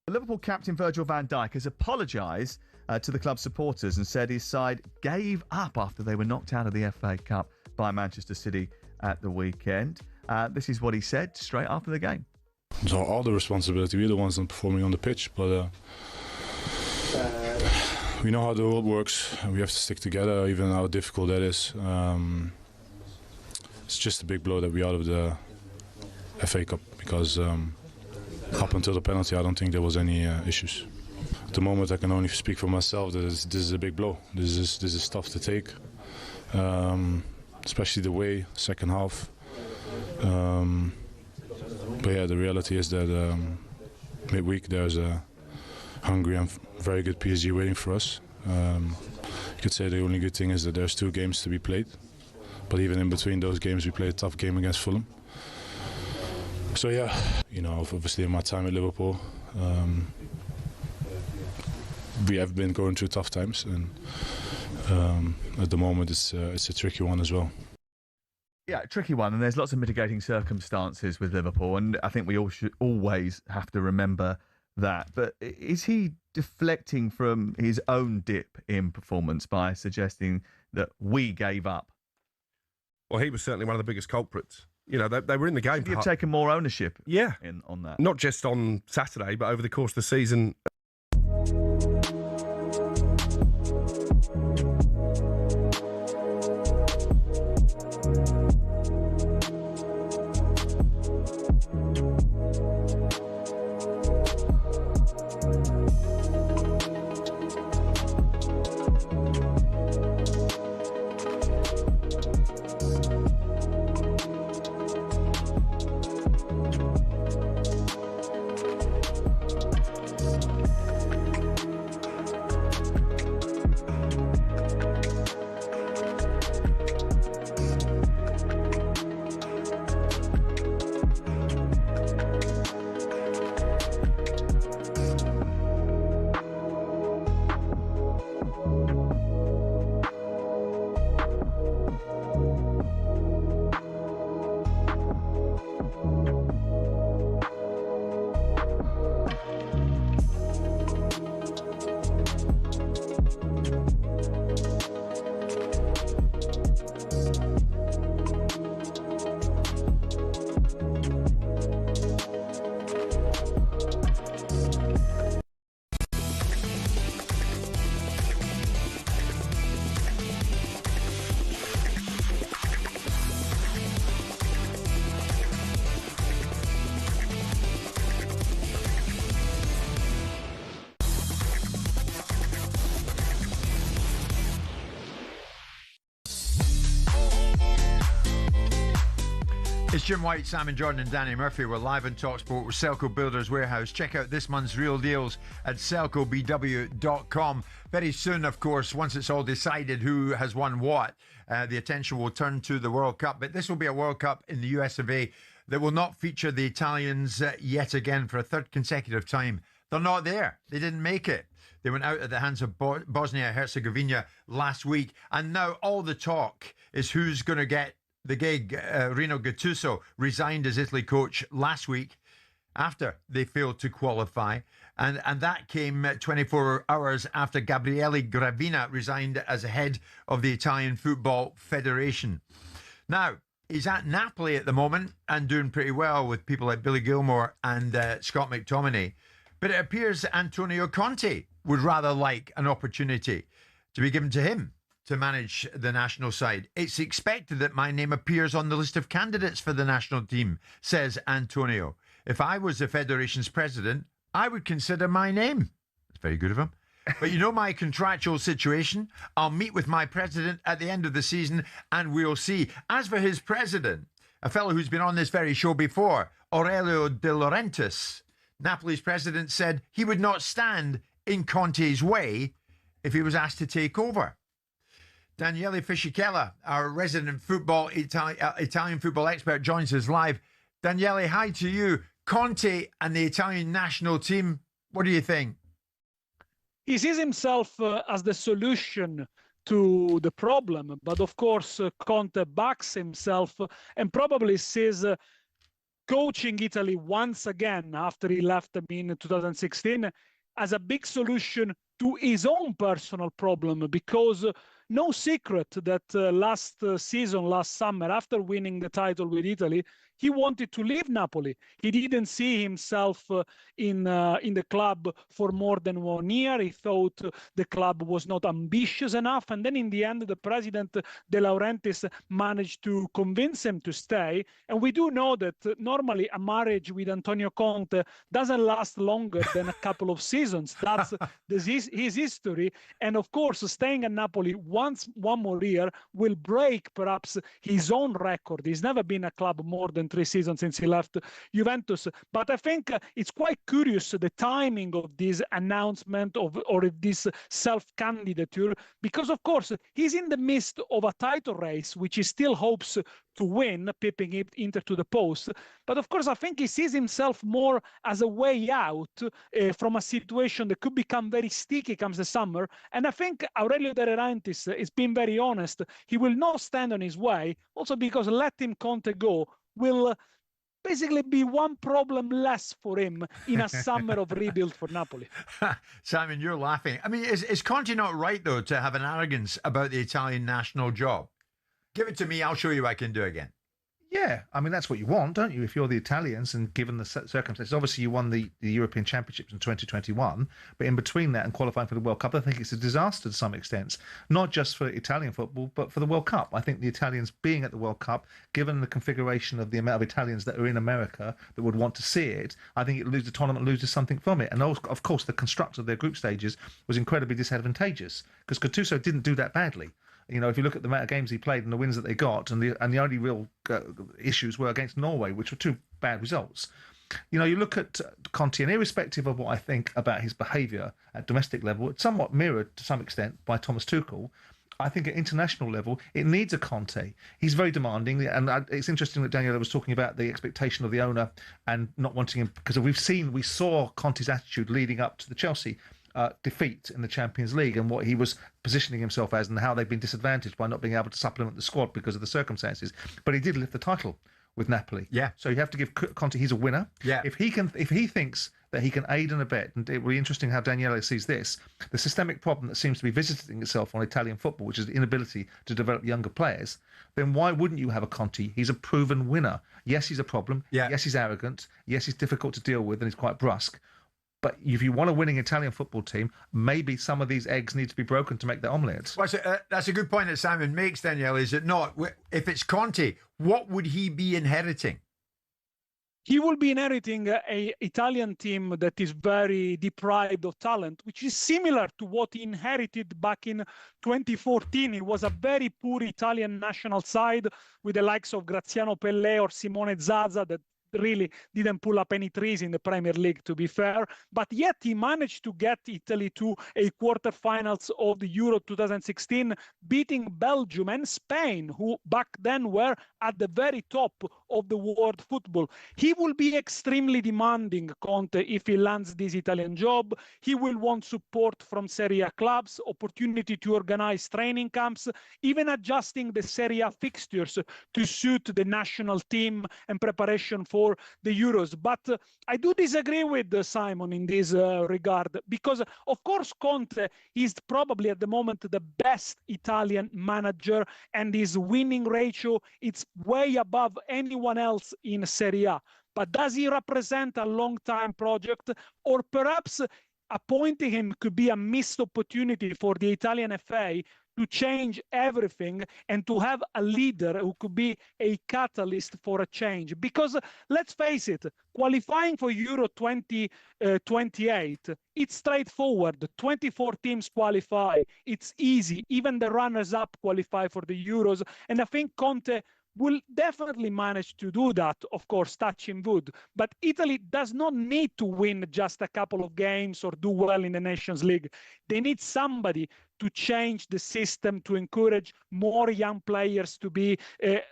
K: Liverpool captain Virgil van Dijk has apologised to the club supporters and said his side gave up after they were knocked out of the FA Cup by Manchester City at the weekend. This is what he said straight after the game.
C: So all the responsibility, we're the ones not performing on the pitch, but we know how the world works and we have to stick together, even how difficult that is. It's just a big blow that we're out of the FA Cup because up until the penalty, I don't think there was any issues. At the moment, I can only speak for myself. This is a big blow. This is tough to take, especially the way second half. But yeah, the reality is that midweek there's a hungry and very good PSG waiting for us. You could say the only good thing is that there's 2 games to be played, but even in between those games, we played a tough game against Fulham. So yeah, obviously in my time at Liverpool, we have been going through tough times, and at the moment it's a tricky one as well.
K: Yeah, tricky one, and there's lots of mitigating circumstances with Liverpool, and I think we all should always have to remember that. But is he deflecting from his own dip in performance by suggesting that we gave up?
X: Well, he was certainly one of the biggest culprits. They were in the game.
K: Should he have taken more ownership
X: yeah.
K: on that?
X: Not just on Saturday, but over the course of the season.
A: It's Jim White, Simon Jordan and Danny Murphy. We're live on talkSPORT with Selco Builders Warehouse. Check out this month's real deals at selcobw.com. Very soon, of course, once it's all decided who has won what, the attention will turn to the World Cup. But this will be a World Cup in the US of A that will not feature the Italians yet again for a third consecutive time. They're not there. They didn't make it. They went out at the hands of Bosnia-Herzegovina last week. And now all the talk is who's going to get the gig. Rino Gattuso resigned as Italy coach last week after they failed to qualify. And that came 24 hours after Gabriele Gravina resigned as head of the Italian Football Federation. Now, he's at Napoli at the moment and doing pretty well with people like Billy Gilmore and Scott McTominay. But it appears Antonio Conte would rather like an opportunity to be given to him to manage the national side. It's expected that my name appears on the list of candidates for the national team, says Antonio. If I was the federation's president, I would consider my name. That's very good of him. But you know my contractual situation. I'll meet with my president at the end of the season and we'll see. As for his president, a fellow who's been on this very show before, Aurelio De Laurentiis, Napoli's president, said he would not stand in Conte's way if he was asked to take over. Daniele Fisichella, our resident Italian football expert, joins us live. Daniele, hi to you. Conte and the Italian national team, what do you think?
D: He sees himself as the solution to the problem, but of course Conte backs himself and probably sees coaching Italy once again after he left them in 2016 as a big solution to his own personal problem, because no secret that last summer, after winning the title with Italy, he wanted to leave Napoli. He didn't see himself in the club for more than 1 year. He thought the club was not ambitious enough. And then in the end, the president, De Laurentiis, managed to convince him to stay. And we do know that normally a marriage with Antonio Conte doesn't last longer than a couple of seasons. That's his history. And of course, staying at Napoli one more year will break perhaps his own record. He's never been a club more than 3 seasons since he left Juventus. But I think it's quite curious the timing of this announcement or this self-candidature, because of course he's in the midst of a title race which he still hopes to win, pipping it Inter to the post. But of course I think he sees himself more as a way out from a situation that could become very sticky comes the summer. And I think Aurelio De Laurentiis is being very honest. He will not stand on his way, also because letting Conte go will basically be one problem less for him in a summer of rebuild for Napoli.
A: Simon, you're laughing. I mean, is Conte not right, though, to have an arrogance about the Italian national job? Give it to me, I'll show you I can do it again.
J: Yeah, I mean, that's what you want, don't you, if you're the Italians, and given the circumstances. Obviously, you won the European Championships in 2021, but in between that and qualifying for the World Cup, I think it's a disaster to some extent, not just for Italian football, but for the World Cup. I think the Italians being at the World Cup, given the configuration of the amount of Italians that are in America that would want to see it, I think the tournament loses something from it. And of course, the construct of their group stages was incredibly disadvantageous, because Gattuso didn't do that badly. You know, if you look at the amount of games he played and the wins that they got, and the only real issues were against Norway, which were 2 bad results. You know, you look at Conte, and irrespective of what I think about his behaviour at domestic level, it's somewhat mirrored to some extent by Thomas Tuchel. I think at international level, it needs a Conte. He's very demanding, and it's interesting that Daniela was talking about the expectation of the owner and not wanting him, because we saw Conte's attitude leading up to the Chelsea defeat in the Champions League, and what he was positioning himself as, and how they've been disadvantaged by not being able to supplement the squad because of the circumstances. But he did lift the title with Napoli.
A: Yeah.
J: So you have to give Conte, he's a winner.
A: Yeah.
J: If he thinks that he can aid and abet, and it will be interesting how Daniele sees this, the systemic problem that seems to be visiting itself on Italian football, which is the inability to develop younger players, then why wouldn't you have a Conte? He's a proven winner. Yes, he's a problem.
A: Yeah.
J: Yes, he's arrogant. Yes, he's difficult to deal with, and he's quite brusque. But if you want a winning Italian football team, maybe some of these eggs need to be broken to make the omelette.
A: Well, that's a good point that Simon makes, Danielle, is it not? If it's Conte, what would he be inheriting?
D: he will be inheriting a Italian team that is very deprived of talent, which is similar to what he inherited back in 2014. It was a very poor Italian national side with the likes of Graziano Pellè or Simone Zaza that really didn't pull up any trees in the Premier League, to be fair. But yet he managed to get Italy to a quarterfinals of the Euro 2016, beating Belgium and Spain, who back then were at the very top of the world football. He will be extremely demanding, Conte, if he lands this Italian job. He will want support from Serie A clubs, opportunity to organize training camps, even adjusting the Serie A fixtures to suit the national team and preparation for the Euros. But I do disagree with Simon in this regard, because of course Conte is probably at the moment the best Italian manager, and his winning ratio, it's way above anyone else in Serie A. But does he represent a long-time project, or perhaps appointing him could be a missed opportunity for the Italian FA to change everything and to have a leader who could be a catalyst for a change? Because let's face it, qualifying for Euro 2028, it's straightforward. 24 teams qualify. It's easy. Even the runners-up qualify for the Euros. And I think Conte will definitely manage to do that, of course, touching wood. But Italy does not need to win just a couple of games or do well in the Nations League. They need somebody to change the system, to encourage more young players to be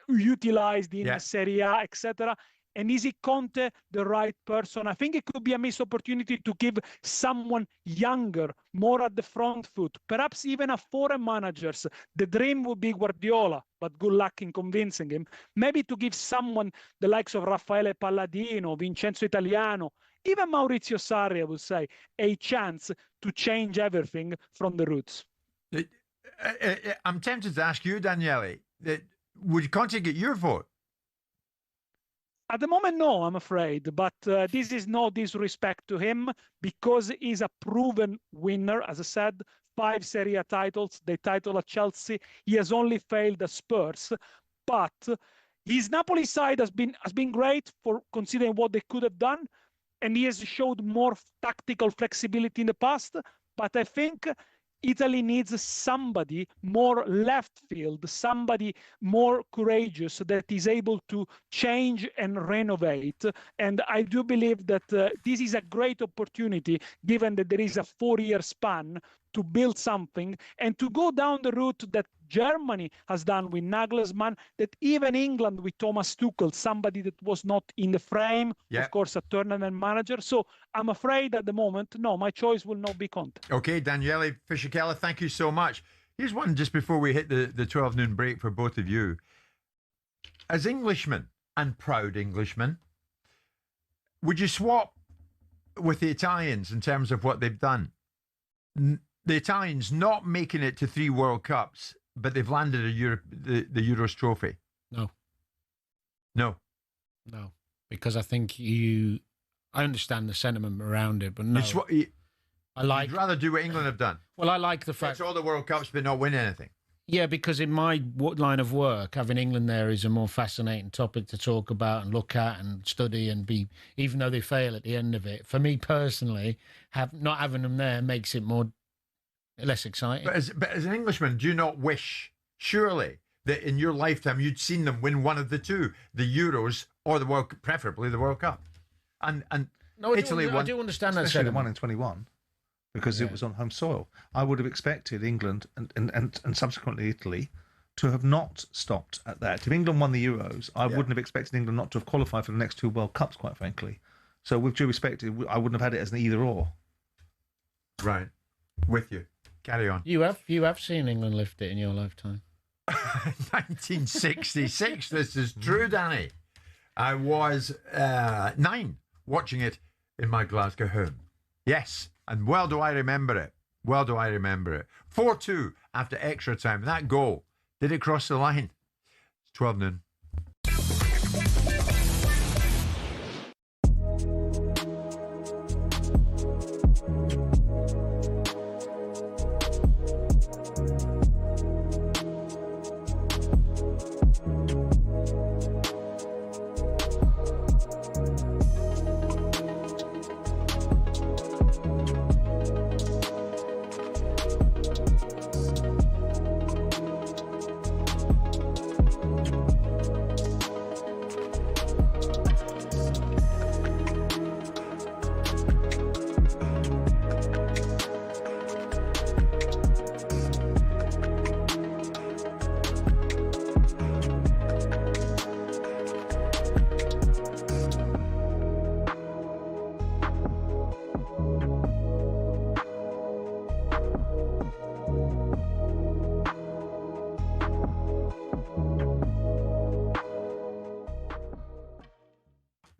D: utilized in Serie A, etc. And is it Conte the right person? I think it could be a missed opportunity to give someone younger, more at the front foot, perhaps even a foreign managers. The dream would be Guardiola, but good luck in convincing him. Maybe to give someone the likes of Raffaele Palladino, Vincenzo Italiano, even Maurizio Sarri, I would say, a chance to change everything from the roots.
A: I'm tempted to ask you, Daniele, would Conte get your vote?
D: At the moment, no, I'm afraid. But this is no disrespect to him, because he's a proven winner. As I said, 5 Serie A titles, the title at Chelsea. He has only failed at Spurs. But his Napoli side has been great for considering what they could have done. And he has showed more tactical flexibility in the past. But I think Italy needs somebody more left field, somebody more courageous that is able to change and renovate. And I do believe that this is a great opportunity, given that there is a 4-year span, to build something and to go down the route that Germany has done with Nagelsmann, that even England with Thomas Tuchel, somebody that was not in the frame, of course, a tournament manager. So I'm afraid at the moment, no, my choice will not be Conte.
A: Okay, Daniele Fisichella, thank you so much. Here's one just before we hit the 12 noon break for both of you. As Englishmen, and proud Englishmen, would you swap with the Italians in terms of what they've done? The Italians not making it to 3 World Cups, but they've landed the Euros trophy. No,
I: because I think I understand the sentiment around it, but no.
A: I'd rather do what England have done.
I: Well, I like the fact
A: it's all the World Cups, but not win anything.
I: Yeah, because in my line of work, having England there is a more fascinating topic to talk about and look at and study and be, even though they fail at the end of it. For me personally, not having them there makes it less exciting.
A: But as an Englishman, do you not wish, surely, that in your lifetime you'd seen them win one of the two, the Euros or preferably the World Cup? And
I: no,
A: Italy won.
I: I do understand that.
J: Especially the one in 21, because it was on home soil. I would have expected England and subsequently Italy to have not stopped at that. If England won the Euros, I wouldn't have expected England not to have qualified for the next 2 World Cups, quite frankly. So with due respect, I wouldn't have had it as an either or.
A: Right. With you. Carry on.
I: You have seen England lift it in your lifetime.
A: 1966. This is true, Danny. I was 9 watching it in my Glasgow home. Yes, and well do I remember it. 4-2 after extra time. That goal, did it cross the line? It's 12 noon.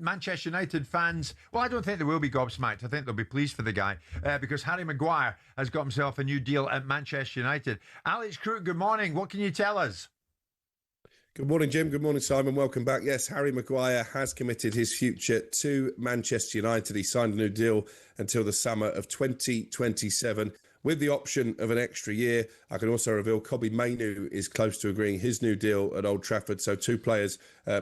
A: Manchester United fans, well, I don't think they will be gobsmacked. I think they'll be pleased for the guy because Harry Maguire has got himself a new deal at Manchester United. Alex Crook, good morning. What can you tell us?
X: Good morning, Jim. Good morning, Simon. Welcome back. Yes, Harry Maguire has committed his future to Manchester United. He signed a new deal until the summer of 2027. With the option of an extra year. I can also reveal Kobbie Mainoo is close to agreeing his new deal at Old Trafford. So two players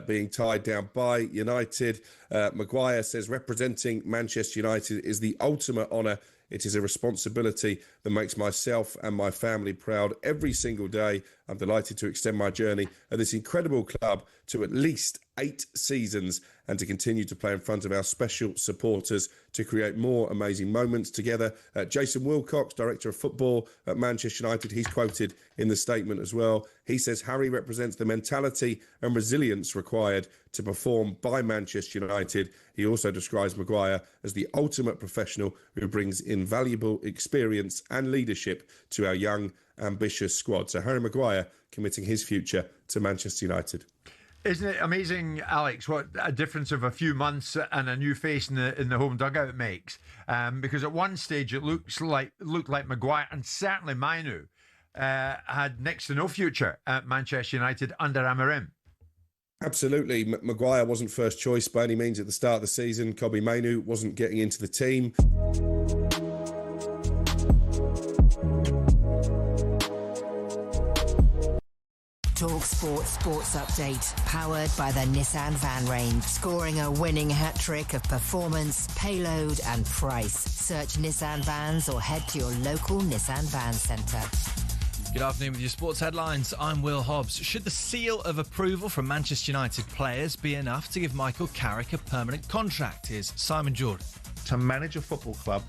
X: being tied down by United. Maguire says representing Manchester United is the ultimate honour. It is a responsibility that makes myself and my family proud every single day. I'm delighted to extend my journey at this incredible club to at least 8 seasons and to continue to play in front of our special supporters to create more amazing moments together. Jason Wilcox, Director of Football at Manchester United, he's quoted in the statement as well. He says Harry represents the mentality and resilience required to perform by Manchester United. He also describes Maguire as the ultimate professional who brings invaluable experience and leadership to our young, ambitious squad. So Harry Maguire committing his future to Manchester United.
A: Isn't it amazing, Alex, what a difference of a few months and a new face in the home dugout makes? Because at one stage it looked like Maguire and certainly Mainoo had next to no future at Manchester United under Amorim.
X: Absolutely. Maguire wasn't first choice by any means at the start of the season. Kobbie Mainoo wasn't getting into the team.
E: talkSPORT Sports Update, powered by the Nissan van range. Scoring a winning hat-trick of performance, payload and price. Search Nissan Vans or head to your local Nissan Van Centre.
F: Good afternoon with your sports headlines. I'm Will Hobbs. Should the seal of approval from Manchester United players be enough to give Michael Carrick a permanent contract? Here's Simon Jordan.
J: To manage a football club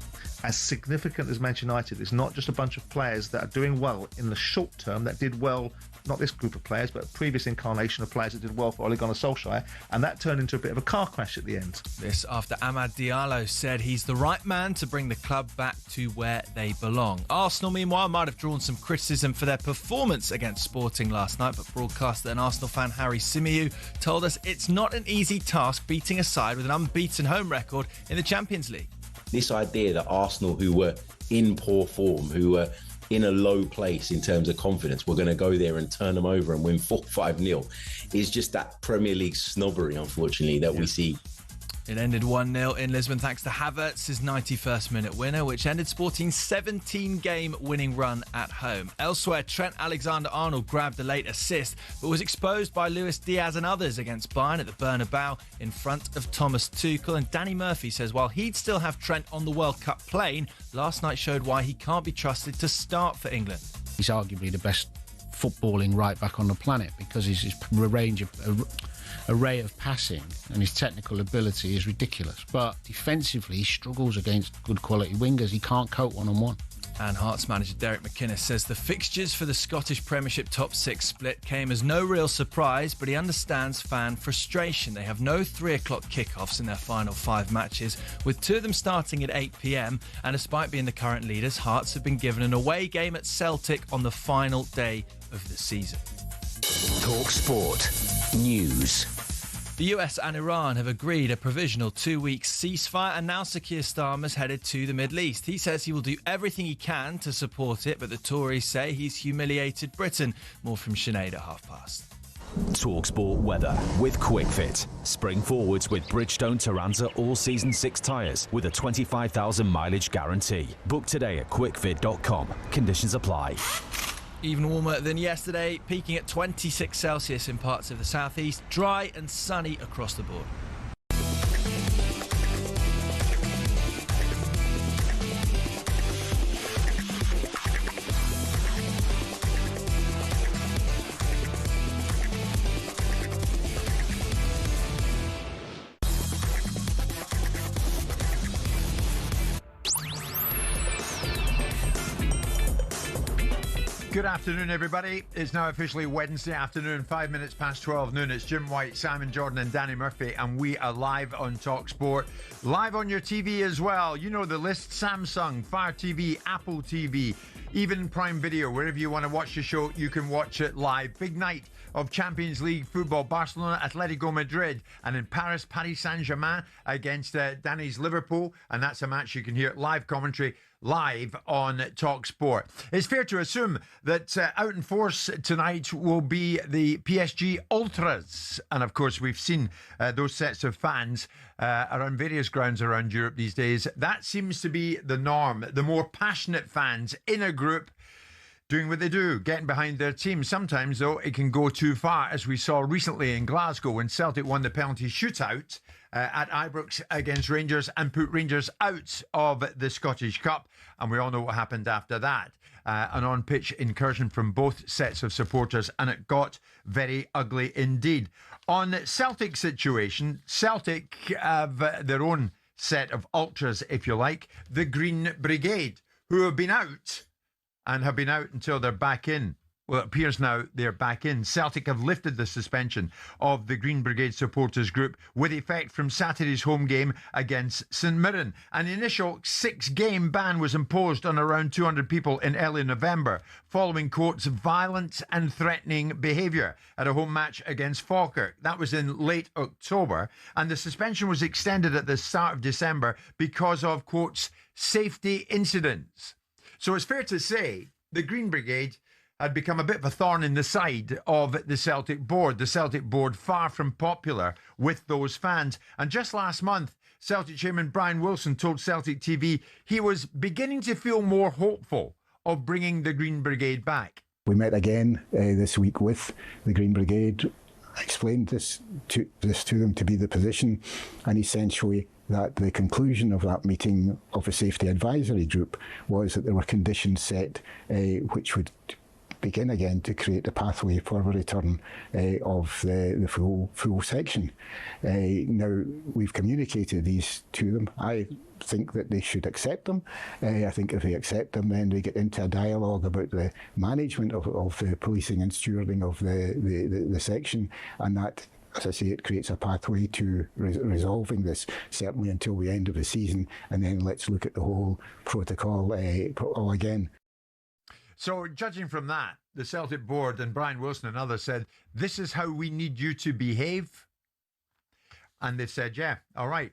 J: as significant as Manchester United is not just a bunch of players that are doing well in the short term, that did well, not this group of players, but a previous incarnation of players that did well for Ole Gunnar Solskjaer, and that turned into a bit of a car crash at the end.
F: This after Amad Diallo said he's the right man to bring the club back to where they belong. Arsenal, meanwhile, might have drawn some criticism for their performance against Sporting last night, but broadcaster and Arsenal fan Harry Symeou told us it's not an easy task beating a side with an unbeaten home record in the Champions League.
G: This idea that Arsenal, who were in poor form, who were in a low place in terms of confidence, we're going to go there and turn them over and win 4-5-0 is just that Premier League snobbery, unfortunately, that we see.
F: It ended 1-0 in Lisbon thanks to Havertz's 91st minute winner, which ended Sporting's 17-game winning run at home. Elsewhere, Trent Alexander-Arnold grabbed a late assist, but was exposed by Luis Diaz and others against Bayern at the Bernabeu in front of Thomas Tuchel. And Danny Murphy says while he'd still have Trent on the World Cup plane, last night showed why he can't be trusted to start for England.
I: He's arguably the best footballing right back on the planet because his array of passing and his technical ability is ridiculous. But defensively, he struggles against good quality wingers. He can't cope one-on-one.
F: And Hearts manager Derek McInnes says the fixtures for the Scottish Premiership top 6 split came as no real surprise, but he understands fan frustration. They have no 3 o'clock kickoffs in their final 5 matches, with 2 of them starting at 8 p.m. And despite being the current leaders, Hearts have been given an away game at Celtic on the final day of the season.
Z: talkSPORT News.
F: The US and Iran have agreed a provisional 2-week ceasefire, and now Sir Keir Starmer's headed to the Middle East. He says he will do everything he can to support it, but the Tories say he's humiliated Britain. More from Sinead at 5:30.
Z: talkSPORT weather with QuickFit. Spring forwards with Bridgestone Turanza all-season 6 tyres with a 25,000 mileage guarantee. Book today at quickfit.com. Conditions apply.
F: Even warmer than yesterday, peaking at 26 Celsius in parts of the southeast. Dry and sunny across the board.
A: Good afternoon, everybody. It's now officially Wednesday afternoon, 5 minutes past 12 noon. It's Jim White, Simon Jordan and Danny Murphy, and we are live on talkSPORT. Live on your TV as well. You know the list: Samsung, Fire TV, Apple TV, even Prime Video. Wherever you want to watch the show, you can watch it live. Big night of Champions League football. Barcelona, Atletico Madrid, and in Paris, Paris Saint-Germain against Danny's Liverpool. And that's a match you can hear live commentary live on talkSPORT. It's fair to assume that out in force tonight will be the PSG Ultras. And of course, we've seen those sets of fans around various grounds around Europe these days. That seems to be the norm. The more passionate fans in a group doing what they do, getting behind their team. Sometimes, though, it can go too far, as we saw recently in Glasgow when Celtic won the penalty shootout at Ibrox against Rangers and put Rangers out of the Scottish Cup. And we all know what happened after that. An on-pitch incursion from both sets of supporters, and it got very ugly indeed. On Celtic situation, Celtic have their own set of ultras, if you like, the Green Brigade, who have been out and have been out until they're back in. Well, it appears now they're back in. Celtic have lifted the suspension of the Green Brigade supporters group with effect from Saturday's home game against St Mirren. An initial 6-game ban was imposed on around 200 people in early November following, quotes, violent and threatening behaviour at a home match against Falkirk. That was in late October, and the suspension was extended at the start of December because of, quotes, safety incidents. So it's fair to say the Green Brigade had become a bit of a thorn in the side of the Celtic board. The Celtic board far from popular with those fans. And just last month, Celtic chairman Brian Wilson told Celtic TV he was beginning to feel more hopeful of bringing the Green Brigade back.
H: We met again this week with the Green Brigade, explained this to them to be the position, and essentially that the conclusion of that meeting of the safety advisory group was that there were conditions set which would begin again to create the pathway for the return of the full section. Now, we've communicated these to them. I think that they should accept them. I think if they accept them, then they get into a dialogue about the management of the policing and stewarding of the section, and that, as I say, it creates a pathway to resolving this, certainly until the end of the season, and then let's look at the whole protocol all again.
A: So, judging from that, the Celtic board and Brian Wilson and others said, this is how we need you to behave. And they've said, yeah, all right.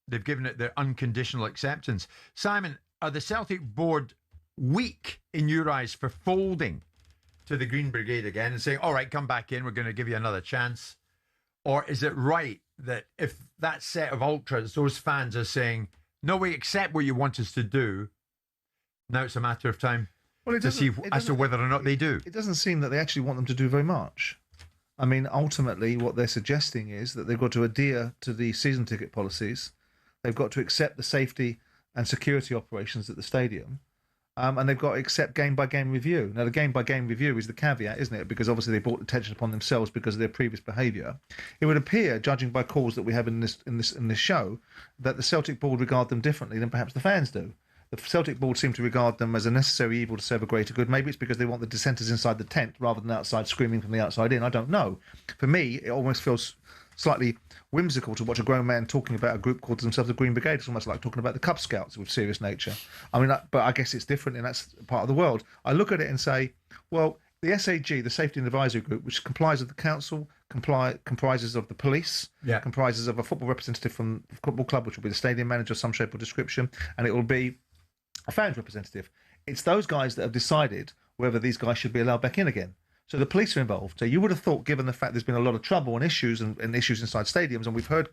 A: They've given it their unconditional acceptance. Simon, are the Celtic board weak in your eyes for folding to the Green Brigade again and saying, all right, come back in, we're going to give you another chance? Or is it right that if that set of ultras, those fans are saying, no, we accept what you want us to do, now it's a matter of time to see as to whether or not they do?
J: It doesn't seem that they actually want them to do very much. I mean, ultimately, what they're suggesting is that they've got to adhere to the season ticket policies. They've got to accept the safety and security operations at the stadium. And they've got to accept game-by-game review. Now, the game-by-game review is the caveat, isn't it? Because obviously they brought attention upon themselves because of their previous behaviour. It would appear, judging by calls that we have in this show, that the Celtic board regard them differently than perhaps the fans do. The Celtic board seem to regard them as a necessary evil to serve a greater good. Maybe it's because they want the dissenters inside the tent rather than outside screaming from the outside in. I don't know. For me, it almost feels slightly whimsical to watch a grown man talking about a group called themselves the Green Brigade. It's almost like talking about the Cub Scouts with serious nature. I mean, but I guess it's different in that part of the world. I look at it and say, well, the SAG, the Safety and Advisory Group, which comprises of the council, comprises of the police, comprises of a football representative from the football club, which will be the stadium manager of some shape or description, and it will be a fans representative. It's those guys that have decided whether these guys should be allowed back in again. So the police are involved. So you would have thought, given the fact there's been a lot of trouble and issues and issues inside stadiums, and we've heard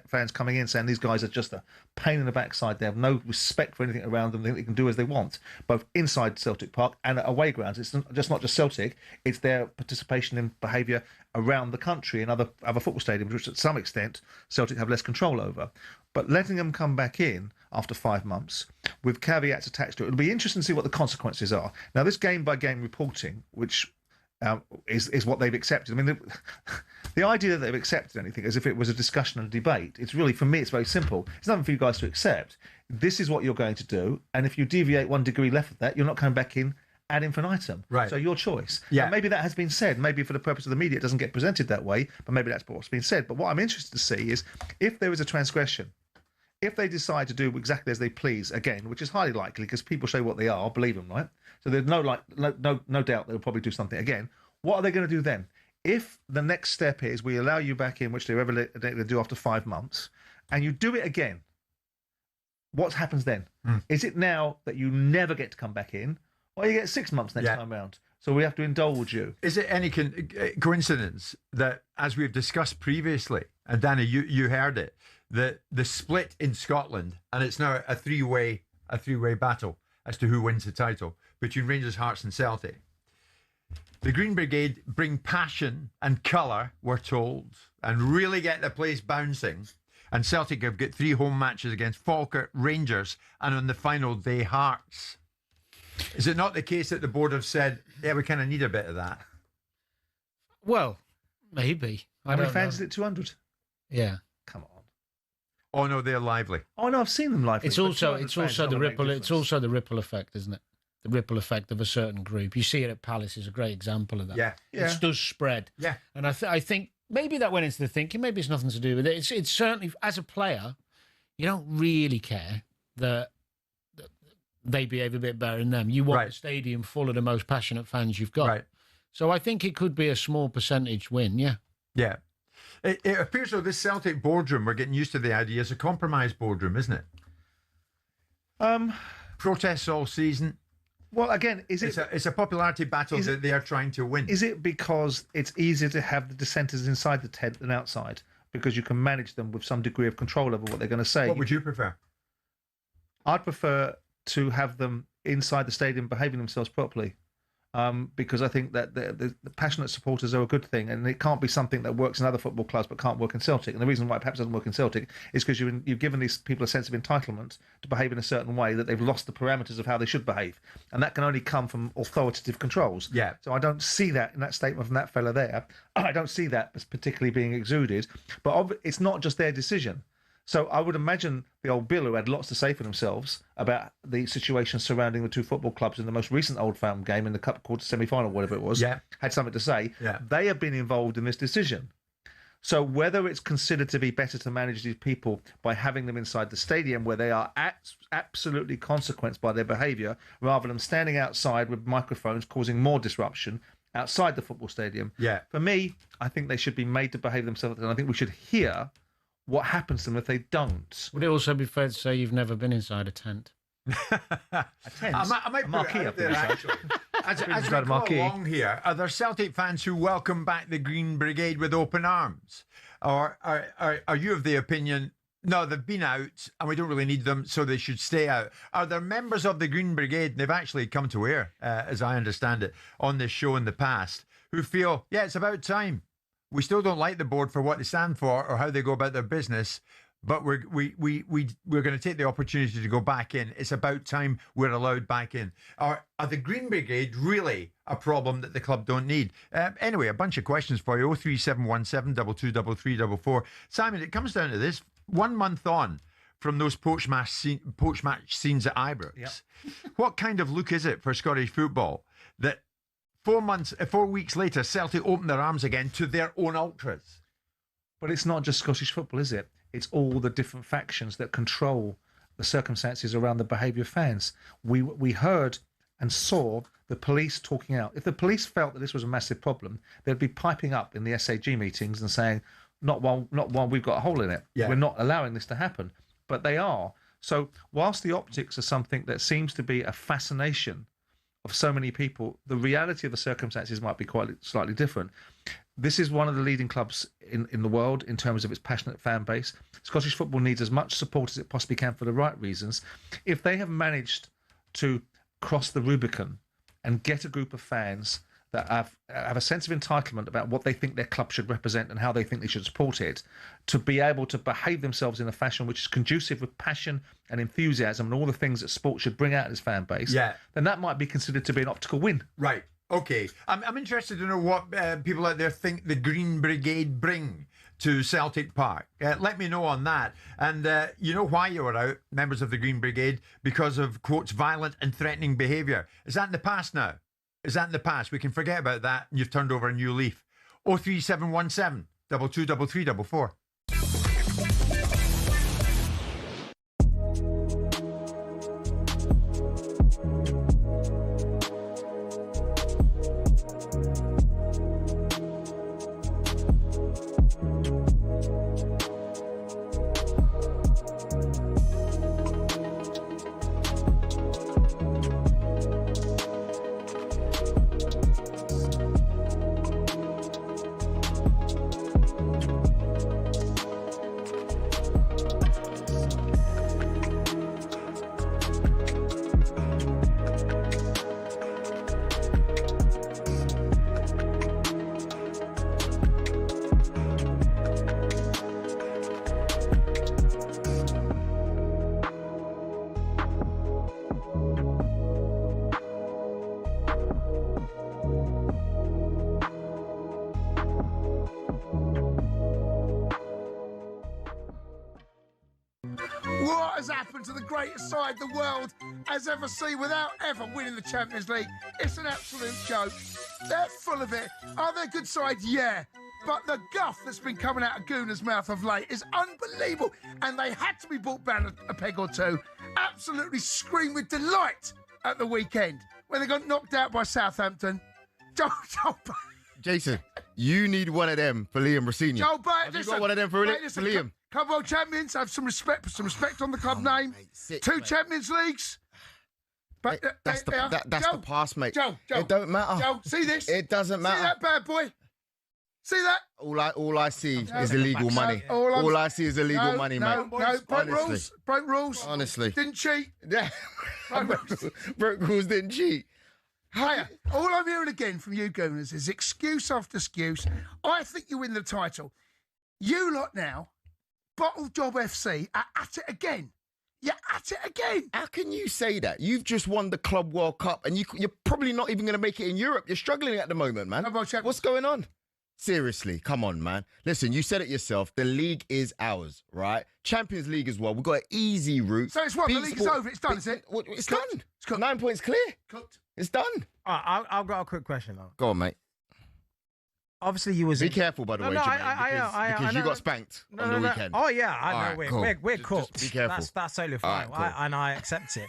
J: fans coming in saying these guys are just a pain in the backside. They have no respect for anything around them. They think they can do as they want, both inside Celtic Park and at away grounds. It's not just Celtic. It's their participation in behaviour around the country and other football stadiums, which at some extent Celtic have less control over. But letting them come back in after 5 months with caveats attached to it, it'll be interesting to see what the consequences are. Now, this game-by-game reporting, which is what they've accepted. I mean, the idea that they've accepted anything as if it was a discussion and a debate, it's really, for me, it's very simple. It's nothing for you guys to accept. This is what you're going to do, and if you deviate 1 degree left of that, you're not coming back in ad infinitum.
A: Right.
J: So your choice.
A: Yeah.
J: And maybe that has been said. Maybe for the purpose of the media, it doesn't get presented that way, but maybe that's what's been said. But what I'm interested to see is if there is a transgression, if they decide to do exactly as they please again, which is highly likely because people show what they are, believe them, right? So there's no doubt they'll probably do something again. What are they going to do then? If the next step is we allow you back in, which they do after 5 months, and you do it again, what happens then? Is it now that you never get to come back in, or you get 6 months next time round? So we have to indulge you.
A: Is it any coincidence that, as we've discussed previously, and Danny, you heard it, that the split in Scotland, and it's now a three-way battle as to who wins the title between Rangers, Hearts and Celtic. The Green Brigade bring passion and colour, we're told, and really get the place bouncing. And Celtic have got 3 home matches against Falkirk, Rangers, and on the final day, Hearts. Is it not the case that the board have said, yeah, we kind of need a bit of that?
I: Well, maybe.
J: How many fans is it? 200?
I: Yeah.
J: Come on.
A: Oh no, they're lively.
J: Oh no, I've seen them lively.
I: It's also the ripple. It's also the ripple effect, isn't it? The ripple effect of a certain group. You see it at Palace is a great example of that.
A: Yeah.
I: It does spread.
A: Yeah.
I: And I think maybe that went into the thinking. Maybe it's nothing to do with it. It's certainly, as a player, you don't really care that they behave a bit better than them. You want the stadium full of the most passionate fans you've got.
A: Right.
I: So I think it could be a small percentage win, yeah.
A: Yeah. It appears though this Celtic boardroom, we're getting used to the idea, it's a compromise boardroom, isn't it? Protests all season.
J: Well, again,
A: it's a popularity battle that they are trying to win.
J: Is it because it's easier to have the dissenters inside the tent than outside? Because you can manage them with some degree of control over what they're going to say.
A: What would you prefer?
J: I'd prefer to have them inside the stadium behaving themselves properly. Because I think that the passionate supporters are a good thing, and it can't be something that works in other football clubs but can't work in Celtic. And the reason why it perhaps doesn't work in Celtic is because you've given these people a sense of entitlement to behave in a certain way that they've lost the parameters of how they should behave, and that can only come from authoritative controls.
A: Yeah.
J: So I don't see that in that statement from that fella there. I don't see that as particularly being exuded, but it's not just their decision. So I would imagine the old Bill, who had lots to say for themselves about the situation surrounding the 2 football clubs in the most recent Old Firm game in the Cup quarter semi-final, whatever it was, had something to say.
A: Yeah.
J: They have been involved in this decision. So whether it's considered to be better to manage these people by having them inside the stadium where they are absolutely consequenced by their behaviour, rather than standing outside with microphones causing more disruption outside the football stadium.
A: Yeah.
J: For me, I think they should be made to behave themselves, and I think we should hear what happens to them if they don't.
I: Would it also be fair to say you've never been inside a tent?
J: A tent?
A: I might
J: a marquee up there,
A: actually. As we go along here, are there Celtic fans who welcome back the Green Brigade with open arms? Or are you of the opinion, no, they've been out and we don't really need them, so they should stay out? Are there members of the Green Brigade, and they've actually come to air, as I understand it, on this show in the past, who feel, yeah, it's about time. We still don't like the board for what they stand for or how they go about their business, but we're going to take the opportunity to go back in. It's about time we're allowed back in. Are the Green Brigade really a problem that the club don't need? Anyway, a bunch of questions for you. 03717 223344. Simon, it comes down to this. 1 month on from those post-match scenes at Ibrox, what kind of look is it for Scottish football that 4 weeks later, Celtic open their arms again to their own ultras?
J: But it's not just Scottish football, is it? It's all the different factions that control the circumstances around the behaviour of fans. We heard and saw the police talking out. If the police felt that this was a massive problem, they'd be piping up in the SAG meetings and saying, not while we've got a hole in it.
A: Yeah.
J: We're not allowing this to happen. But they are. So whilst the optics are something that seems to be a fascination of so many people, the reality of the circumstances might be quite slightly different. This is one of the leading clubs in the world in terms of its passionate fan base. Scottish football needs as much support as it possibly can for the right reasons. If they have managed to cross the Rubicon and get a group of fans that have a sense of entitlement about what they think their club should represent and how they think they should support it, to be able to behave themselves in a fashion which is conducive with passion and enthusiasm and all the things that sport should bring out in its fan base, then that might be considered to be an optical win.
A: Right. Okay. I'm interested to know what people out there think the Green Brigade bring to Celtic Park? Let me know on that. And you know why you were out, members of the Green Brigade? Because of, quotes, violent and threatening behaviour. Is that in the past now? Is that in the past? We can forget about that and you've turned over a new leaf. 03717 223344.
L: What has happened to the greatest side the world has ever seen without ever winning the Champions League? It's an absolute joke. They're full of it. Are they a good side? Yeah. But the guff that's been coming out of Gooner's mouth of late is unbelievable. And they had to be brought down a peg or two. Absolutely screamed with delight at the weekend when they got knocked out by Southampton.
M: Jason, you need one of them for Liam Rosenior.
L: Joe Barton,
M: Have you got one of them for Liam?
L: Club World Champions, have some respect on the club name.
M: Sick,
L: Two
M: mate.
L: Champions Leagues.
M: But that's
L: Joe,
M: the past, mate.
L: Joe,
M: it don't matter.
L: Joe, see this?
M: It doesn't matter.
L: See that bad boy? See that?
M: All I see is illegal money. All I see is illegal money, mate.
L: No, broke
M: Honestly.
L: rules. Broke rules.
M: Honestly.
L: Didn't cheat.
M: Yeah. Broke rules, didn't cheat.
L: Hiya. All I'm hearing again from you Gooners is excuse after excuse. I think you win the title. You lot now, Bottle Job FC, are at it again. You're at it again.
M: How can you say that? You've just won the Club World Cup and you're probably not even going to make it in Europe. You're struggling at the moment, man. What's going on? Seriously, come on, man. Listen, you said it yourself. The league is ours, right? Champions League as well. We've got an easy route.
L: So it's what? The league is over. It's done, is it?
M: It's done. It's cooked. 9 points clear.
L: Cooked.
M: It's done.
N: I've got a quick question, though.
M: Go on, mate.
N: Obviously, you was...
M: Be careful, by the way, Jermaine, because you got spanked on the weekend.
N: Oh, yeah, I know.
M: Right, cool.
N: We're cooked.
M: Just be careful.
N: That's totally fine.
M: All right, cool.
N: And I accept it.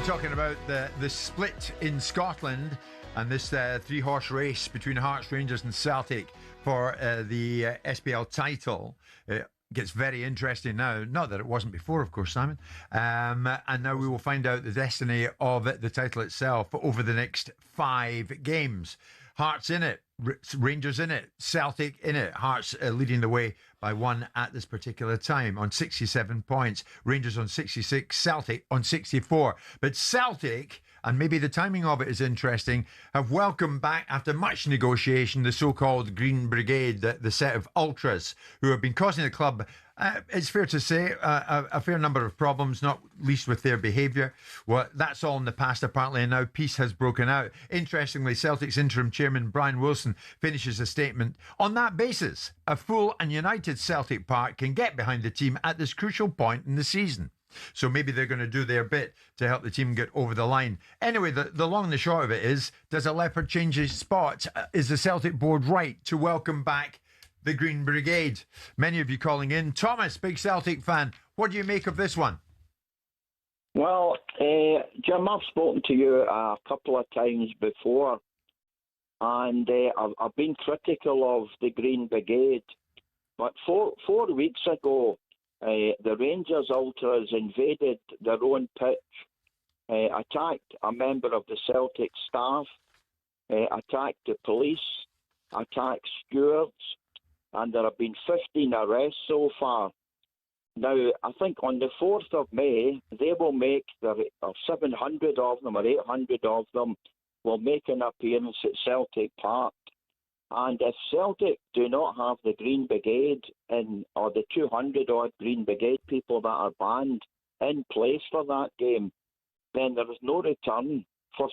A: Talking about the split in Scotland, And this three-horse race between Hearts, Rangers and Celtic for the SPL title gets very interesting now. Not that it wasn't before, of course, Simon. And now we will find out the destiny of the title itself over the next 5 games. Hearts in it, Rangers in it, Celtic in it. Hearts leading the way by 1 at this particular time on 67 points. Rangers on 66, Celtic on 64. But Celtic, and maybe the timing of it is interesting, have welcomed back, after much negotiation, the so-called Green Brigade, the set of ultras who have been causing the club, it's fair to say, a fair number of problems, not least with their behaviour. Well, that's all in the past, apparently, and now peace has broken out. Interestingly, Celtic's interim chairman, Brian Wilson, finishes a statement. On that basis, a full and united Celtic Park can get behind the team at this crucial point in the season. So maybe they're going to do their bit to help the team get over the line. Anyway, the long and the short of it is, does a leopard change his spot? Is the Celtic board right to welcome back the Green Brigade? Many of you calling in. Thomas, big Celtic fan. What do you make of this one?
B: Well, Jim, I've spoken to you a couple of times before, and I've been critical of the Green Brigade. But 4 weeks ago, the Rangers Ultras invaded their own pitch, attacked a member of the Celtic staff, attacked the police, attacked stewards, and there have been 15 arrests so far. Now, I think on the 4th of May, they will make, 700 of them or 800 of them will make an appearance at Celtic Park. And if Celtic do not have the Green Brigade or the 200-odd Green Brigade people that are banned in place for that game, then there is no return for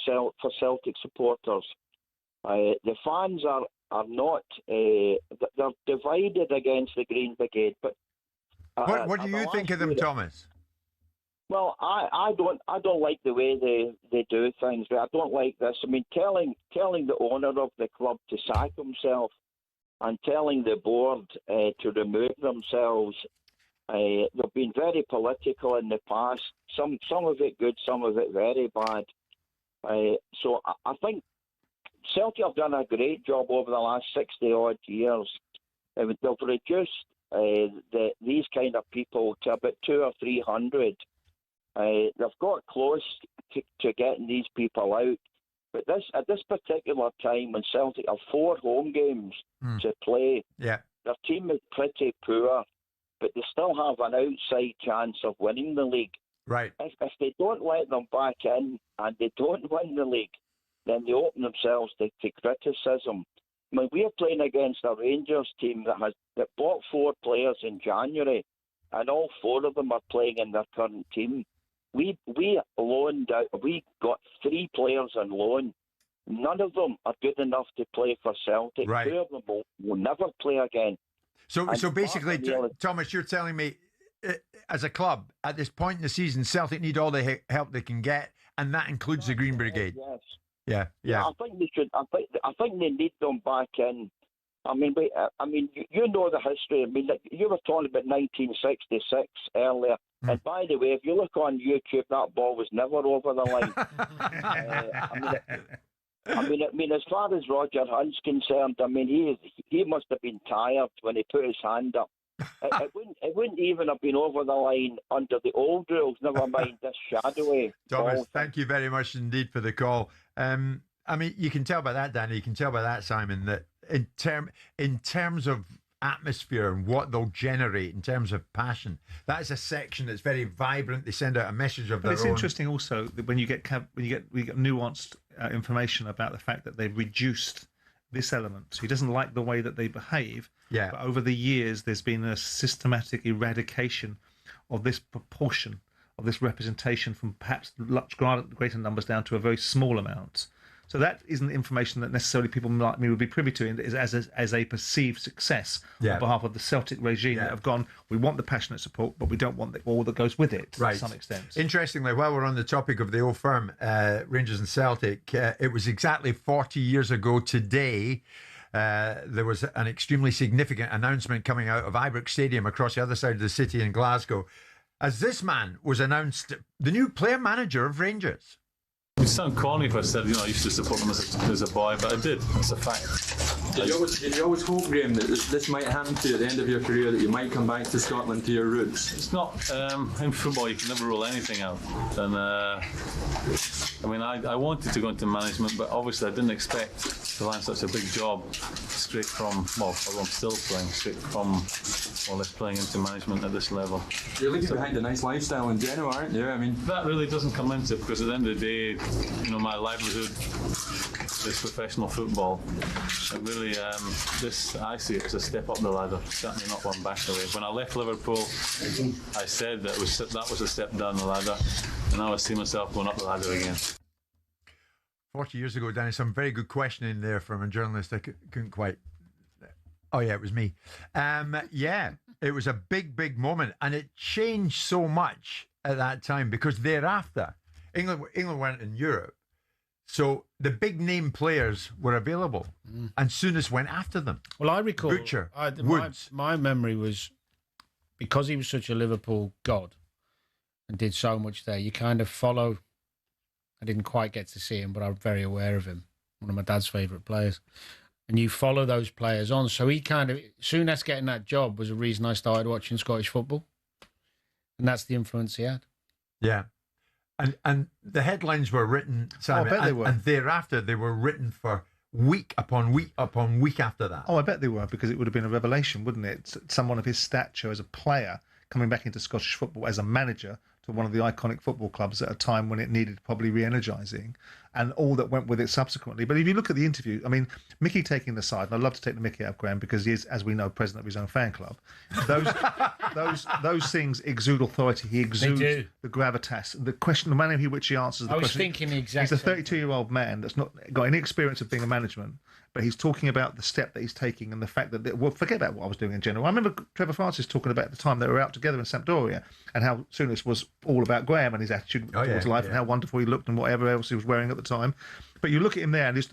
B: Celtic supporters. The fans are not, they're divided against the Green Brigade. But
A: what do you think of them, Thomas?
B: Well, I don't like the way they do things. I don't like this. I mean, telling the owner of the club to sack himself and telling the board to remove themselves. They've been very political in the past. Some of it good, some of it very bad. So I think Celtic have done a great job over the last 60-odd years. They've reduced these kind of people to about 200 or 300. They've got close to getting these people out. But at this particular time, when Celtic have 4 home games to play, their team is pretty poor, but they still have an outside chance of winning the league.
A: Right.
B: If they don't let them back in and they don't win the league, then they open themselves to criticism. I mean, we are playing against a Rangers team that bought 4 players in January, and all 4 of them are playing in their current team. We loaned out. We got 3 players on loan. None of them are good enough to play for Celtic.
A: Right.
B: 2 of them will never play again.
A: So basically, Thomas, you're telling me, as a club at this point in the season, Celtic need all the help they can get, and that includes the Green Brigade.
B: Yes.
A: Yeah.
B: I think they should. I think they need them back in. I mean, you know the history. I mean, you were talking about 1966 earlier. And by the way, if you look on YouTube, that ball was never over the line. I mean, as far as Roger Hunt's concerned, I mean, he must have been tired when he put his hand up. It wouldn't even have been over the line under the old rules, never mind this shadowy.
A: Thomas, thank you very much indeed for the call. I mean, you can tell by that, Danny, you can tell by that, Simon, that in terms of atmosphere and what they'll generate in terms of passion, that is a section that's very vibrant. They send out a message of their own.
J: It's interesting also that when you get nuanced information about the fact that they've reduced this element. So he doesn't like the way that they behave.
A: Yeah.
J: But over the years, there's been a systematic eradication of this proportion, of this representation, from perhaps much greater numbers down to a very small amount. So that isn't information that necessarily people like me would be privy to as a perceived success on behalf of the Celtic regime that have gone, we want the passionate support, but we don't want all that goes with it to some extent.
A: Interestingly, while we're on the topic of the old firm, Rangers and Celtic, it was exactly 40 years ago today. There was an extremely significant announcement coming out of Ibrox Stadium across the other side of the city in Glasgow, as this man was announced the new player manager of Rangers.
O: It would sound corny if I said, I used to support them as a boy, but I did. That's a fact.
P: Did you always hope, Graham, that this might happen to you at the end of your career, that you might come back to Scotland, to your roots?
O: It's not, in football you can never rule anything out. And I wanted to go into management, but obviously I didn't expect to land such a big job straight from, although I'm still playing, straight from more or less playing into management at this level.
P: You're leaving behind a nice lifestyle in Genoa, aren't you?
O: That really doesn't come into it, because at the end of the day, my livelihood is professional football. And really, I see it as a step up the ladder, certainly not one back away. When I left Liverpool, I said that was a step down the ladder, and now I see myself going up the ladder again.
A: 40 years ago, Danny, some very good questioning there from a journalist. I couldn't quite... Oh, yeah, it was me. Yeah, it was a big, big moment, and it changed so much at that time, because thereafter, England weren't in Europe, so the big name players were available, and Souness went after them.
I: Well, I recall
A: Butcher, Woods.
I: My memory was, because he was such a Liverpool god and did so much there, you kind of follow. I didn't quite get to see him, but I'm very aware of him. One of my dad's favourite players. And you follow those players on. So he Souness getting that job was a reason I started watching Scottish football. And that's the influence he had.
A: Yeah. And the headlines were written, Simon,
J: I bet they were.
A: And thereafter they were written for week upon week upon week after that.
J: Oh, I bet they were, because it would have been a revelation, wouldn't it? Someone of his stature as a player coming back into Scottish football as a manager to one of the iconic football clubs at a time when it needed probably re-energising, and all that went with it subsequently. But if you look at the interview, Mickey taking the side, and I'd love to take the Mickey out of Graham, because he is, as we know, president of his own fan club. Those things exude authority. He exudes the gravitas. The question, the manner in which he answers the question.
I: I was thinking the exact
J: He's a 32-year-old man that's not got any experience of being a management, but he's talking about the step that he's taking and the fact that, forget about what I was doing in general. I remember Trevor Francis talking about the time they were out together in Sampdoria, and how Souness was all about Graham and his attitude towards life, and how wonderful he looked and whatever else he was wearing at the time. But you look at him there, and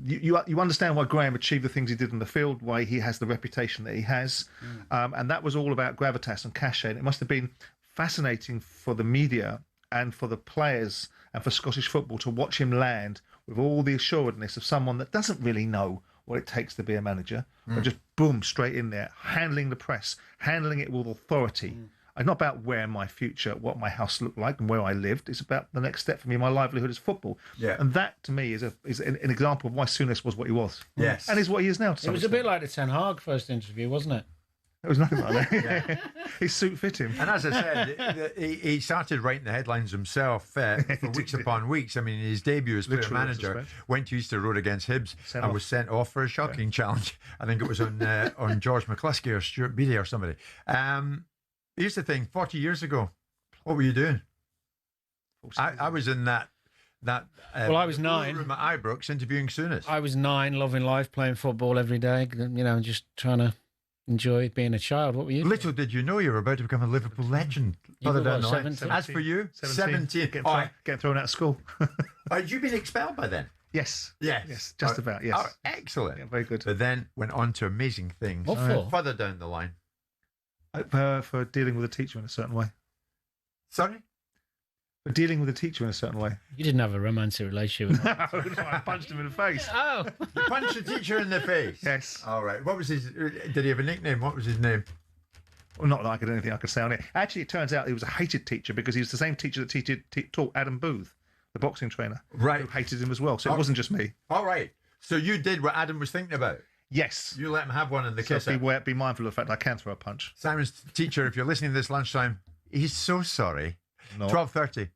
J: you understand why Graham achieved the things he did in the field, why he has the reputation that he has, and that was all about gravitas and cachet. And it must have been fascinating for the media and for the players and for Scottish football to watch him land with all the assuredness of someone that doesn't really know what it takes to be a manager, but just boom, straight in there, handling the press, handling it with authority. It's not about where my future, what my house looked like and where I lived. It's about the next step for me. My livelihood is football. Yeah. And that, to me, is an example of why Souness was what he was.
A: Yes.
J: And is what he is now.
I: It was a bit like the Ten Hag first interview, wasn't it?
J: It was nothing like that. His suit fit him.
A: And as I said, he started writing the headlines himself for weeks upon weeks. His debut as player manager went to Easter Road against Hibs and was sent off for a shocking challenge. I think it was on George McCluskey or Stuart Beattie or somebody. Here's the thing, 40 years ago, what were you doing? I was in that
I: well, I was 9.
A: Room at Ibrox interviewing Souness.
I: I was 9, loving life, playing football every day, just trying to enjoy being a child. What were you?
A: Little did you know you were about to become a Liverpool legend. Further down the line. As for you, 17.
J: Getting thrown out of school.
A: Had you been expelled by then?
J: Yes.
A: Yes.
J: Just about, yes.
A: Oh, excellent.
J: Yeah, very good.
A: But then went on to amazing things.
I: What for?
A: Further down the line.
J: For dealing with a teacher in a certain way.
A: Sorry?
J: For dealing with a teacher in a certain way.
I: You didn't have a romantic relationship with him.
J: No, I punched him in the face.
I: Oh.
A: You punched the teacher in the face?
J: Yes.
A: All right. What was his... Did he have a nickname? What was his name?
J: Well, not like anything I could say on it. Actually, it turns out he was a hated teacher, because he was the same teacher that taught Adam Booth, the boxing trainer.
A: Right.
J: Who hated him as well. So it wasn't just me.
A: All right. So you did what Adam was thinking about?
J: Yes.
A: You let him have one in the kiss.
J: Be mindful of the fact I can throw a punch.
A: Simon's teacher, if you're listening this lunchtime, he's so sorry. No. 12:30.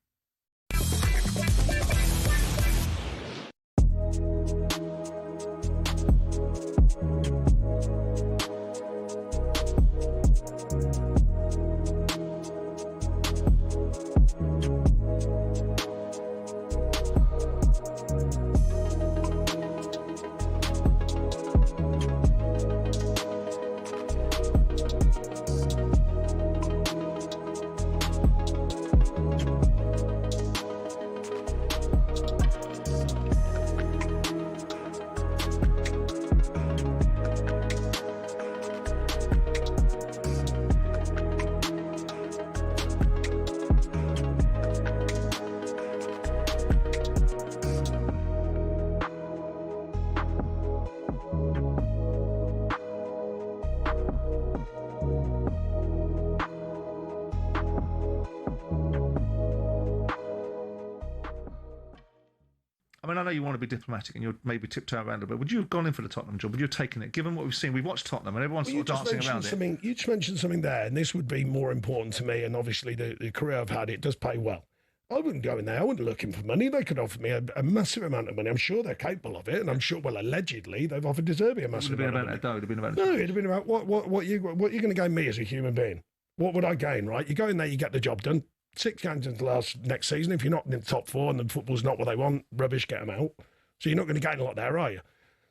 J: know you want to be diplomatic and you're maybe tiptoeing around a bit. Would you have gone in for the Tottenham job? Would you have taken it? Given what we've seen, we've watched Tottenham and everyone's sort of dancing around it.
Q: You just mentioned something there, and this would be more important to me, and obviously the career I've had, it does pay well. I wouldn't go in there. I wouldn't look in for money. They could offer me a massive amount of money. I'm sure they're capable of it, and I'm sure, well, allegedly, they've offered Zerbi a massive amount of money.
J: It would have been about
Q: no, it'd have been about what you're going to gain me as a human being. What would I gain, right? You go in there, you get the job done. 6 games into next season. If you're not in the top 4 and the football's not what they want, rubbish, get them out. So you're not going to gain a lot there, are you?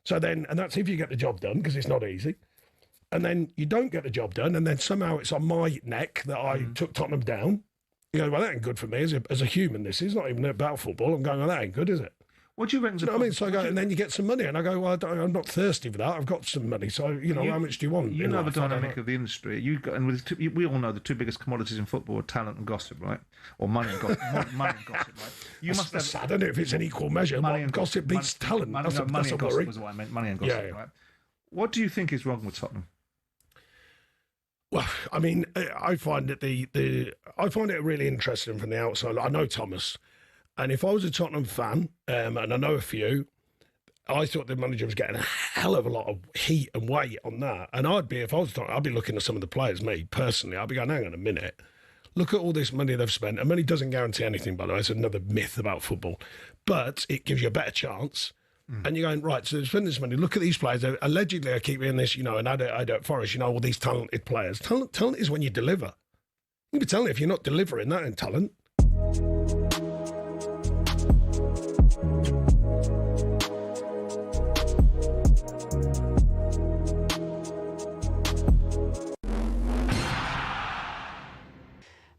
Q: So then, and that's if you get the job done, because it's not easy. And then you don't get the job done, and then somehow it's on my neck that I took Tottenham down. You go, well, that ain't good for me as a human. This is not even about football. I'm going, well, that ain't good, is it?
J: What do you reckon?
Q: You know what I mean? So I go, and then you get some money, and I go, well, I'm not thirsty for that. I've got some money, so how much do you want?
J: You know the dynamic of the industry. We all know the 2 biggest commodities in football are talent and gossip, right? Or money and gossip. Money and gossip, right? You must have.
Q: Sad, isn't it? If it's an equal measure, money and gossip beats talent. That's
J: money
Q: and
J: gossip was what I meant. Money and gossip, right? What do you think is wrong with Tottenham?
Q: Well, I mean, I find it I find it really interesting from the outside. I know Thomas. And if I was a Tottenham fan, and I know a few, I thought the manager was getting a hell of a lot of heat and weight on that. And if I was Tottenham, I'd be looking at some of the players, me personally, I'd be going, hang on a minute. Look at all this money they've spent. And money doesn't guarantee anything, by the way. It's another myth about football. But it gives you a better chance. And you're going, right, so they spend this money. Look at these players. Allegedly, I keep hearing this, and I don't at Forest, all these talented players. Talent is when you deliver. You can be telling if you're not delivering, that ain't talent.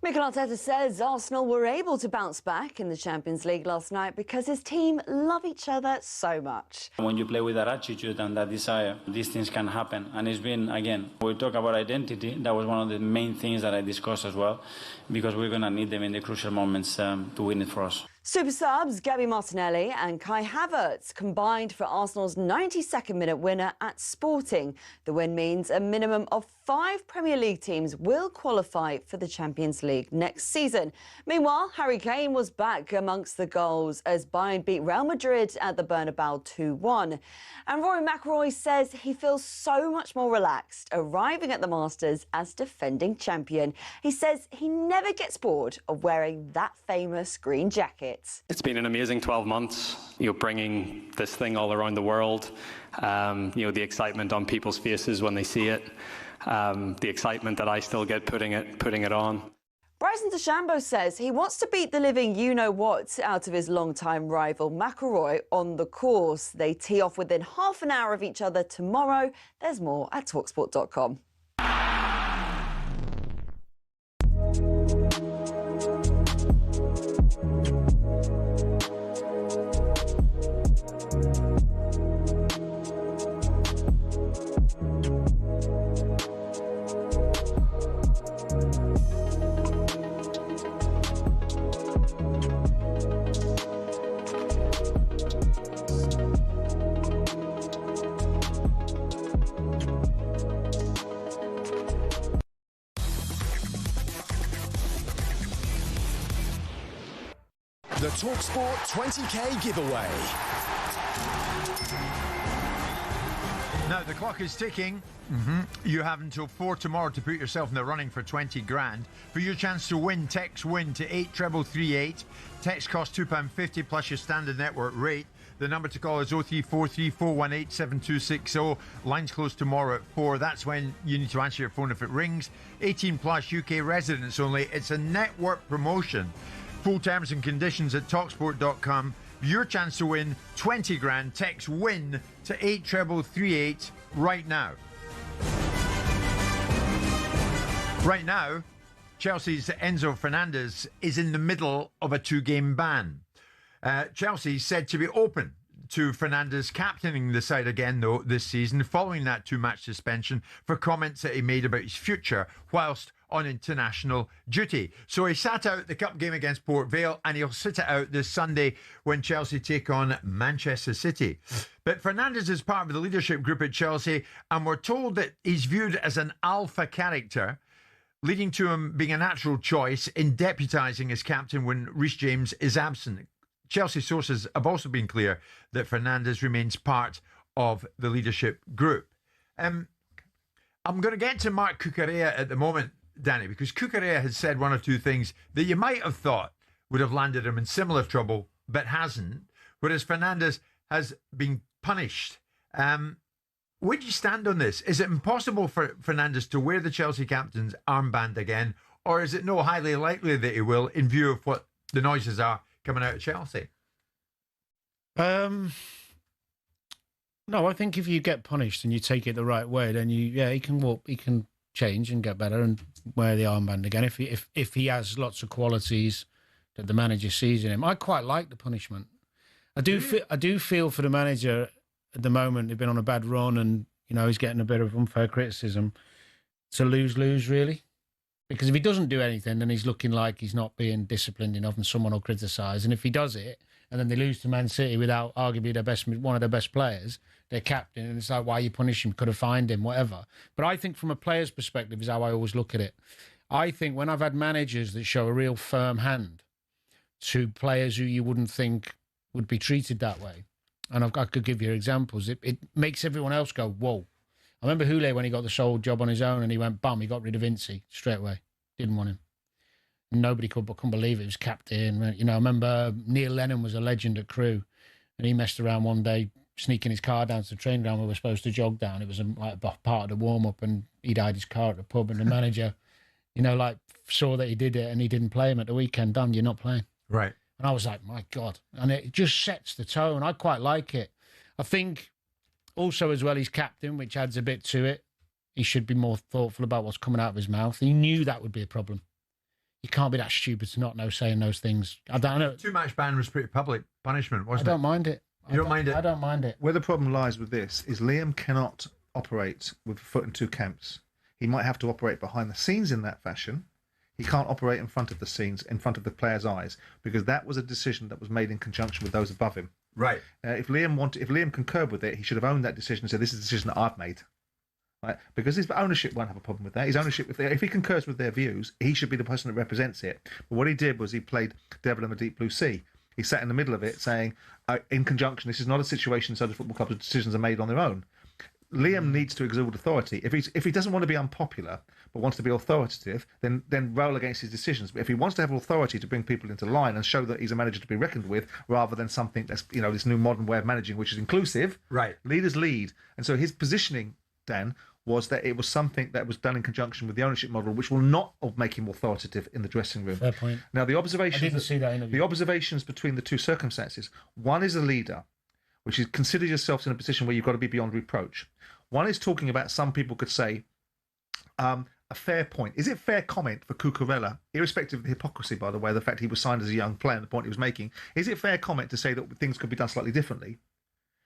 R: Mikel Arteta says Arsenal were able to bounce back in the Champions League last night because his team love each other so much.
S: When you play with that attitude and that desire, these things can happen. And it's been, again, we talk about identity. That was one of the main things that I discussed as well, because we're going to need them in the crucial moments to win it for us.
R: Super subs Gabby Martinelli and Kai Havertz combined for Arsenal's 92nd-minute winner at Sporting. The win means a minimum of 5 Premier League teams will qualify for the Champions League next season. Meanwhile, Harry Kane was back amongst the goals as Bayern beat Real Madrid at the Bernabeu 2-1. And Rory McIlroy says he feels so much more relaxed arriving at the Masters as defending champion. He says he never gets bored of wearing that famous green jacket.
V: It's been an amazing 12 months, bringing this thing all around the world, the excitement on people's faces when they see it, the excitement that I still get putting it on.
R: Bryson DeChambeau says he wants to beat the living you-know-what out of his longtime rival McIlroy on the course. They tee off within half an hour of each other tomorrow. There's more at talksport.com.
Z: The talkSPORT 20k giveaway.
A: Now, the clock is ticking. You have until 4 tomorrow to put yourself in the running for 20 grand. For your chance to win, text WIN to 83338. Text costs £2.50 plus your standard network rate. The number to call is 0343 418 7260. Lines close tomorrow at 4. That's when you need to answer your phone if it rings. 18 plus, UK residents only. It's a network promotion. Full terms and conditions at talksport.com. Your chance to win 20 grand. Text WIN to 83338 right now. Right now, Chelsea's Enzo Fernandez is in the middle of a 2-game ban. Chelsea said to be open to Fernandez captaining the side again, though, this season, following that 2-match suspension for comments that he made about his future whilst on international duty. So he sat out the cup game against Port Vale, and he'll sit it out this Sunday when Chelsea take on Manchester City. But Fernandez is part of the leadership group at Chelsea, and we're told that he's viewed as an alpha character, leading to him being a natural choice in deputising as captain when Reece James is absent. Chelsea sources have also been clear that Fernandez remains part of the leadership group. I'm going to get to Marc Cucurella at the moment, Danny, because Cucurella has said one or two things that you might have thought would have landed him in similar trouble, but hasn't, whereas Fernandez has been punished. Where do you stand on this? Is it impossible for Fernandez to wear the Chelsea captain's armband again, or is it no highly likely that he will, in view of what the noises are coming out of Chelsea?
I: No, I think if you get punished and you take it the right way, then he can change and get better and wear the armband again if he has lots of qualities that the manager sees in him. I quite like the punishment. I do feel for the manager at the moment. They've been on a bad run, and he's getting a bit of unfair criticism. It's a lose-lose, really, because if he doesn't do anything, then he's looking like he's not being disciplined enough, and someone will criticise. And if he does it, and then they lose to Man City without arguably one of their best players, their captain, and it's like, why you punish him? Could have fined him, whatever. But I think from a player's perspective is how I always look at it. I think when I've had managers that show a real firm hand to players who you wouldn't think would be treated that way, and I could give you examples, it makes everyone else go, whoa. I remember Houle when he got the sole job on his own and he went, bum, he got rid of Incy straight away. Didn't want him. Nobody couldn't believe it. He was captain. I remember Neil Lennon was a legend at Crewe, and he messed around one day, sneaking his car down to the training ground we were supposed to jog down. It was like part of the warm-up, and he'd hide his car at the pub, and the manager, saw that he did it, and he didn't play him at the weekend. Done, you're not playing.
A: Right.
I: And I was like, my God. And it just sets the tone. I quite like it. I think also as well, he's captain, which adds a bit to it. He should be more thoughtful about what's coming out of his mouth. He knew that would be a problem. You can't be that stupid to not know saying those things. I don't know.
A: 2-match ban was pretty public punishment, wasn't it?
I: I don't mind it.
A: You don't mind it?
I: I don't mind it.
J: Where the problem lies with this is Liam cannot operate with a foot in two camps. He might have to operate behind the scenes in that fashion. He can't operate in front of the scenes, in front of the players' eyes, because that was a decision that was made in conjunction with those above him.
A: Right.
J: If Liam concurred with it, he should have owned that decision and said, "This is a decision that I've made." Right? Because his ownership won't have a problem with that. His ownership, if he concurs with their views, he should be the person that represents it. But what he did was he played devil in the deep blue sea. He sat in the middle of it, saying, "In conjunction, this is not a situation so the football clubs' decisions are made on their own." Liam needs to exude authority. If he doesn't want to be unpopular but wants to be authoritative, then roll against his decisions. But if he wants to have authority to bring people into line and show that he's a manager to be reckoned with, rather than something that's this new modern way of managing, which is inclusive,
A: right?
J: Leaders lead, and so his positioning, Dan, was that it was something that was done in conjunction with the ownership model, which will not make him authoritative in the dressing room.
I: Fair point.
J: Now the observations.
I: I didn't see that interview.
J: The observations between the two circumstances. One is a leader, which is consider yourselves in a position where you've got to be beyond reproach. One is talking about, some people could say, a fair point. Is it fair comment for Cucurella, irrespective of the hypocrisy, by the way, the fact he was signed as a young player and the point he was making, is it fair comment to say that things could be done slightly differently?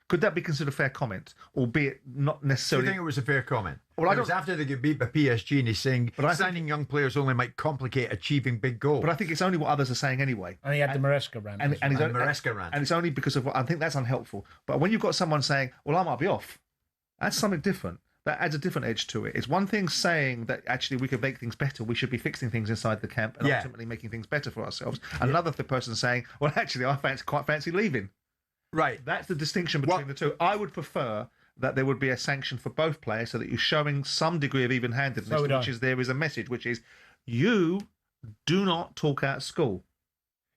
J: Could that be considered a fair comment, albeit not necessarily?
A: Do you think it was a fair comment?
J: Well,
A: it was after they get beat by PSG, and he's saying signing young players only might complicate achieving big goals.
J: But I think it's only what others are saying anyway.
I: And he had the Maresca rant.
J: And
A: Maresca rant.
J: And it's only because of what I think that's unhelpful. But when you've got someone saying, "Well, I might be off," that's something different. That adds a different edge to it. It's one thing saying that actually we could make things better. We should be fixing things inside the camp and ultimately making things better for ourselves. Another person saying, "Well, actually, I quite fancy leaving."
A: Right.
J: That's the distinction between the two. I would prefer that there would be a sanction for both players so that you're showing some degree of even-handedness, which is there is a message, which is you do not talk out of school.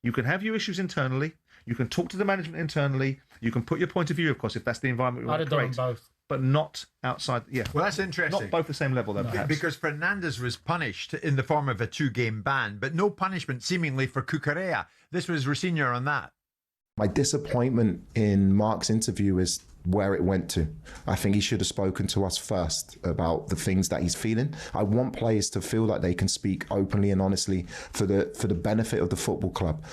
J: You can have your issues internally. You can talk to the management internally. You can put your point of view, of course, if that's the environment we want to create.
I: I'd have done both.
J: But not outside. Yeah.
A: Well, that's interesting.
J: Not both the same level, though, perhaps.
A: Because Fernandez was punished in the form of a 2-game ban, but no punishment seemingly for Cucurella. This was Rosinha on that.
C: My disappointment in Mark's interview is where it went to. I think he should have spoken to us first about the things that he's feeling. I want players to feel like they can speak openly and honestly for the benefit of the football club.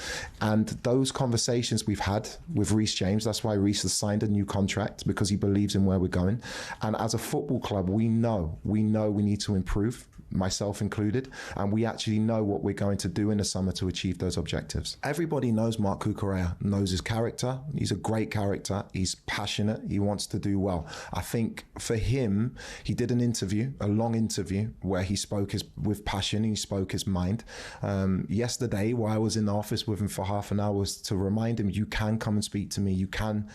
C: And those conversations we've had with Reece James, that's why Reece has signed a new contract, because he believes in where we're going. And as a football club, we know we need to improve, myself included, and we actually know what we're going to do in the summer to achieve those objectives. Everybody knows Marc Cucurella, knows his character. He's a great character. He's passionate. manager. He wants to do well. I think for him, he did an interview, a long interview, where he spoke with passion. He spoke his mind. Yesterday, while I was in the office with him for half an hour, was to remind him, you can come and speak to me. You can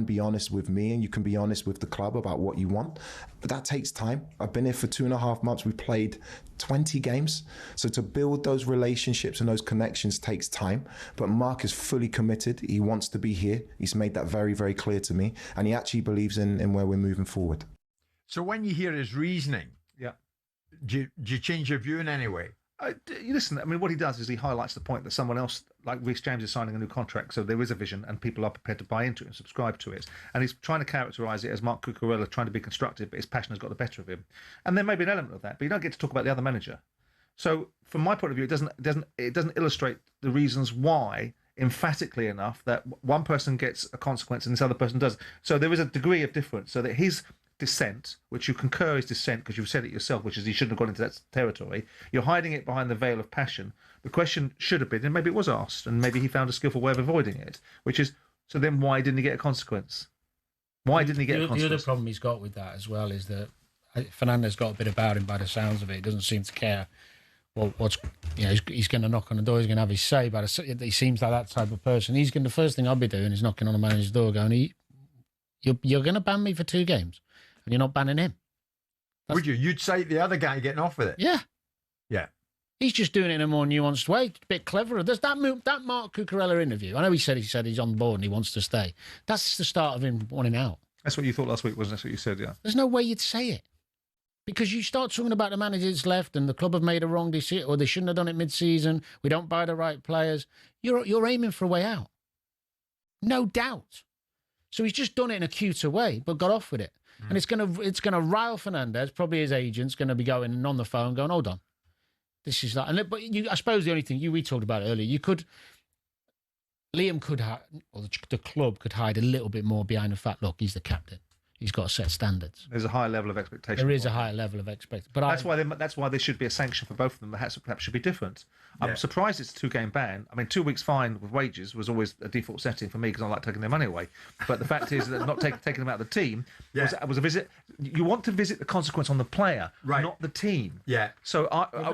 C: be honest with me, and you can be honest with the club about what you want. But that takes time. I've been here for 2.5 months. We played 20 games. So to build those relationships and those connections takes time. But Mark is fully committed. He wants to be here. He's made that very, very clear to me. And he actually believes in where we're moving forward.
A: So when you hear his reasoning, do you change your view in any way?
J: Listen, I mean, what he does is he highlights the point that someone else, like Reece James, is signing a new contract, so there is a vision and people are prepared to buy into it and subscribe to it. And he's trying to characterise it as Mark Cucurella trying to be constructive, but his passion has got the better of him. And there may be an element of that, but you don't get to talk about the other manager. So from my point of view, it doesn't illustrate the reasons why emphatically enough that one person gets a consequence and this other person does. So there is a degree of difference, so that his dissent, which you concur is dissent because you've said it yourself, which is he shouldn't have gone into that territory, you're hiding it behind the veil of passion. The question should have been, and maybe it was asked, and maybe he found a skillful way of avoiding it, which is, so then why didn't he get a consequence? Why didn't he get a consequence?
I: The other problem he's got with that as well is that Fernandez got a bit about him by the sounds of it. He doesn't seem to care. Well, he's going to knock on the door. He's going to have his say. But he seems like that type of person. The first thing I'll be doing is knocking on the manager's door, going, "You're going to ban me for 2 games, and you're not banning him."
A: Would you? You'd say the other guy getting off with it.
I: Yeah.
A: Yeah.
I: He's just doing it in a more nuanced way, a bit cleverer. There's that Mark Cucurella interview. I know he said he's on board and he wants to stay. That's the start of him wanting out.
J: That's what you thought last week, wasn't it? That's what you said, yeah.
I: There's no way you'd say it. Because you start talking about the manager that's left and the club have made a wrong decision or they shouldn't have done it mid-season, we don't buy the right players. You're aiming for a way out. No doubt. So he's just done it in a cuter way, but got off with it. And it's gonna rile Fernandez. Probably his agent's going to be going on the phone going, hold on. This is like, but I suppose the only thing we talked about it earlier, Liam could hide, or the club could hide a little bit more behind the fact, look, he's the captain. He's got to set standards.
J: There's a higher level of expectation.
I: There is a higher level of expectation. But
J: that's why there should be a sanction for both of them. Perhaps should be different. I'm surprised it's a 2-game ban. I mean, 2 weeks fine with wages was always a default setting for me because I like taking their money away. But the fact is that not taking them out of the team was a visit. You want to visit the consequence on the player, not the team.
A: Yeah.
I: So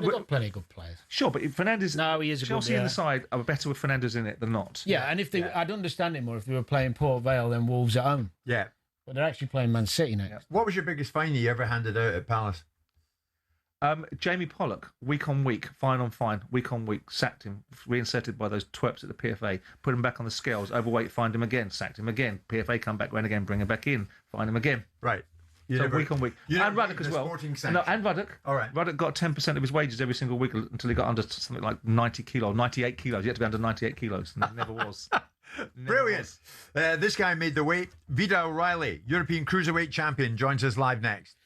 I: we've got plenty of good players.
J: Sure, but if Fernandez,
I: no, he is a
J: Chelsea
I: good,
J: in the side are better with Fernandez in it than not.
I: Yeah, and I'd understand it more if they were playing Port Vale than Wolves at home.
A: Yeah.
I: But they're actually playing Man City next.
A: What was your biggest fine you ever handed out at Palace?
J: Jamie Pollock, week on week, fine on fine, week on week, sacked him, reinserted by those twerps at the PFA, put him back on the scales, overweight, fined him again, sacked him again, PFA come back, went again, bring him back in, fine him again.
A: Right.
J: Week on week. And Ruddock as well. No, and Ruddock. All right. Ruddock got 10% of his wages every single week until he got under something like 98 kilos. He had to be under 98 kilos, and he never was.
A: Brilliant. This guy made the weight. Vidal Riley, European Cruiserweight Champion, joins us live next.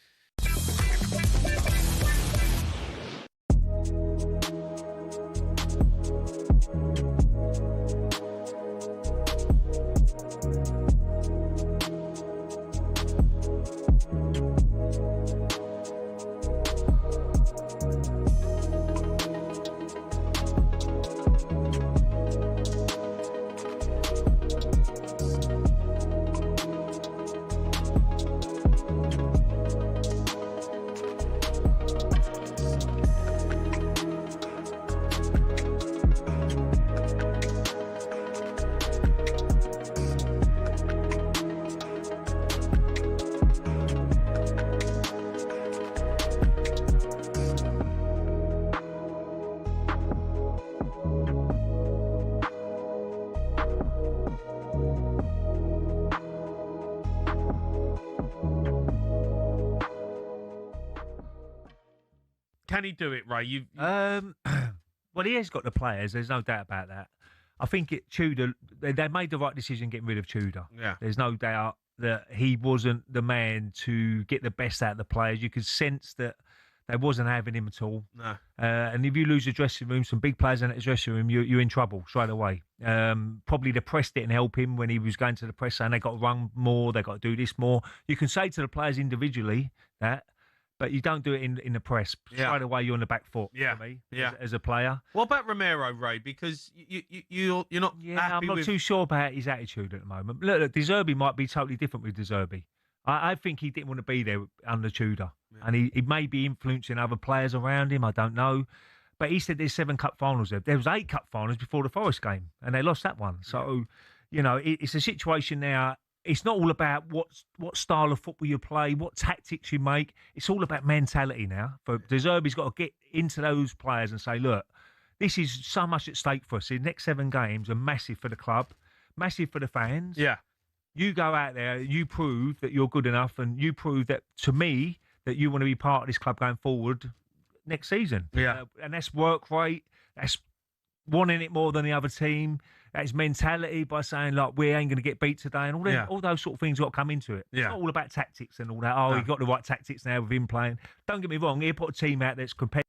D: Can he do it, Ray? Well, he has got the players. There's no doubt about that. I think Tudor, they made the right decision getting rid of Tudor.
Q: Yeah.
D: There's no doubt that he wasn't the man to get the best out of the players. You could sense that they wasn't having him at all.
Q: No.
D: And if you lose the dressing room, some big players in the dressing room, you're in trouble straight away. Probably the press didn't help him when he was going to the press saying they got to run more, they got to do this more. You can say to the players individually that, but you don't do it in the press.
K: Yeah.
D: Straight away, you're on the back foot.
K: Yeah.
D: For me,
K: Yeah.
D: as a player.
K: What about Romero, Ray? Because you're not happy
D: I'm not
K: with...
D: too sure about his attitude at the moment. Look, Zerbi might be totally different with Zerbi. I think he didn't want to be there under Tudor, and he may be influencing other players around him. I don't know. But he said there's 7 cup finals there. There was 8 cup finals before the Forest game, and they lost that one. So, it's a situation now. It's not all about what style of football you play, what tactics you make. It's all about mentality now. For De Zerbi's got to get into those players and say, look, this is so much at stake for us. The next 7 games are massive for the club, massive for the fans.
K: Yeah.
D: You go out there, you prove that you're good enough, and you prove that, to me, that you want to be part of this club going forward next season.
K: Yeah.
D: And that's work rate, that's wanting it more than the other team, that's mentality by saying, like, we ain't going to get beat today, and all those sort of things got to come into it.
K: Yeah.
D: It's not all about tactics and all that. Oh, he got the right tactics now with him playing. Don't get me wrong, he'll put a team out that's competitive.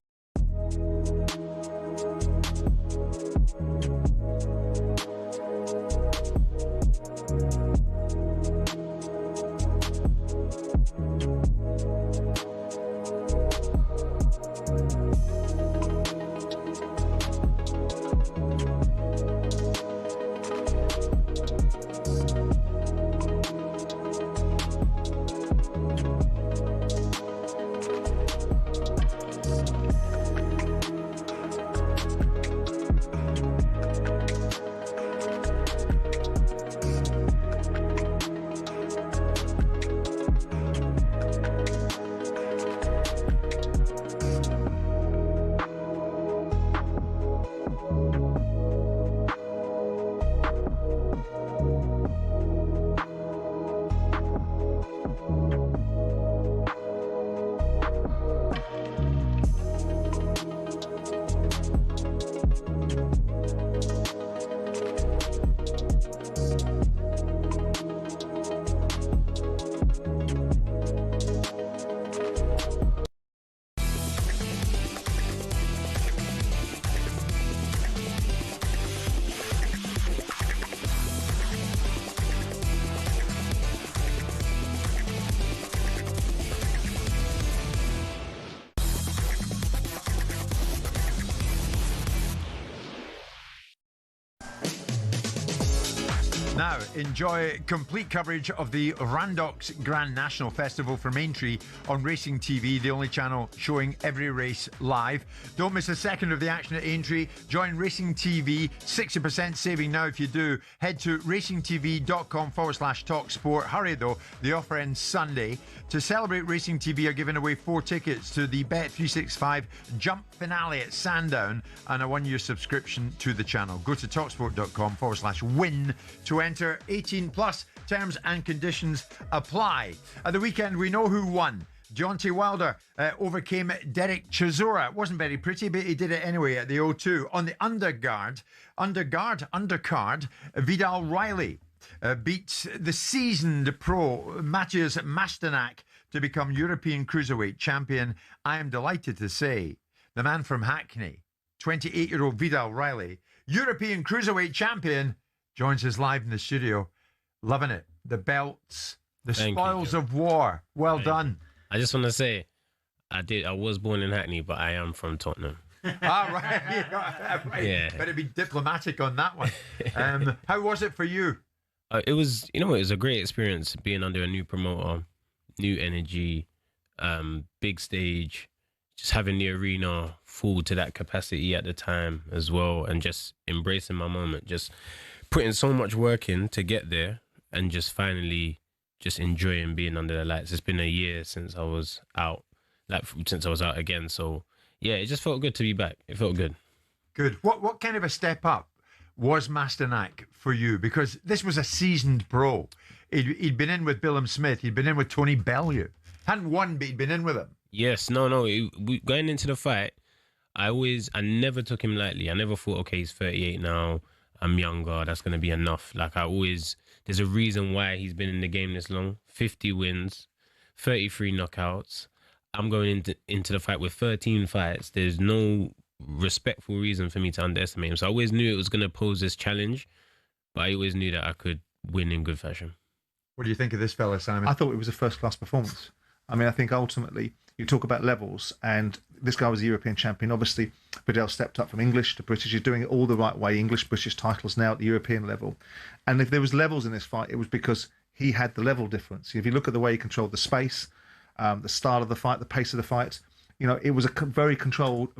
A: Now, enjoy complete coverage of the Randox Grand National Festival from Aintree on Racing TV, the only channel showing every race live. Don't miss a second of the action at Aintree. Join Racing TV, 60% saving now if you do. Head to racingtv.com/talksport. Hurry though, the offer ends Sunday. To celebrate, Racing TV are giving away 4 tickets to the Bet365 Jump Finale at Sandown and a 1-year subscription to the channel. Go to talksport.com/win to enter. 18 plus, terms and conditions apply. At the weekend, we know who won. Deontay Wilder overcame Derek Chisora. It wasn't very pretty, but he did it anyway at the O2. On the undercard, Vidal Riley beats the seasoned pro Matthias Mastanak to become European Cruiserweight champion. I am delighted to say the man from Hackney, 28-year-old Vidal Riley, European Cruiserweight champion, joins us live in the studio. Loving it. The belts, the spoils of war. Well done.
T: I just want to say, I was born in Hackney, but I am from Tottenham.
A: Right.
T: Yeah.
A: Better be diplomatic on that one. How was it for you?
T: It was, it was a great experience being under a new promoter, new energy, big stage, just having the arena full to that capacity at the time as well, and just embracing my moment, just putting so much work in to get there, and just finally just enjoying being under the lights. It's been a year since I was out, since I was out again. So yeah, it just felt good to be back. It felt good.
A: Good. What kind of a step up was Mastanak for you? Because this was a seasoned pro. He'd been in with Billum Smith. He'd been in with Tony Bellew. Hadn't won, but he'd been in with him.
T: Yes, no. Going into the fight, I never took him lightly. I never thought, okay, he's 38 now, I'm younger, that's going to be enough. There's a reason why he's been in the game this long. 50 wins, 33 knockouts. I'm going into the fight with 13 fights. There's no respectful reason for me to underestimate him. So I always knew it was going to pose this challenge, but I always knew that I could win in good fashion.
A: What do you think of this fella, Simon?
J: I thought it was a first-class performance. I mean, I think ultimately you talk about levels, and this guy was a European champion. Obviously, Vidal stepped up from English to British. He's doing it all the right way. English, British titles now at the European level. And if there was levels in this fight, it was because he had the level difference. If you look at the way he controlled the space, the style of the fight, the pace of the fight, it was a very controlled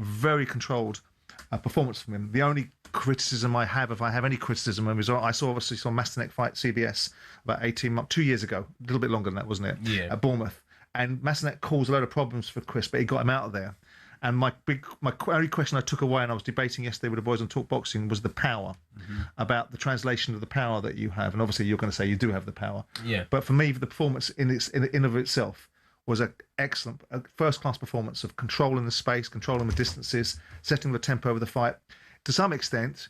J: performance from him. The only criticism I have, if I have any criticism of him, is I obviously saw Masternak fight CBS about 18 months, 2 years ago, a little bit longer than that, wasn't it?
T: Yeah.
J: At Bournemouth. And Masternak caused a load of problems for Chris, but he got him out of there. And my only question I took away, and I was debating yesterday with the boys on Talk Boxing, was the power, about the translation of the power that you have. And obviously you're going to say you do have the power.
T: Yeah.
J: But for me, the performance in of itself was an excellent, first-class performance of controlling the space, controlling the distances, setting the tempo of the fight. To some extent,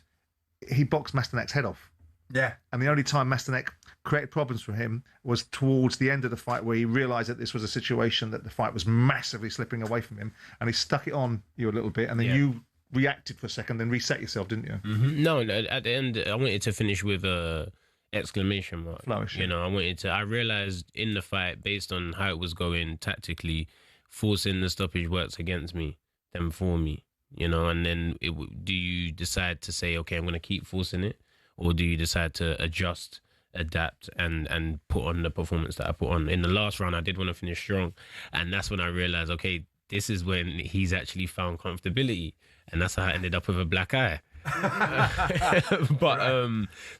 J: he boxed Masternak's head off.
A: Yeah.
J: And the only time Masternak created problems for him was towards the end of the fight, where he realised that this was a situation that the fight was massively slipping away from him, and he stuck it on you a little bit, and then you reacted for a second, then reset yourself, didn't you?
T: No, at the end, I wanted to finish with a exclamation mark.
J: Flourish.
T: I realised in the fight, based on how it was going tactically, forcing the stoppage works against me than for me. And then do you decide to say, okay, I'm going to keep forcing it? Or do you decide to adjust, adapt, and put on the performance that I put on? In the last round, I did want to finish strong. And that's when I realized, okay, this is when he's actually found comfortability. And that's how I ended up with a black eye.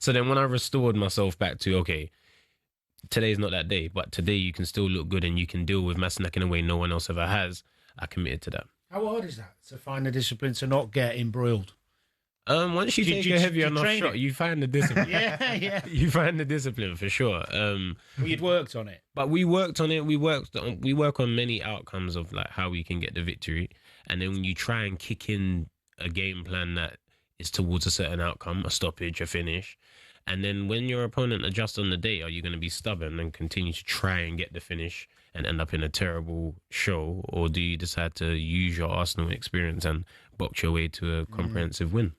T: So then when I restored myself back to, okay, today's not that day, but today you can still look good and you can deal with Masternak in a way no one else ever has, I committed to that.
I: How hard is that, to find the discipline to not get embroiled?
T: Once you take a heavy enough shot, you find the discipline.
I: yeah.
T: You find the discipline for sure.
I: You'd worked on it.
T: But we worked on it. We work on many outcomes of like how we can get the victory. And then when you try and kick in a game plan that is towards a certain outcome, a stoppage, a finish, and then when your opponent adjusts on the day, are you going to be stubborn and continue to try and get the finish and end up in a terrible show? Or do you decide to use your Arsenal experience and box your way to a comprehensive win?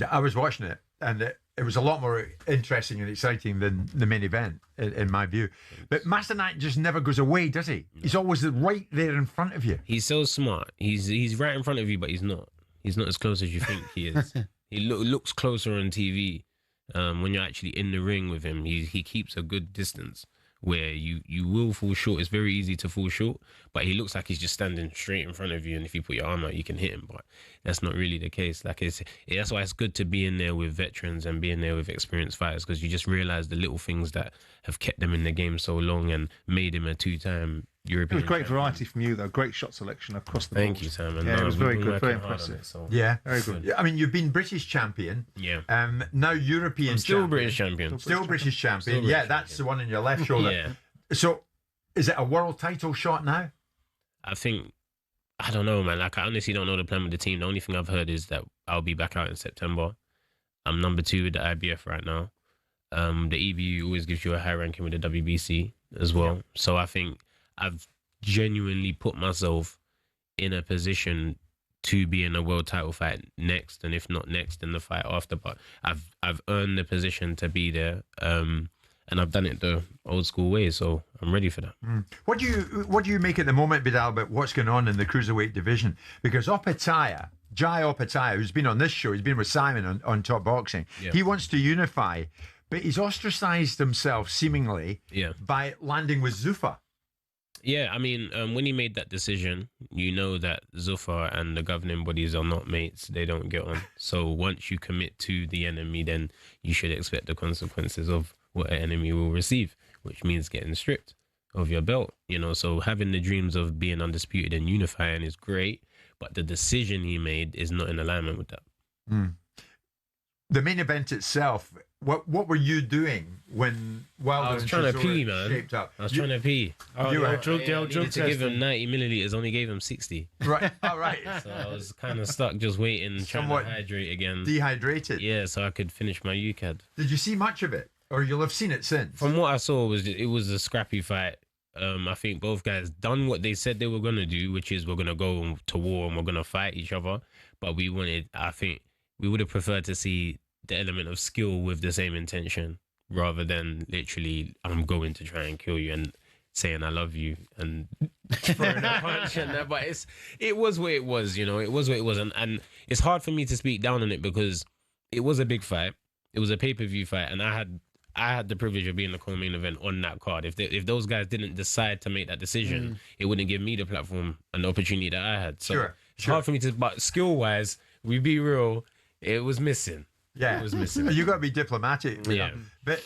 A: I was watching it, and it was a lot more interesting and exciting than the main event, in my view. But Masternak just never goes away, does he? He's always right there in front of you.
T: He's so smart. He's right in front of you, but he's not. He's not as close as you think he is. He looks closer on TV. When you're actually in the ring with him, he keeps a good distance where you will fall short. It's very easy to fall short, but he looks like he's just standing straight in front of you, and if you put your arm out, you can hit him. But that's not really the case. That's why it's good to be in there with veterans and be in there with experienced fighters, because you just realise the little things that have kept them in the game so long and made him a two-time European.
J: It was great
T: champion.
J: variety from you, though. Great shot selection across the board.
T: Thank you, Simon.
J: Yeah,
T: No,
J: it was
T: we've
J: very
T: been
J: good, very
T: working hard on
J: impressive.
T: it, so-
A: Yeah,
J: very good.
A: Yeah, I mean, you've been British champion.
T: Yeah.
A: Now European
T: I'm still
A: champion.
T: British champion.
A: Still British champion.
T: Still
A: Yeah,
T: British
A: that's the one in your left shoulder.
T: Yeah.
A: So, is it a world title shot now?
T: I don't know, man. I honestly don't know the plan with the team. The only thing I've heard is that I'll be back out in September. I'm number 2 with the IBF right now. The EBU always gives you a high ranking with the WBC as well. Yeah. So I think I've genuinely put myself in a position to be in a world title fight next, and if not next, in the fight after. But I've earned the position to be there. And I've done it the old school way, so I'm ready for that.
A: What do you make at the moment, Vidal, about what's going on in the cruiserweight division? Because Jai Opataya, who's been on this show, he's been with Simon on Top Boxing, he wants to unify, but he's ostracised himself seemingly by landing with Zuffa.
T: Yeah, I mean, when he made that decision, you know that Zuffa and the governing bodies are not mates. They don't get on. So once you commit to the enemy, then you should expect the consequences of what an enemy will receive, which means getting stripped of your belt. So having the dreams of being undisputed and unifying is great, but the decision he made is not in alignment with that.
A: The main event itself, what were you doing when Wilder
T: I was trying to pee, man.
A: Shaped up?
T: I was trying to pee.
A: You were
T: to give him 90 millilitres, only gave him 60.
A: Right, all right.
T: So I was kind of stuck just waiting,
A: Somewhat
T: trying to hydrate again.
A: Dehydrated.
T: Yeah, so I could finish my UCAD.
A: Did you see much of it? Or you'll have seen it since?
T: From what I saw, it was a scrappy fight. I think both guys done what they said they were going to do, which is we're going to go to war and we're going to fight each other. But I think we would have preferred to see the element of skill with the same intention rather than literally, I'm going to try and kill you. And saying I love you and throwing a punch and that. But it was what it was, you know. It was what it was, and it's hard for me to speak down on it because it was a big fight. It was a pay-per-view fight, and I had the privilege of being the co-main event on that card. If those guys didn't decide to make that decision, it wouldn't give me the platform and the opportunity that I had. So it's hard for me to. But skill-wise, we be real. It was missing.
A: Yeah,
T: it was missing.
A: You got to be diplomatic.
T: Yeah,
A: but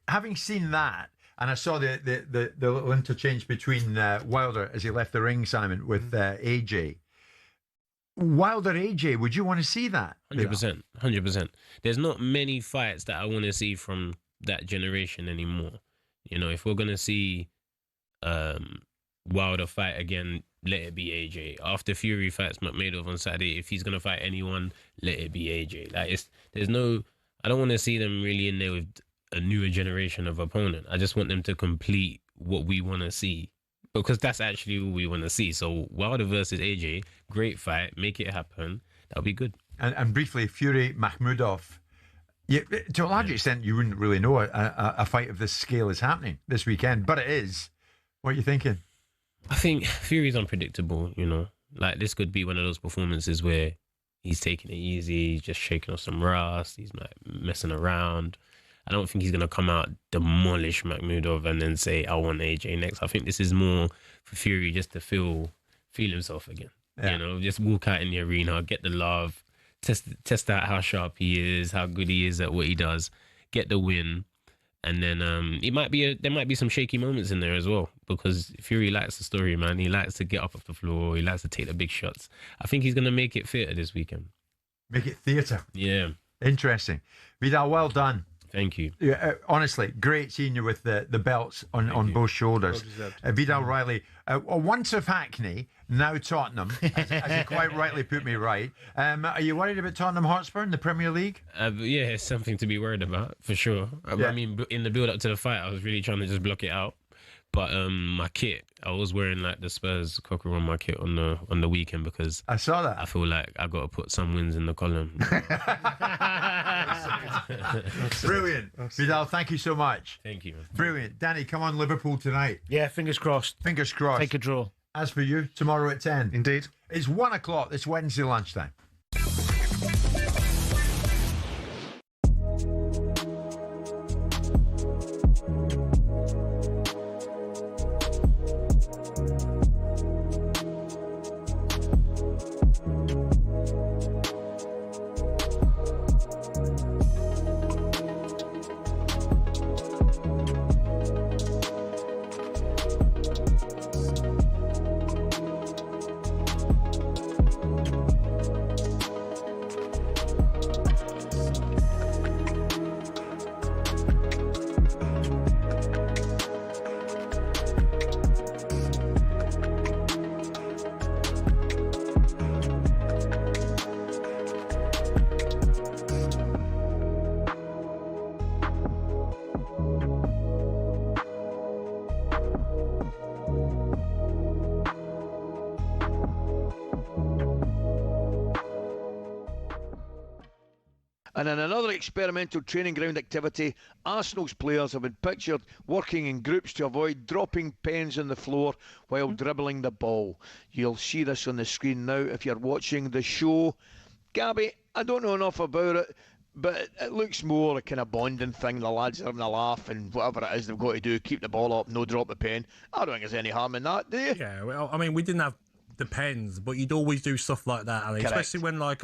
A: having seen that, and I saw the little interchange between Wilder as he left the ring, Simon, with AJ. Wilder AJ, would you want to see that?
T: 100%. 100%. There's not many fights that I want to see from that generation anymore. You know, if we're going to see Wilder fight again, let it be AJ. After Fury fights Magomedov on Saturday, if he's going to fight anyone, let it be AJ. Like, I don't want to see them really in there with a newer generation of opponent. I just want them to complete what we want to see, because that's actually what we want to see. So Wilder versus AJ, great fight, make it happen. That'll be good.
A: And briefly, Fury Makhmudov. Yeah, to a large extent, you wouldn't really know a fight of this scale is happening this weekend, but it is. What are you thinking?
T: I think Fury's unpredictable. You know, like this could be one of those performances where he's taking it easy, he's just shaking off some rust, he's like messing around. I don't think he's going to come out, demolish Makhmudov and then say, I want AJ next. I think this is more for Fury just to feel himself again. Yeah. You know, just walk out in the arena, get the love, test out how sharp he is, how good he is at what he does, get the win. And then there might be some shaky moments in there as well, because Fury likes the story, man. He likes to get up off the floor. He likes to take the big shots. I think he's going to make it theatre this weekend.
A: Make it theatre?
T: Yeah.
A: Interesting. Vidal, well done.
T: Thank you.
A: Yeah, honestly, great seeing you with the belts on both shoulders. Vidal Riley, once of Hackney, now Tottenham, as you quite rightly put me right. Are you worried about Tottenham Hotspur in the Premier League?
T: Yeah, it's something to be worried about, for sure. I mean, in the build-up to the fight, I was really trying to just block it out. But my kit, I was wearing like the Spurs cocker on my kit on the weekend because
A: I saw that.
T: I feel like I got to put some wins in the column.
A: Brilliant. Vidal, thank you so much.
T: Thank you.
A: Brilliant. Danny, come on Liverpool tonight.
J: Yeah, fingers crossed.
A: Fingers crossed.
J: Take a draw.
A: As for you, tomorrow at 10.
J: Indeed.
A: It's 1 o'clock this Wednesday lunchtime.
E: And in another experimental training ground activity, Arsenal's players have been pictured working in groups to avoid dropping pens on the floor while dribbling the ball. You'll see this on the screen now if you're watching the show. Gabby, I don't know enough about it, but it looks more a kind of bonding thing. The lads are having a laugh and whatever it is they've got to do, keep the ball up, no drop of pen. I don't think there's any harm in that, do you?
G: Yeah, well, I mean, we didn't have the pens, but you'd always do stuff like that, Ali. Especially when, like,